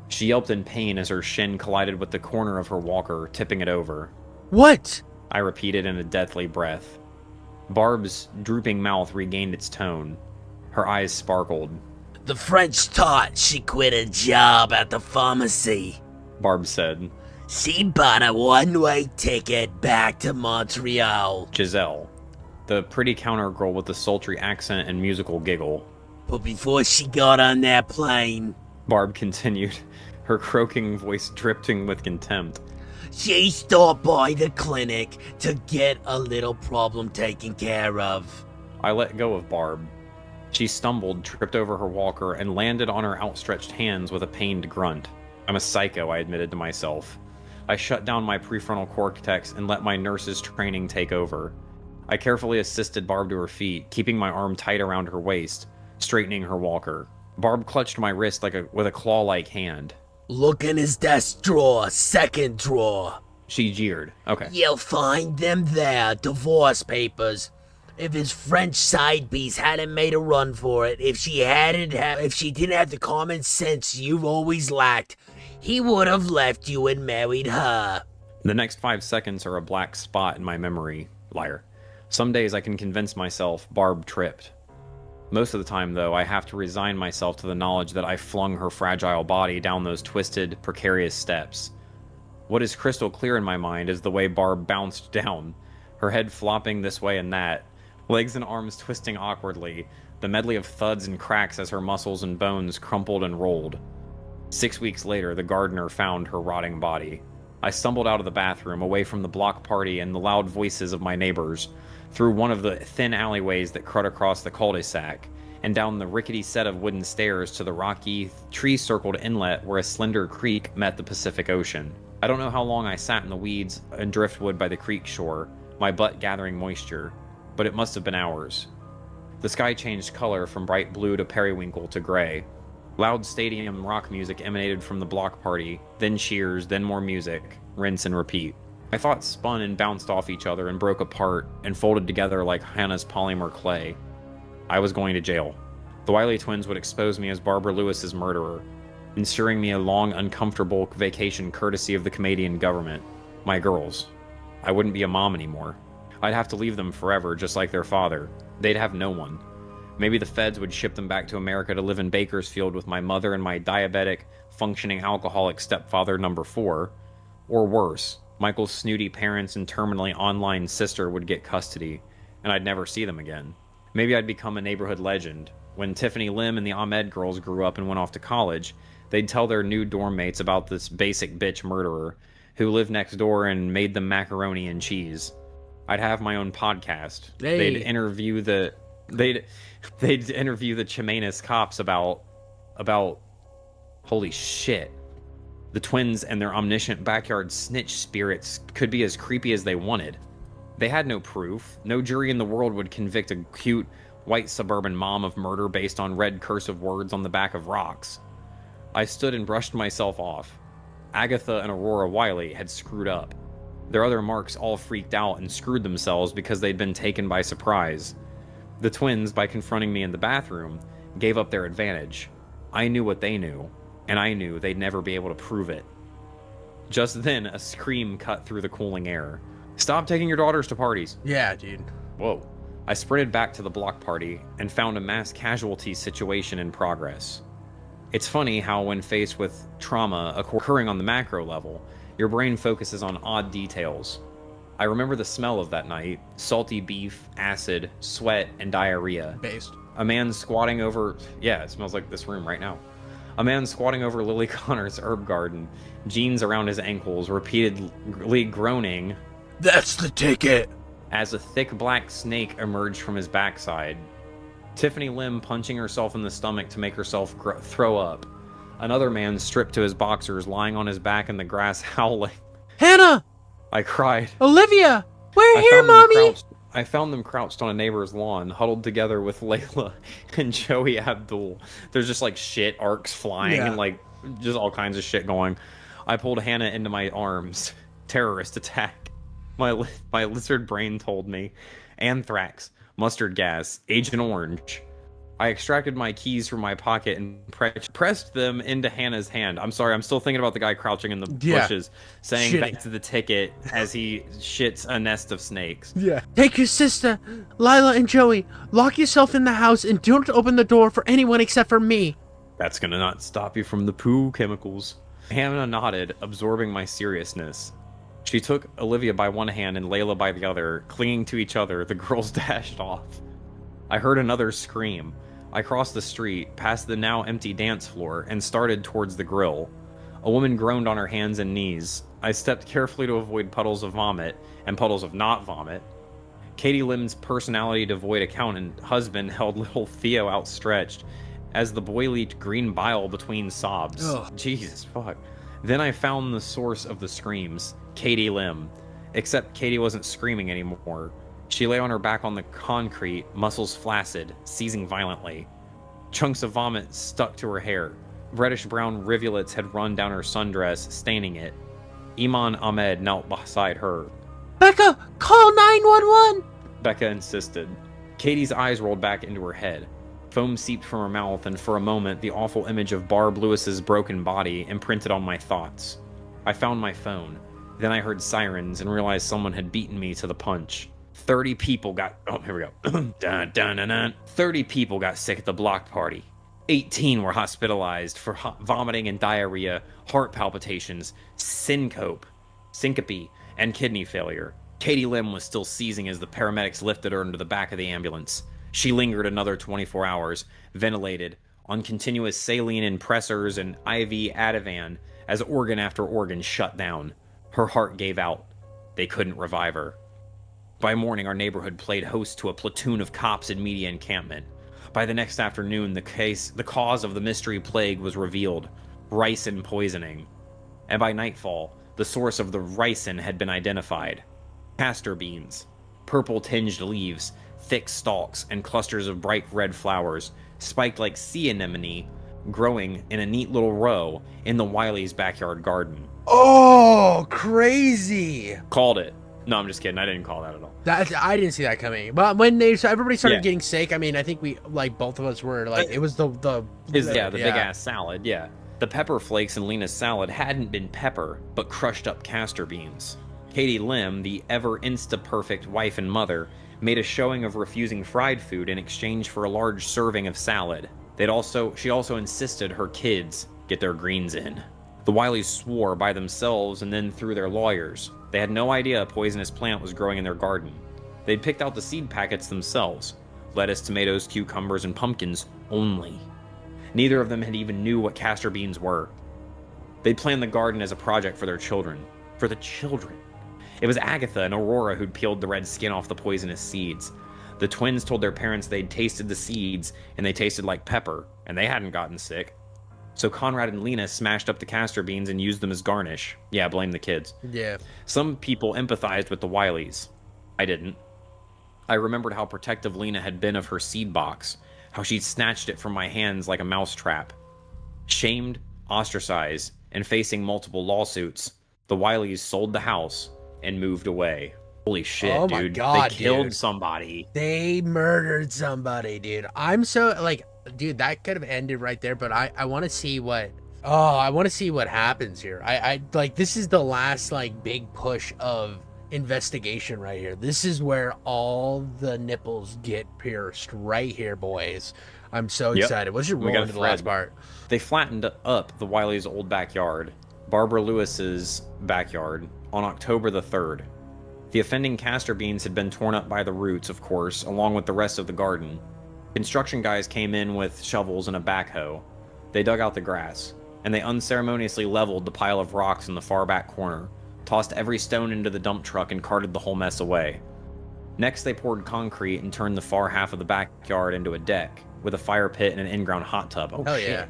She yelped in pain as her shin collided with the corner of her walker, tipping it over. What? I repeated in a deathly breath. Barb's drooping mouth regained its tone. Her eyes sparkled. The French taught she quit a job at the pharmacy, Barb said. She bought a one-way ticket back to Montreal. Giselle, the pretty counter girl with the sultry accent and musical giggle. But before she got on that plane, Barb continued, her croaking voice dripping with contempt. She stopped by the clinic to get a little problem taken care of. I let go of Barb. She stumbled, tripped over her walker, and landed on her outstretched hands with a pained grunt. I'm a psycho, I admitted to myself. I shut down my prefrontal cortex and let my nurse's training take over. I carefully assisted Barb to her feet, keeping my arm tight around her waist, straightening her walker. Barb clutched my wrist with a claw-like hand. Look in his desk drawer, second drawer. She jeered. Okay. You'll find them there, divorce papers. If his French side piece hadn't made a run for it, if she didn't have the common sense you've always lacked, he would have left you and married her. The next 5 seconds are a black spot in my memory. Liar. Some days I can convince myself Barb tripped. Most of the time, though, I have to resign myself to the knowledge that I flung her fragile body down those twisted, precarious steps. What is crystal clear in my mind is the way Barb bounced down, her head flopping this way and that, legs and arms twisting awkwardly, the medley of thuds and cracks as her muscles and bones crumpled and rolled. 6 weeks later, the gardener found her rotting body. I stumbled out of the bathroom, away from the block party and the loud voices of my neighbors, through one of the thin alleyways that cut across the cul-de-sac, and down the rickety set of wooden stairs to the rocky, tree-circled inlet where a slender creek met the Pacific Ocean. I don't know how long I sat in the weeds and driftwood by the creek shore, my butt gathering moisture, but it must have been hours. The sky changed color from bright blue to periwinkle to gray. Loud stadium rock music emanated from the block party, then cheers, then more music, rinse and repeat. My thoughts spun and bounced off each other and broke apart and folded together like Hannah's polymer clay. I was going to jail. The Wiley twins would expose me as Barbara Lewis's murderer, ensuring me a long, uncomfortable vacation courtesy of the Canadian government. My girls. I wouldn't be a mom anymore. I'd have to leave them forever, just like their father. They'd have no one. Maybe the feds would ship them back to America to live in Bakersfield with my mother and my diabetic, functioning alcoholic stepfather number 4. Or worse, Michael's snooty parents and terminally online sister would get custody, and I'd never see them again. Maybe I'd become a neighborhood legend. When Tiffany Lim and the Ahmed girls grew up and went off to college, they'd tell their new dorm mates about this basic bitch murderer who lived next door and made them macaroni and cheese. I'd have my own podcast. Hey. They'd interview the Chemainus cops about holy shit. The twins and their omniscient backyard snitch spirits could be as creepy as they wanted. They had no proof. No jury in the world would convict a cute, white suburban mom of murder based on red cursive words on the back of rocks. I stood and brushed myself off. Agatha and Aurora Wiley had screwed up. Their other marks all freaked out and screwed themselves because they'd been taken by surprise. The twins, by confronting me in the bathroom, gave up their advantage. I knew what they knew, and I knew they'd never be able to prove it. Just then, a scream cut through the cooling air. Stop taking your daughters to parties. Yeah, dude. Whoa. I sprinted back to the block party and found a mass casualty situation in progress. It's funny how when faced with trauma occurring on the macro level, your brain focuses on odd details. I remember the smell of that night: salty beef, acid, sweat, and diarrhea. Based. A man squatting over... Yeah, it smells like this room right now. A man squatting over Lily Connor's herb garden, jeans around his ankles, repeatedly groaning... That's the ticket! As a thick black snake emerged from his backside. Tiffany Lim punching herself in the stomach to make herself throw up. Another man stripped to his boxers, lying on his back in the grass, howling. Hannah! I cried. Olivia! We're here, Mommy! I found them crouched on a neighbor's lawn, huddled together with Layla and Joey Abdul. There's just like shit arcs flying and like just all kinds of shit going. I pulled Hannah into my arms. Terrorist attack. My lizard brain told me. Anthrax. Mustard gas. Agent Orange. I extracted my keys from my pocket and pressed them into Hannah's hand. I'm sorry, I'm still thinking about the guy crouching in the bushes, saying back to the ticket as he shits a nest of snakes. Yeah. Take your sister, Lila and Joey. Lock yourself in the house and don't open the door for anyone except for me. That's gonna not stop you from the poo chemicals. Hannah nodded, absorbing my seriousness. She took Olivia by one hand and Layla by the other. Clinging to each other, the girls dashed off. I heard another scream. I crossed the street, past the now empty dance floor, and started towards the grill. A woman groaned on her hands and knees. I stepped carefully to avoid puddles of vomit, and puddles of not vomit. Katie Lim's personality-devoid accountant husband held little Theo outstretched, as the boy leaked green bile between sobs. Ugh. Jesus fuck. Then I found the source of the screams, Katie Lim. Except Katie wasn't screaming anymore. She lay on her back on the concrete, muscles flaccid, seizing violently. Chunks of vomit stuck to her hair. Reddish-brown rivulets had run down her sundress, staining it. Iman Ahmed knelt beside her. Becca, call 911! Becca insisted. Katie's eyes rolled back into her head. Foam seeped from her mouth, and for a moment, the awful image of Barb Lewis's broken body imprinted on my thoughts. I found my phone. Then I heard sirens and realized someone had beaten me to the punch. 30 people got... Oh, here we go. Dun, dun, dun, dun. 30 people got sick at the block party. 18 were hospitalized for vomiting and diarrhea, heart palpitations, syncope, and kidney failure. Katie Lim was still seizing as the paramedics lifted her into the back of the ambulance. She lingered another 24 hours, ventilated, on continuous saline impressors and IV Ativan as organ after organ shut down. Her heart gave out. They couldn't revive her. By morning, our neighborhood played host to a platoon of cops and media encampment. By the next afternoon, the cause of the mystery plague was revealed: ricin poisoning. And by nightfall, the source of the ricin had been identified: castor beans, purple-tinged leaves, thick stalks, and clusters of bright red flowers, spiked like sea anemone, growing in a neat little row in the Wiley's backyard garden. Oh, crazy! Called it. No, I'm just kidding. I didn't call that at all. I didn't see that coming. But when everybody started getting sick, I mean, I think we like both of us were like, it was the big ass salad. Yeah, the pepper flakes in Lena's salad hadn't been pepper, but crushed up castor beans. Katie Lim, the ever insta-perfect wife and mother, made a showing of refusing fried food in exchange for a large serving of salad. She also insisted her kids get their greens in. The Wileys swore by themselves and then through their lawyers. They had no idea a poisonous plant was growing in their garden. They'd picked out the seed packets themselves. Lettuce, tomatoes, cucumbers, and pumpkins only. Neither of them had even knew what castor beans were. They'd planned the garden as a project for their children. For the children. It was Agatha and Aurora who'd peeled the red skin off the poisonous seeds. The twins told their parents they'd tasted the seeds, and they tasted like pepper, and they hadn't gotten sick. So Conrad and Lena smashed up the castor beans and used them as garnish. Yeah, blame the kids. Yeah. Some people empathized with the Wileys. I didn't. I remembered how protective Lena had been of her seed box, how she'd snatched it from my hands like a mousetrap. Shamed, ostracized, and facing multiple lawsuits, the Wileys sold the house and moved away. Holy shit, oh dude. My God, they killed somebody. They murdered somebody, dude. I'm so, like, dude, that could have ended right there, but I want to see what... Oh, I want to see what happens here. I like, this is the last, like, big push of investigation right here. This is where all the nipples get pierced right here, boys. I'm so excited. Let's just roll into the last part. They flattened up the Wileys' old backyard, Barbara Lewis's backyard, on October the 3rd. The offending castor beans had been torn up by the roots, of course, along with the rest of the garden. Construction guys came in with shovels and a backhoe. They dug out the grass, and they unceremoniously leveled the pile of rocks in the far back corner, tossed every stone into the dump truck, and carted the whole mess away. Next, they poured concrete and turned the far half of the backyard into a deck, with a fire pit and an in-ground hot tub. Oh, hell shit. Yeah.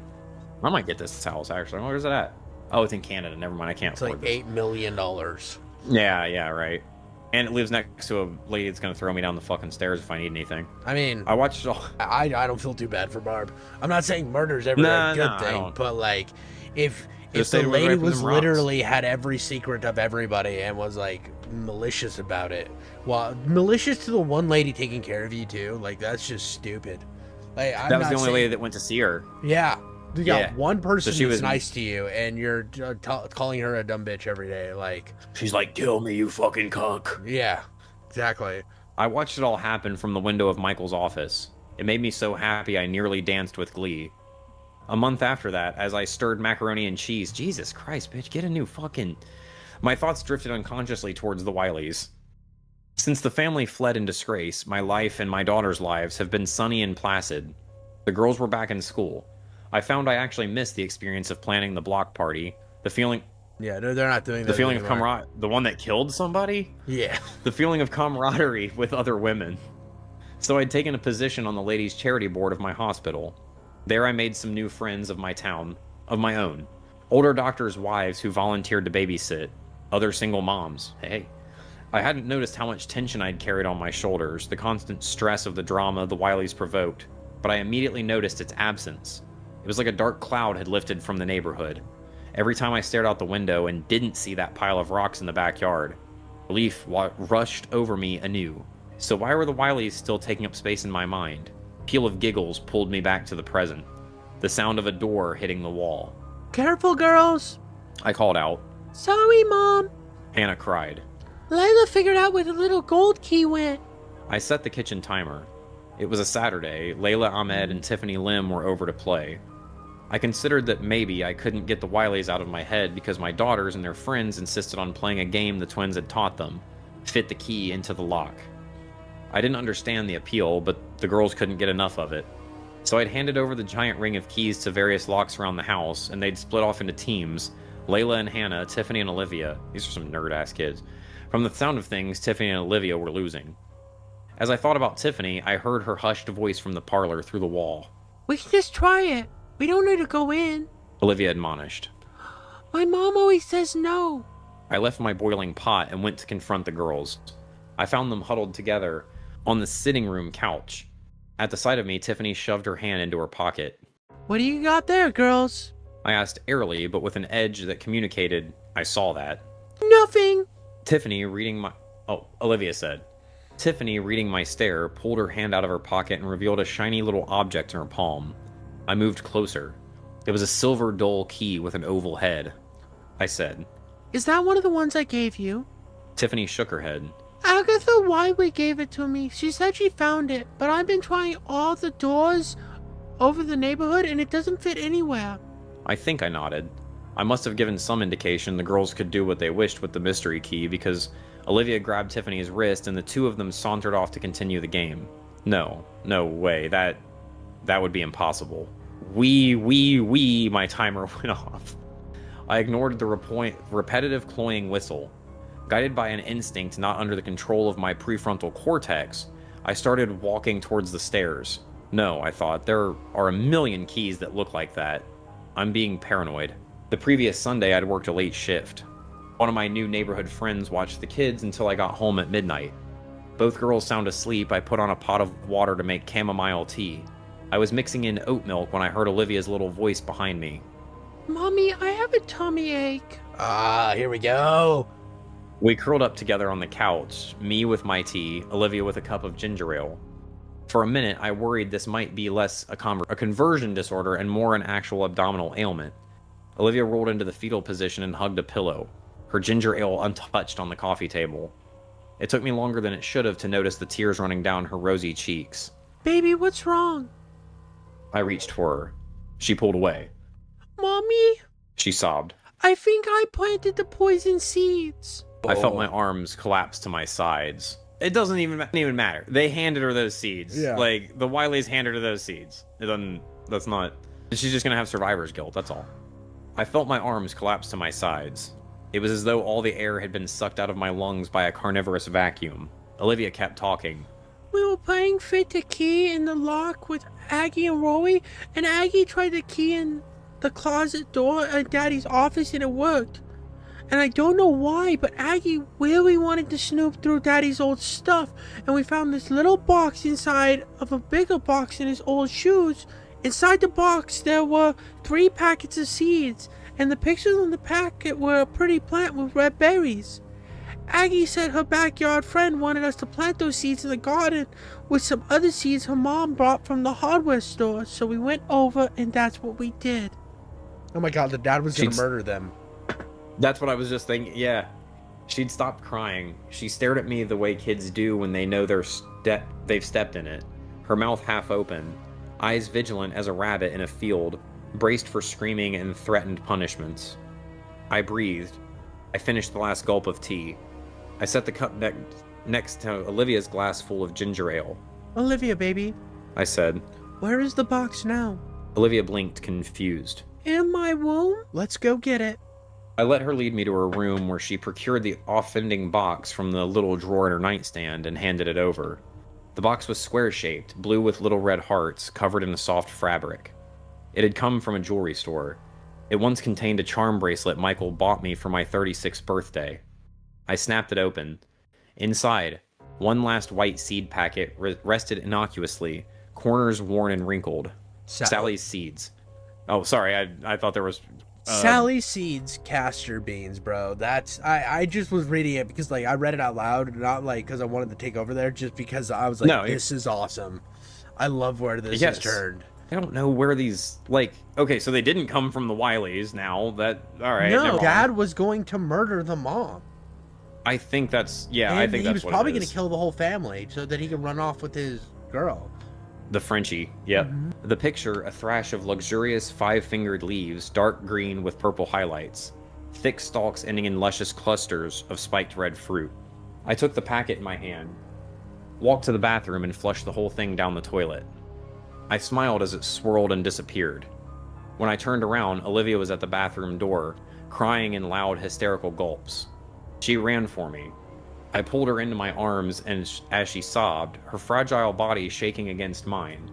I might get this house, actually. Where's it at? Oh, it's in Canada. Never mind, I can't afford this. It's like $8 million. Yeah, right. And it lives next to a lady that's going to throw me down the fucking stairs if I need anything. I mean... I watched it all... I don't feel too bad for Barb. I'm not saying murder's ever a good thing, but, like, if the lady was literally had every secret of everybody and was, like, malicious about it, well, malicious to the one lady taking care of you, too, like, that's just stupid. Like, that was the only lady that went to see her. Yeah. You got one person so who's nice to you, and you're calling her a dumb bitch every day. Like, she's like, "Kill me, you fucking cuck." Yeah, exactly. I watched it all happen from the window of Michael's office. It made me so happy I nearly danced with glee. A month after that, as I stirred macaroni and cheese, Jesus Christ, bitch, get a new fucking... My thoughts drifted unconsciously towards the Wileys. Since the family fled in disgrace, my life and my daughter's lives have been sunny and placid. The girls were back in school. I found I actually missed the experience of planning the block party. The feeling... Yeah, they're not doing that The feeling anymore. of camaraderie... The one that killed somebody? Yeah. The feeling of camaraderie with other women. So I'd taken a position on the ladies' charity board of my hospital. There I made some new friends of my town, of my own. Older doctors' wives who volunteered to babysit. Other single moms. Hey. I hadn't noticed how much tension I'd carried on my shoulders, the constant stress of the drama the Wileys provoked, but I immediately noticed its absence. It was like a dark cloud had lifted from the neighborhood. Every time I stared out the window and didn't see that pile of rocks in the backyard, relief rushed over me anew. So why were the Wileys still taking up space in my mind? A peal of giggles pulled me back to the present. The sound of a door hitting the wall. Careful, girls. I called out. Sorry, Mom. Hannah cried. Layla figured out where the little gold key went. I set the kitchen timer. It was a Saturday. Layla, Ahmed, and Tiffany Lim were over to play. I considered that maybe I couldn't get the Wileys out of my head because my daughters and their friends insisted on playing a game the twins had taught them. Fit the key into the lock. I didn't understand the appeal, but the girls couldn't get enough of it. So I'd handed over the giant ring of keys to various locks around the house, and they'd split off into teams. Layla and Hannah, Tiffany and Olivia. These are some nerd-ass kids. From the sound of things, Tiffany and Olivia were losing. As I thought about Tiffany, I heard her hushed voice from the parlor through the wall. We can just try it. We don't need to go in. Olivia admonished. My mom always says no. I left my boiling pot and went to confront the girls. I found them huddled together on the sitting room couch. At the sight of me, Tiffany shoved her hand into her pocket. What do you got there, girls? I asked airily, but with an edge that communicated I saw that. Nothing. Tiffany, reading Oh, Olivia said. Tiffany, reading my stare, pulled her hand out of her pocket and revealed a shiny little object in her palm. I moved closer. It was a silver dull key with an oval head. I said. Is that one of the ones I gave you? Tiffany shook her head. Agatha Wiley gave it to me. She said she found it, but I've been trying all the doors over the neighborhood and it doesn't fit anywhere. I think I nodded. I must have given some indication the girls could do what they wished with the mystery key because Olivia grabbed Tiffany's wrist and the two of them sauntered off to continue the game. No way, that would be impossible. My timer went off. I ignored the repetitive cloying whistle. Guided by an instinct not under the control of my prefrontal cortex, I started walking towards the stairs. No, I thought, there are a million keys that look like that. I'm being paranoid. The previous Sunday, I'd worked a late shift. One of my new neighborhood friends watched the kids until I got home at midnight. Both girls sound asleep. I put on a pot of water to make chamomile tea. I was mixing in oat milk when I heard Olivia's little voice behind me. Mommy, I have a tummy ache. Here we go. We curled up together on the couch, me with my tea, Olivia with a cup of ginger ale. For a minute, I worried this might be less a conversion disorder and more an actual abdominal ailment. Olivia rolled into the fetal position and hugged a pillow, her ginger ale untouched on the coffee table. It took me longer than it should have to notice the tears running down her rosy cheeks. Baby, what's wrong? I reached for her. She pulled away. Mommy? She sobbed. I think I planted the poison seeds. I felt my arms collapse to my sides. It doesn't even matter. They handed her those seeds. Yeah. Like, the Wileys handed her those seeds. It doesn't... That's not... She's just gonna have survivor's guilt, that's all. I felt my arms collapse to my sides. It was as though all the air had been sucked out of my lungs by a carnivorous vacuum. Olivia kept talking. We were playing fit the key in the lock with Aggie and Rory, and Aggie tried the key in the closet door at Daddy's office and it worked. And I don't know why, but Aggie really wanted to snoop through Daddy's old stuff, and we found this little box inside of a bigger box in his old shoes. Inside the box, there were 3 packets of seeds, and the pictures on the packet were a pretty plant with red berries. Aggie said her backyard friend wanted us to plant those seeds in the garden with some other seeds her mom brought from the hardware store, so we went over and that's what we did. Oh my god, the dad was gonna murder them. That's what I was just thinking, yeah. She'd stopped crying. She stared at me the way kids do when they know they've stepped in it. Her mouth half open, eyes vigilant as a rabbit in a field, braced for screaming and threatened punishments. I breathed. I finished the last gulp of tea. I set the cup next to Olivia's glass full of ginger ale. Olivia, baby. I said. Where is the box now? Olivia blinked, confused. In my room? Let's go get it. I let her lead me to her room where she procured the offending box from the little drawer in her nightstand and handed it over. The box was square-shaped, blue with little red hearts, covered in a soft fabric. It had come from a jewelry store. It once contained a charm bracelet Michael bought me for my 36th birthday. I snapped it open. Inside, one last white seed packet rested innocuously, corners worn and wrinkled. Sally's seeds. Oh, sorry, I thought there was... Sally Seeds castor beans, bro. That's I just was reading it because like I read it out loud, not like because I wanted to take over there, just because I was like, no, this is awesome. I love where this has turned. I don't know where these okay, so they didn't come from the Wileys. Now that all right, no, Dad was going to murder the mom. I think that's and I think he that's was probably going to kill the whole family so that he could run off with his girl. The Frenchie, yep. Mm-hmm. The picture, a thrash of luxurious 5-fingered leaves, dark green with purple highlights. Thick stalks ending in luscious clusters of spiked red fruit. I took the packet in my hand, walked to the bathroom, and flushed the whole thing down the toilet. I smiled as it swirled and disappeared. When I turned around, Olivia was at the bathroom door, crying in loud, hysterical gulps. She ran for me. I pulled her into my arms, and as she sobbed, her fragile body shaking against mine,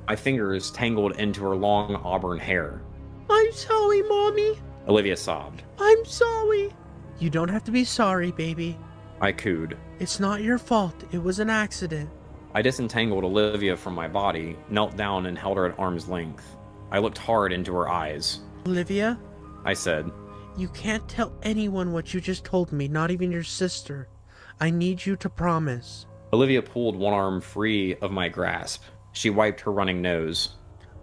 my fingers tangled into her long auburn hair. I'm sorry, Mommy. Olivia sobbed. I'm sorry. You don't have to be sorry, baby. I cooed. It's not your fault. It was an accident. I disentangled Olivia from my body, knelt down, and held her at arm's length. I looked hard into her eyes. Olivia? I said. You can't tell anyone what you just told me, not even your sister. I need you to promise. Olivia pulled one arm free of my grasp. She wiped her running nose.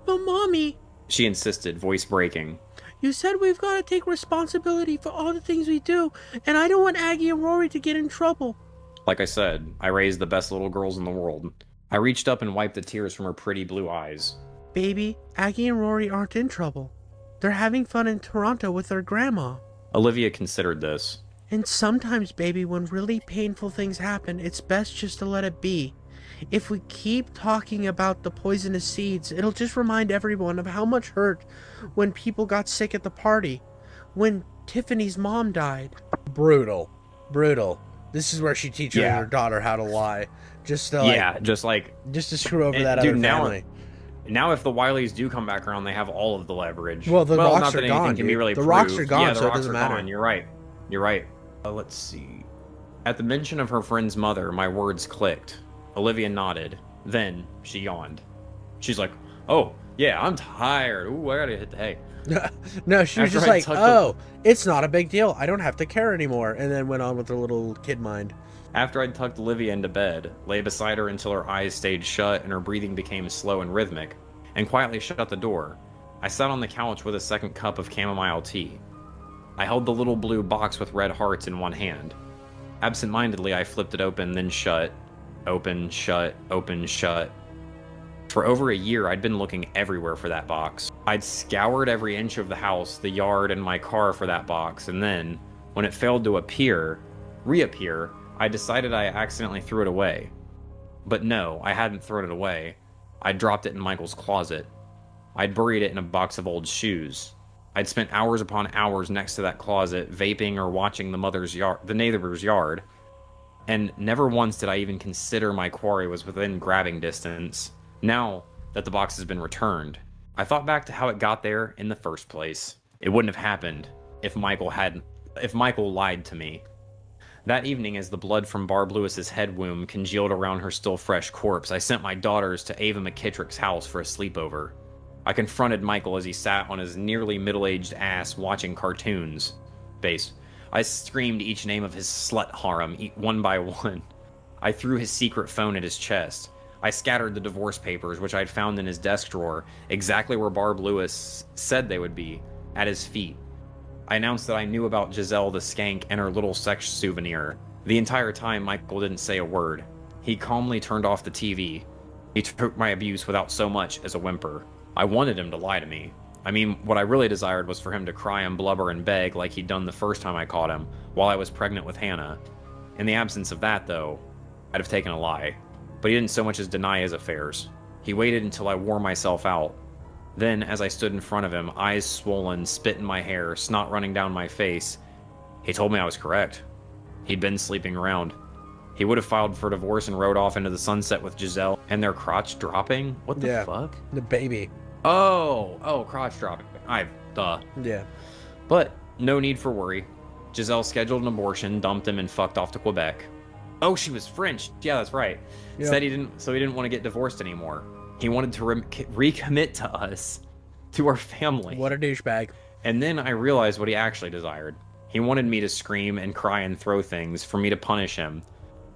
But Mommy, she insisted, voice breaking. You said we've got to take responsibility for all the things we do, and I don't want Aggie and Rory to get in trouble. Like I said, I raised the best little girls in the world. I reached up and wiped the tears from her pretty blue eyes. Baby, Aggie and Rory aren't in trouble. They're having fun in Toronto with their grandma. Olivia considered this. And sometimes, baby, when really painful things happen, it's best just to let it be. If we keep talking about the poisonous seeds, it'll just remind everyone of how much hurt when people got sick at the party. When Tiffany's mom died. Brutal. Brutal. This is where she teaches her daughter how to lie. Just to, just to screw over that other family. Now if the Wileys do come back around, they have all of the leverage. Well, the rocks not are that gone, anything can be really the proved. rocks are gone, yeah, the so it rocks doesn't are matter. gone. You're right. You're right. Let's see. At the mention of her friend's mother, my words clicked. Olivia nodded. Then she yawned. She's like, "Oh, yeah, I'm tired. Ooh, I gotta hit the hay." No, she was just like, "Oh, it's not a big deal. I don't have to care anymore," and then went on with her little kid mind. After I'd tucked Olivia into bed, lay beside her until her eyes stayed shut and her breathing became slow and rhythmic, and quietly shut the door, I sat on the couch with a second cup of chamomile tea. I held the little blue box with red hearts in one hand. Absent-mindedly, I flipped it open, then shut. Open, shut, open, shut. For over a year, I'd been looking everywhere for that box. I'd scoured every inch of the house, the yard, and my car for that box, and then, when it failed to reappear, I decided I accidentally threw it away. But no, I hadn't thrown it away. I'd dropped it in Michael's closet. I'd buried it in a box of old shoes. I'd spent hours upon hours next to that closet, vaping or watching the neighbor's yard. And never once did I even consider my quarry was within grabbing distance. Now that the box has been returned, I thought back to how it got there in the first place. It wouldn't have happened if Michael lied to me. That evening, as the blood from Barb Lewis's head wound congealed around her still fresh corpse, I sent my daughters to Ava McKittrick's house for a sleepover. I confronted Michael as he sat on his nearly middle-aged ass watching cartoons. I screamed each name of his slut harem, one by one. I threw his secret phone at his chest. I scattered the divorce papers, which I'd found in his desk drawer, exactly where Barb Lewis said they would be, at his feet. I announced that I knew about Giselle the skank and her little sex souvenir. The entire time, Michael didn't say a word. He calmly turned off the TV. He took my abuse without so much as a whimper. I wanted him to lie to me. I mean, what I really desired was for him to cry and blubber and beg like he'd done the first time I caught him, while I was pregnant with Hannah. In the absence of that, though, I'd have taken a lie. But he didn't so much as deny his affairs. He waited until I wore myself out. Then, as I stood in front of him, eyes swollen, spit in my hair, snot running down my face, he told me I was correct. He'd been sleeping around. He would have filed for divorce and rode off into the sunset with Giselle, and their crotch dropping? What the fuck? The baby. Oh, crotch dropping. Duh. Yeah. But, no need for worry. Giselle scheduled an abortion, dumped him, and fucked off to Quebec. Oh, she was French. Yeah, that's right. Yep. Said he didn't want to get divorced anymore. He wanted to recommit to us, to our family. What a douchebag. And then I realized what he actually desired. He wanted me to scream and cry and throw things, for me to punish him.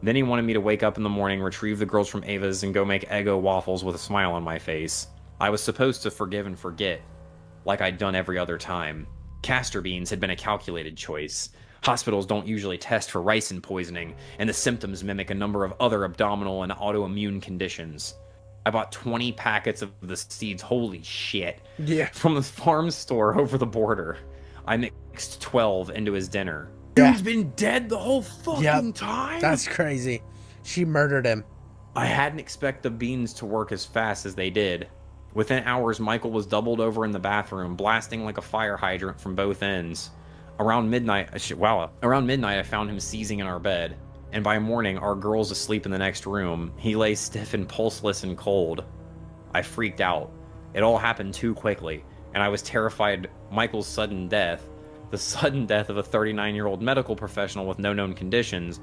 Then he wanted me to wake up in the morning, retrieve the girls from Ava's, and go make Eggo waffles with a smile on my face. I was supposed to forgive and forget, like I'd done every other time. Castor beans had been a calculated choice. Hospitals don't usually test for ricin poisoning, and the symptoms mimic a number of other abdominal and autoimmune conditions. I bought 20 packets of the seeds, holy shit, from the farm store over the border. I mixed 12 into his dinner. Dude's been dead the whole fucking time? That's crazy. She murdered him. I hadn't expected the beans to work as fast as they did. Within hours, Michael was doubled over in the bathroom, blasting like a fire hydrant from both ends. Around midnight, I found him seizing in our bed. And by morning, our girl's asleep in the next room. He lay stiff and pulseless and cold. I freaked out. It all happened too quickly, and I was terrified Michael's sudden death, the sudden death of a 39-year-old medical professional with no known conditions,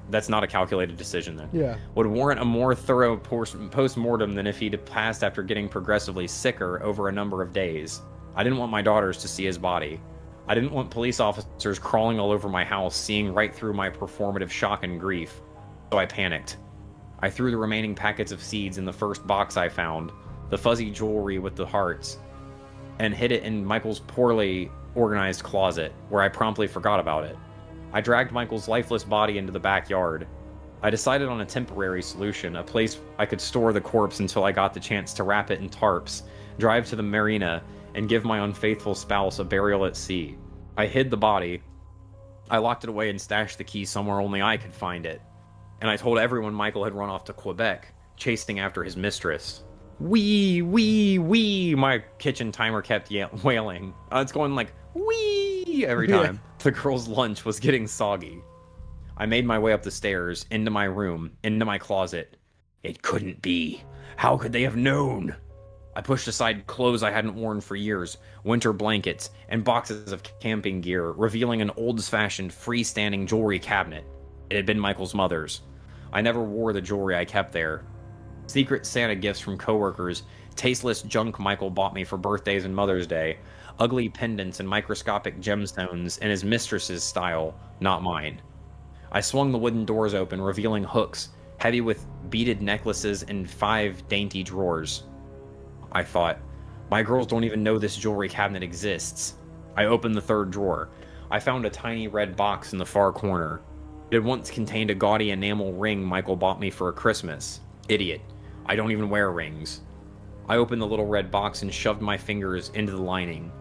that's not a calculated decision then, would warrant a more thorough post-mortem than if he'd passed after getting progressively sicker over a number of days. I didn't want my daughters to see his body. I didn't want police officers crawling all over my house, seeing right through my performative shock and grief. So I panicked. I threw the remaining packets of seeds in the first box I found, the fuzzy jewelry with the hearts, and hid it in Michael's poorly organized closet, where I promptly forgot about it. I dragged Michael's lifeless body into the backyard. I decided on a temporary solution, a place I could store the corpse until I got the chance to wrap it in tarps, drive to the marina, and give my unfaithful spouse a burial at sea. I hid the body. I locked it away and stashed the key somewhere only I could find it. And I told everyone Michael had run off to Quebec, chasing after his mistress. Wee, wee, wee, my kitchen timer kept wailing. It's going like, wee, every time. The girl's lunch was getting soggy. I made my way up the stairs, into my room, into my closet. It couldn't be. How could they have known? I pushed aside clothes I hadn't worn for years, winter blankets, and boxes of camping gear, revealing an old-fashioned freestanding jewelry cabinet. It had been Michael's mother's. I never wore the jewelry I kept there. Secret Santa gifts from coworkers, tasteless junk Michael bought me for birthdays and Mother's Day, ugly pendants and microscopic gemstones in his mistress's style, not mine. I swung the wooden doors open, revealing hooks, heavy with beaded necklaces and 5 dainty drawers. I thought, my girls don't even know this jewelry cabinet exists. I opened the 3rd drawer. I found a tiny red box in the far corner. It had once contained a gaudy enamel ring Michael bought me for a Christmas. Idiot. I don't even wear rings. I opened the little red box and shoved my fingers into the lining.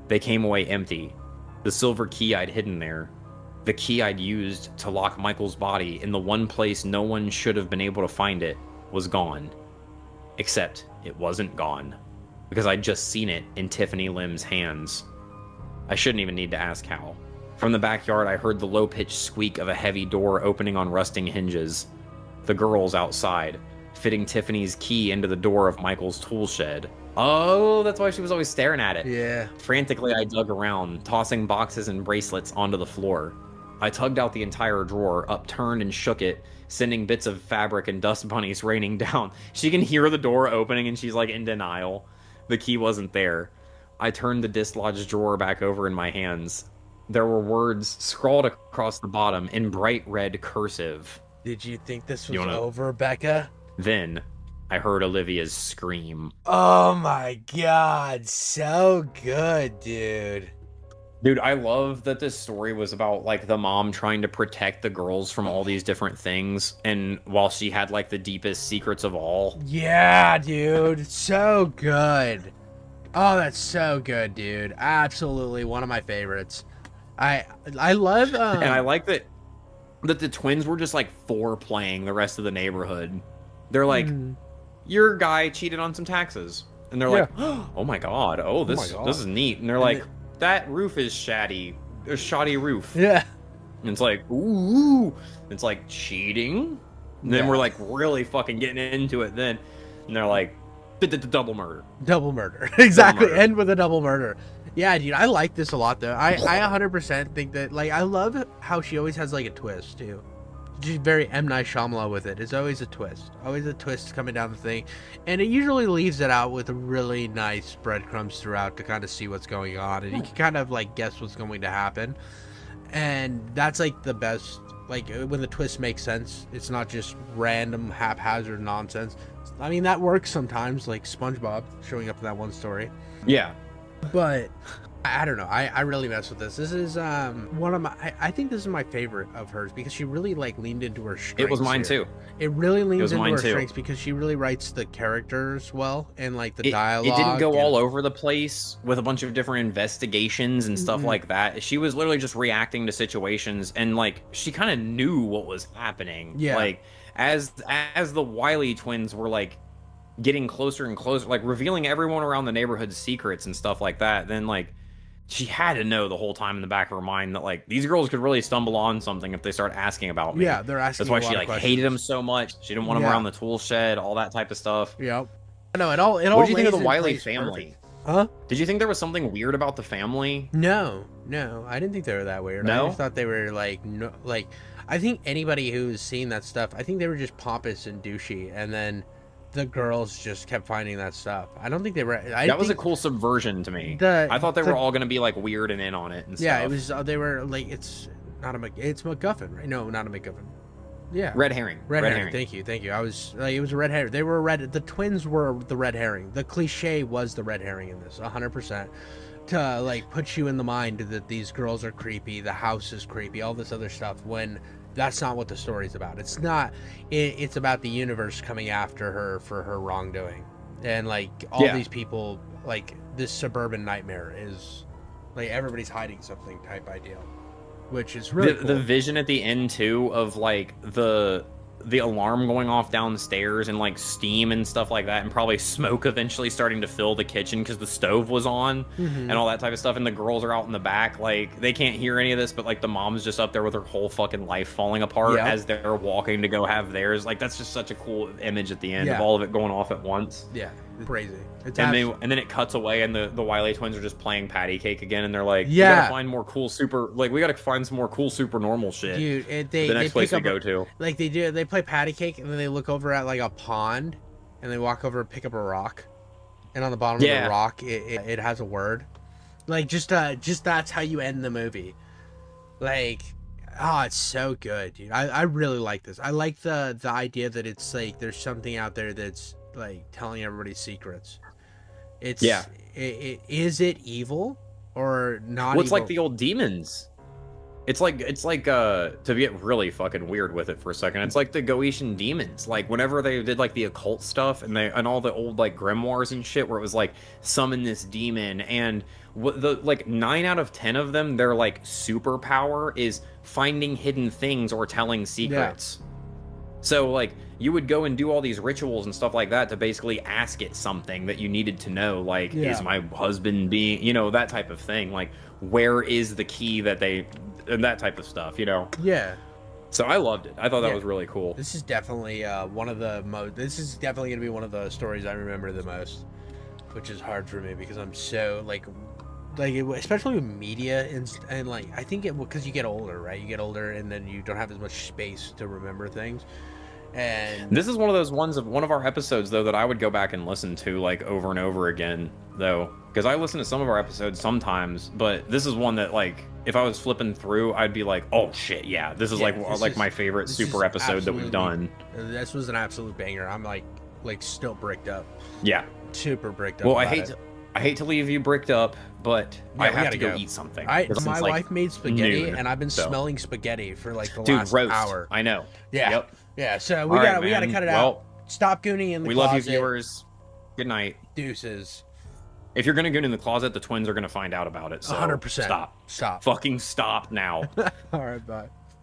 They came away empty. The silver key I'd hidden there. The key I'd used to lock Michael's body in the one place no one should have been able to find it was gone. Except it wasn't gone, because I'd just seen it in Tiffany Lim's hands. I shouldn't even need to ask how. From the backyard, I heard the low-pitched squeak of a heavy door opening on rusting hinges. The girls outside, fitting Tiffany's key into the door of Michael's tool shed. Oh, that's why she was always staring at it. Yeah. Frantically, I dug around, tossing boxes and bracelets onto the floor. I tugged out the entire drawer, upturned and shook it, sending bits of fabric and dust bunnies raining down. She can hear the door opening and she's like in denial. The key wasn't there. I turned the dislodged drawer back over in my hands. There were words scrawled across the bottom in bright red cursive. Did you think this was over, Becca? Then I heard Olivia's scream. Oh my god, so good, dude. Dude, I love that this story was about, like, the mom trying to protect the girls from all these different things, and while she had, like, the deepest secrets of all. Yeah, dude, so good. Oh, that's so good, dude. Absolutely one of my favorites. I love, And I like that the twins were just, like, foreplaying the rest of the neighborhood. They're like, your guy cheated on some taxes. And they're like, oh my god, this is neat. And they're like, that roof is shoddy. A shoddy roof. Yeah. And it's like, ooh. It's like cheating. And then we're like really fucking getting into it then. And they're like, double murder. Double murder. Exactly. Double murder. End with a double murder. Yeah, dude, I like this a lot though. I 100% think that, like, I love how she always has like a twist too. She's very M. Night Shyamalan with it. It's always a twist. Always a twist coming down the thing. And it usually leaves it out with really nice breadcrumbs throughout to kind of see what's going on. And you can kind of, like, guess what's going to happen. And that's, like, the best, like, when the twist makes sense. It's not just random, haphazard nonsense. I mean, that works sometimes, like SpongeBob showing up in that one story. Yeah. But I don't know. I really mess with this. This is one of my. I think this is my favorite of hers because she really, like, leaned into her strengths. It was mine too. It really leans into her strengths because she really writes the characters well and, like, the dialogue. It didn't go all over the place with a bunch of different investigations and stuff like that. She was literally just reacting to situations, and, like, she kind of knew what was happening. Yeah. Like, as the Wiley twins were, like, getting closer and closer, like, revealing everyone around the neighborhood's secrets and stuff like that, then, like, she had to know the whole time in the back of her mind that, like, these girls could really stumble on something if they start asking about me. Yeah, they're asking. That's why she, like, hated them so much. She didn't want them around the tool shed, all that type of stuff. Yep. No, it all. What did you think of the Wiley family? Perfect. Huh? Did you think there was something weird about the family? No, I didn't think they were that weird. No? I just thought they were, like, no, like, I think anybody who's seen that stuff, I think they were just pompous and douchey, and then the girls just kept finding that stuff. I don't think they were. That was a cool subversion to me. I thought they were all gonna be like weird and in on it and stuff. Yeah, it was. They were like, it's not a. It's MacGuffin, right? No, not a MacGuffin. Yeah. Red herring. Red herring. Thank you. I was like, it was a red herring. They were red. The twins were the red herring. The cliche was the red herring in this, 100%. To like put you in the mind that these girls are creepy, the house is creepy, all this other stuff. When that's not what the story's about. It's not. It's about the universe coming after her for her wrongdoing, and like all these people, like this suburban nightmare is like everybody's hiding something type ideal. Which is really cool. The vision at the end too of like the alarm going off downstairs and like steam and stuff like that, and probably smoke eventually starting to fill the kitchen because the stove was on and all that type of stuff, and the girls are out in the back, like they can't hear any of this, but like the mom's just up there with her whole fucking life falling apart as they're walking to go have theirs. Like that's just such a cool image at the end of all of it going off at once. Yeah, crazy. And then it cuts away, and the Wiley twins are just playing patty cake again, and they're like, we gotta find more cool we gotta find some more cool super normal shit. Dude, the next place they go to. Like they play patty cake, and then they look over at like a pond, and they walk over and pick up a rock, and on the bottom of the rock, it has a word. Like just that's how you end the movie. Like, oh, it's so good, dude. I really like this. I like the idea that it's like there's something out there that's like telling everybody secrets. It's is it evil or not? Well, it's evil? like the old demons. It's like to get really fucking weird with it for a second. It's like the Goetian demons. Like whenever they did like the occult stuff and all the old like grimoires and shit, where it was like summon this demon, and like 9 out of 10 of them, their like superpower is finding hidden things or telling secrets. So like you would go and do all these rituals and stuff like that to basically ask it something that you needed to know, like is my husband being, you know, that type of thing, like where is the key that they, and that type of stuff, you know. So I loved it. I thought that was really cool. This is definitely one of the this is definitely gonna be one of the stories I remember the most, which is hard for me because I'm so like especially with media and like I think it because you get older, right? You get older and then you don't have as much space to remember things. And this is one of those ones of one of our episodes though that I would go back and listen to like over and over again though, because I listen to some of our episodes sometimes, but this is one that like if I was flipping through, I'd be like, oh shit, yeah, this is like my favorite super episode that we've done. This was an absolute banger. I'm like still bricked up. Yeah, super bricked up. Well, I hate to leave you bricked up, but I have to go eat something. My wife made spaghetti, and I've been smelling spaghetti for like the last hour. I know. Yeah. Yep. Yeah. So we gotta cut it out. Stop gooning in the closet. We love you, viewers. Good night. Deuces. If you're gonna goon in the closet, the twins are gonna find out about it. So 100%. Stop. Fucking stop now. All right. Bye.